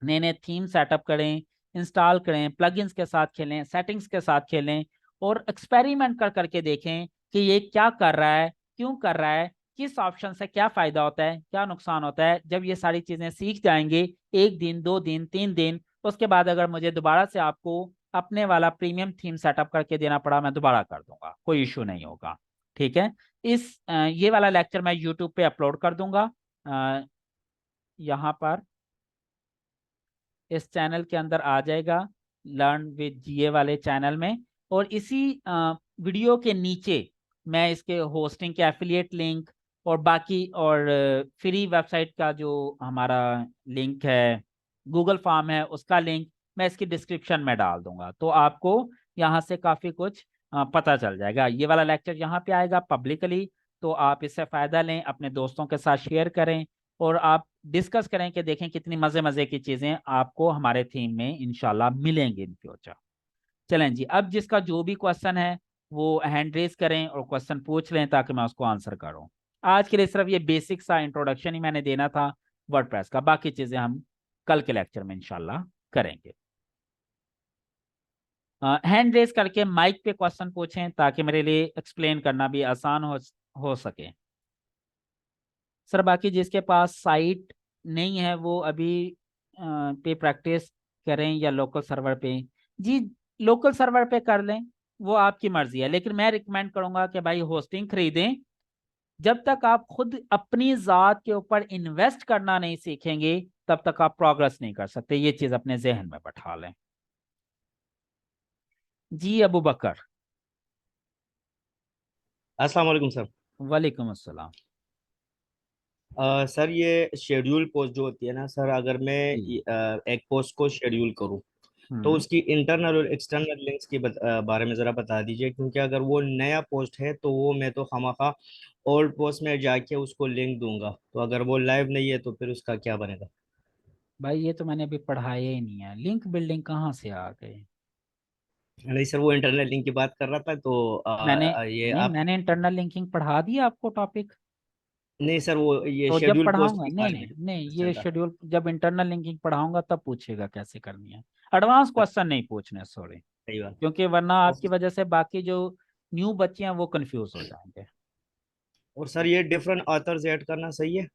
नए नए थीम सेटअप करें, इंस्टॉल करें, प्लगइन्स के साथ खेलें, सेटिंग्स के साथ खेलें और एक्सपेरिमेंट कर करके देखें कि ये क्या कर रहा है, क्यों कर रहा है, किस ऑप्शन से क्या फायदा होता है, क्या नुकसान होता है। जब ये सारी चीजें सीख जाएंगे, 1 दिन 2 दिन 3 दिन, उसके बाद अगर मुझे दोबारा से आपको अपने वाला प्रीमियम थीम सेटअप करके देना पड़ा, मैं दोबारा कर दूंगा, कोई इशू नहीं होगा। ठीक है, ये वाला लेक्चर मैं यूट्यूब पे अपलोड कर दूंगा, यहाँ पर इस चैनल के अंदर आ जाएगा, लर्न विद जीए वाले चैनल में। और इसी वीडियो के नीचे मैं इसके होस्टिंग के एफिलिएट लिंक और बाकी और फ्री वेबसाइट का जो हमारा लिंक है, गूगल फॉर्म है, उसका लिंक मैं इसकी डिस्क्रिप्शन में डाल दूंगा, तो आपको यहाँ से काफ़ी कुछ पता चल जाएगा। ये वाला लेक्चर यहाँ पे आएगा पब्लिकली, तो आप इससे फ़ायदा लें, अपने दोस्तों के साथ शेयर करें और आप डिस्कस करें कि देखें कितनी मजे मजे की चीजें आपको हमारे थीम में इंशाल्लाह मिलेंगी इन फ्यूचर। चलें जी, अब जिसका जो भी क्वेश्चन है वो हैंड रेज करें और क्वेश्चन पूछ लें ताकि मैं उसको आंसर करूं। आज के लिए सिर्फ ये बेसिक सा इंट्रोडक्शन ही मैंने देना था वर्डप्रेस का, बाकी चीजें हम कल के लेक्चर में इंशाल्लाह करेंगे। हैंड रेज करके माइक पे क्वेश्चन पूछें ताकि मेरे लिए एक्सप्लेन करना भी आसान हो सके। सर बाकी जिसके पास साइट नहीं है वो अभी पे प्रैक्टिस करें या लोकल सर्वर पे? जी, लोकल सर्वर पे कर लें, वो आपकी मर्जी है, लेकिन मैं रिकमेंड करूंगा कि भाई होस्टिंग खरीदें। जब तक आप खुद अपनी जात के ऊपर इन्वेस्ट करना नहीं सीखेंगे तब तक आप प्रोग्रेस नहीं कर सकते, ये चीज अपने जहन में बैठा लें। जी अबू बकर। अस्सलाम वालेकुम सर। वालेकुम अस्सलाम। सर ये शेड्यूल पोस्ट जो होती है ना सर, अगर मैं जी। एक पोस्ट को शेड्यूल करूं तो हम्म। उसकी इंटरनल और एक्सटर्नल लिंक्स के बारे में ज़रा बता दीजिए, क्योंकि अगर वो नया पोस्ट है तो वो मैं तो खामखा ओल्ड पोस्ट में जाके उसको लिंक दूंगा, तो अगर वो लाइव नहीं है तो फिर उसका क्या बनेगा? भाई ये तो मैंने अभी पढ़ाया ही नहीं है, लिंक बिल्डिंग कहाँ से आ गए? नहीं सर, वो इंटरनल लिंक की बात कर रहा था, तो मैंने ये नहीं, आप। मैंने इंटरनल लिंकिंग पढ़ा दिया आपको टॉपिक। नहीं सर, वो ये तो जब शेड्यूल पोस्ट पढ़ाऊंगा, के नहीं बारे नहीं में नहीं, क्वेश्चन ये था। शेड्यूल जब इंटरनल लिंकिंग पढ़ाऊंगा तब पूछेगा कैसे करनी है। एडवांस क्वेश्चन नहीं पूछने, सॉरी, सही बात। क्योंकि वरना और, आपकी वजह से बाकी जो न्यू बच्चे हैं वो कंफ्यूज हो जाएंगे। और सर ये डिफरेंट ऑथर्स ऐड करना सही है?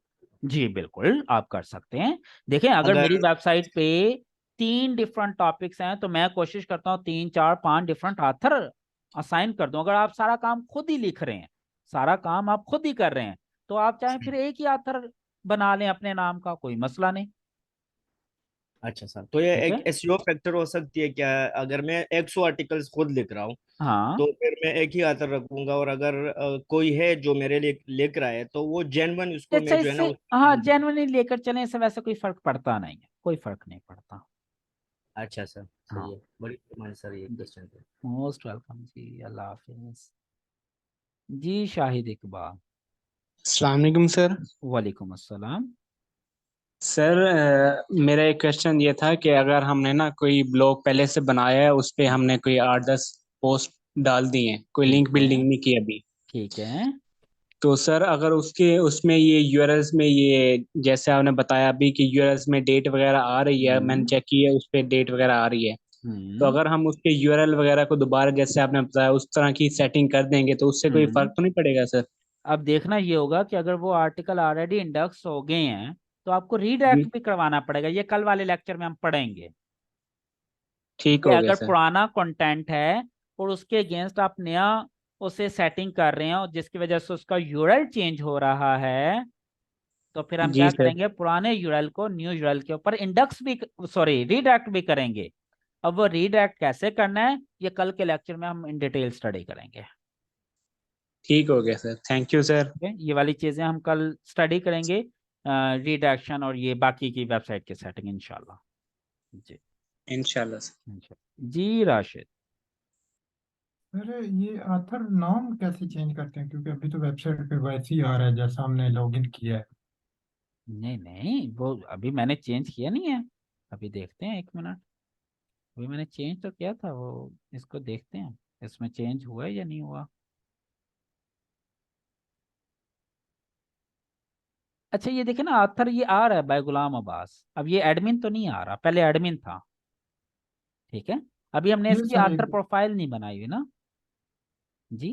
जी बिल्कुल आप कर सकते हैं। देखें, अगर मेरी अगर वेबसाइट पे 3 डिफरेंट टॉपिक्स हैं तो मैं कोशिश करता हूँ 3 4 5 डिफरेंट ऑथर असाइन कर दूं। अगर आप सारा काम खुद ही लिख रहे हैं, सारा काम आप खुद ही कर रहे हैं, तो आप चाहे फिर एक ही ऑथर बना लें अपने नाम का, कोई मसला नहीं। अच्छा सर, तो ये ठीक एक है। एसईओ फैक्टर हो सकती है क्या? अगर मैं 100 आर्टिकल्स खुद लिख रहा हूँ हाँ, तो फिर मैं एक ही आंसर रखूंगा, और अगर कोई है जो मेरे लिए लिख रहा है तो वो जेन्युइन उसको अच्छा मैं जो है ना इससे, उसको हाँ लिंक दूंगा। जेन्युइनली लेकर चलें, इससे वैसे कोई फर्क पड़ता नहीं है, कोई फर्क नहीं पड़ता। अच्छा सर, हाँ। सही है। बड़ी मेहरबानी सर, ये जी, क्वेश्चन थे। मोस्ट वेलकम जी, अल्लाह हाफिज। जी शाहिद इकबाल। अस्सलाम वालेकुम सर। वालेकुम अस्सलाम। सर मेरा एक क्वेश्चन ये था कि अगर हमने ना कोई ब्लॉग पहले से बनाया है, उस पे हमने कोई 8-10 पोस्ट डाल दिए हैं, कोई ठीक लिंक है। बिल्डिंग नहीं की अभी, ठीक है। तो सर अगर उसके उसमें ये यूआरएल्स में ये जैसे आपने बताया अभी कि यूआरएल्स में डेट वगैरह आ रही है, मैंने हम्म। चेक की है उस पे डेट वगैरह आ रही है, तो हम्म। अगर हम उसके यूआरएल वगैरह को दोबारा जैसे आपने बताया उस तरह की सेटिंग कर देंगे तो उससे कोई हम्म। फर्क तो नहीं पड़ेगा सर? अब देखना ये होगा कि अगर वो आर्टिकल ऑलरेडी इंडेक्स हो गए हैं तो आपको जी रीडायरेक्ट भी करवाना पड़ेगा। ये कल वाले लेक्चर में हम पढ़ेंगे ठीक कि हो गया अगर सर। पुराना कंटेंट है और उसके अगेंस्ट आप नया उसे सेटिंग कर रहे हैं और जिसकी वजह से उसका यूआरएल चेंज हो रहा है, तो फिर हम जी क्या सर। करेंगे, पुराने यूआरएल को न्यू यूआरएल के ऊपर इंडेक्स भी, सॉरी, रीडायरेक्ट भी करेंगे। अब वो रीडायरेक्ट कैसे करना है ये कल के लेक्चर में हम इन डिटेल स्टडी करेंगे। ठीक हो गया सर, थैंक यू सर। ठीक है, ये वाली चीजें हम कल स्टडी करेंगे, रीडायरेक्शन और ये बाकी की वेबसाइट की सेटिंग इंशाल्लाह। जी। इंशाल्लाह सर। जी राशिद। अरे ये आथर नाम कैसे चेंज करते हैं, क्योंकि अभी तो वेबसाइट पे वैसे ही आ रहा है जैसा हमने लॉगिन किया है। नहीं नहीं, वो अभी मैंने चेंज किया नहीं है। अभी देखते हैं, एक मिनट। अभी मैंने चेंज तो किया था वो, इसको देखते हैं इसमें चेंज हुआ है या नहीं हुआ। अच्छा ये देखे ना, आथर ये आ रहा है बाय गुलाम अब्बास। अब ये एडमिन तो नहीं आ रहा, पहले एडमिन था। ठीक है। अभी हमने ये इसकी सर आथर एक प्रोफाइल नहीं बनाई हुई ना। जी।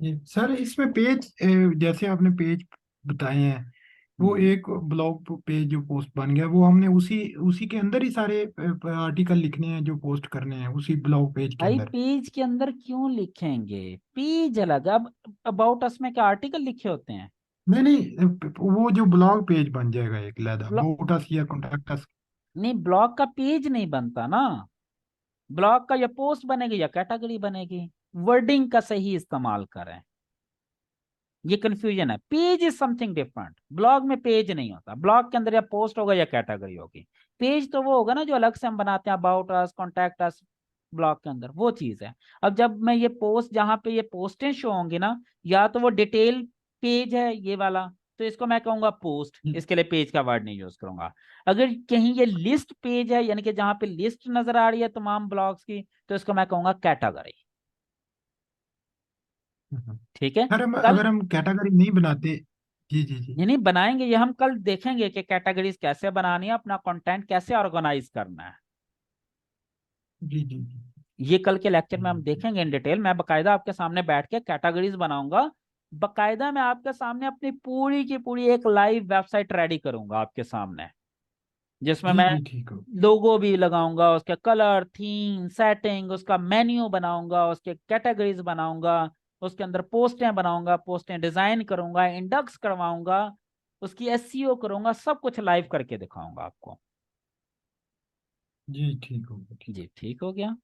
ये सर इसमें पेज, जैसे आपने पेज बताए हैं, वो हम्म। एक ब्लॉग पेज जो पोस्ट बन गया, वो हमने उसी उसी के अंदर ही सारे आर्टिकल लिखने हैं जो पोस्ट करने हैं उसी ब्लॉग पेज के भाई अंदर। पेज के अंदर क्यों लिखेंगे? पेज अलग। अब अबाउट अस में क्या आर्टिकल लिखे होते हैं? नहीं नहीं, वो जो ब्लॉग पेज बन जाएगा एक लैदा ब्लॉग, बोटस या कॉन्टेक्ट अस। नहीं ब्लॉग का पेज नहीं बनता ना। ब्लॉग का या पोस्ट बनेगी या कैटेगरी बनेगी। वर्डिंग का सही इस्तेमाल करें। ये कंफ्यूजन है। Page is something different. Blog में पेज नहीं होता। ब्लॉग के अंदर या पोस्ट होगा या कैटेगरी होगी। पेज तो वो होगा ना जो अलग से हम बनाते हैं, about us, contact us. Blog के अंदर वो चीज है। अब जब मैं ये पोस्ट, जहां पे ये पोस्टें शो होंगी ना, या तो वो डिटेल पेज है ये वाला, तो इसको मैं कहूंगा पोस्ट, इसके लिए पेज का वर्ड नहीं यूज करूंगा। अगर कहीं ये लिस्ट पेज है, यानी कि जहां पे लिस्ट नजर आ रही है तमाम ब्लॉग्स की, तो इसको मैं कहूंगा कैटेगरी। ठीक है। सर कल, अगर हम कैटेगरी नहीं बनाते। जी जी जी। नहीं नहीं बनाएंगे, ये हम कल देखेंगे कि कैटेगरीज कैसे बनानी है, अपना कंटेंट कैसे ऑर्गेनाइज करना है। जी जी जी। ये कल के लेक्चर में हम हम्म। देखेंगे इन डिटेल। मैं बकायदा आपके सामने बैठ के कैटेगरीज बनाऊंगा। बकायदा मैं आपके सामने अपनी पूरी की पूरी एक लाइव वेबसाइट रेडी करूंगा आपके सामने, जिसमें जी मैं जी ठीक हो। लोगो भी लगाऊंगा, उसके कलर, थीम, सेटिंग, उसका मेन्यू बनाऊंगा, उसके कैटेगरीज बनाऊंगा, उसके अंदर पोस्टें बनाऊंगा, पोस्टें डिजाइन करूंगा, इंडेक्स करवाऊंगा, उसकी एसईओ करूंगा, सब कुछ लाइव करके दिखाऊंगा आपको। जी ठीक हो ठीक। जी ठीक हो गया।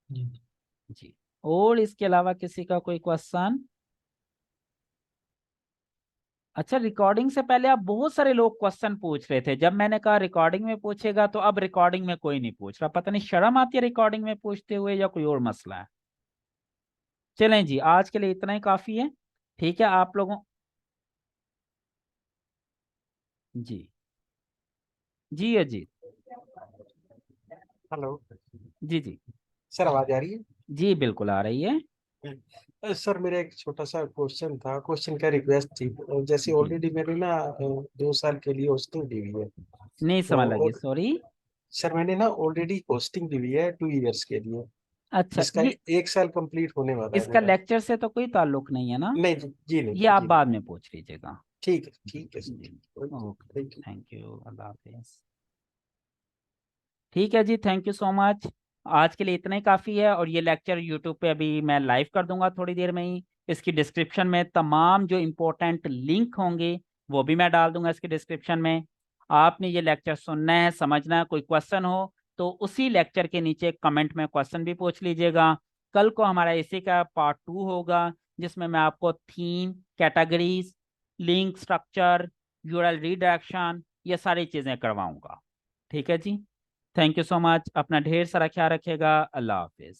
जी। जी। और इसके अलावा किसी का कोई क्वेश्चन? अच्छा, रिकॉर्डिंग से पहले आप बहुत सारे लोग क्वेश्चन पूछ रहे थे, जब मैंने कहा रिकॉर्डिंग में पूछेगा तो अब रिकॉर्डिंग में कोई नहीं पूछ रहा। पता नहीं शर्म आती है रिकॉर्डिंग में पूछते हुए या कोई और मसला है। चलें जी, आज के लिए इतना ही काफी है। ठीक है आप लोगों। जी। जी अजीत। हेलो। जी जी। सर आवाज आ रही जी बिल्कुल आ रही है। सर मेरा एक छोटा सा क्वेश्चन था, क्वेश्चन क्या रिक्वेस्ट थी। जैसे जी। ऑलरेडी मैंने ना 2 साल के लिए होस्टिंग दी हुई है। नहीं तो समझ लगी, सॉरी। सर मैंने ना ऑलरेडी होस्टिंग दी हुई है 2 इयर्स के लिए, अच्छा जिसका ये, 1 साल कंप्लीट होने वाला है इसका मेरा। लेक्चर से तो कोई ताल्लुक नहीं है ना। नहीं जी, जी नहीं, ये आप जी नहीं। बाद में पूछ लीजिएगा। ठीक है सर, जी। ठीक। Okay, okay. Thank you. Thank you, अल्लाह हाफिज। ठीक है जी, थैंक यू सो मच। आज के लिए इतना ही काफ़ी है। और ये लेक्चर यूट्यूब पे अभी मैं लाइव कर दूंगा थोड़ी देर में ही। इसकी डिस्क्रिप्शन में तमाम जो इम्पोर्टेंट लिंक होंगे वो भी मैं डाल दूंगा इसके डिस्क्रिप्शन में। आपने ये लेक्चर सुनना है, समझना है, कोई क्वेश्चन हो तो उसी लेक्चर के नीचे कमेंट में क्वेश्चन भी पूछ लीजिएगा। कल को हमारा इसी का पार्ट 2 होगा, जिसमें मैं आपको theme, categories, link structure, URL redirection, ये सारी चीज़ें करवाऊंगा। ठीक है जी। Thank you so much. अपना ढेर सारा ख्याल रखिएगा। अल्लाह हाफिज।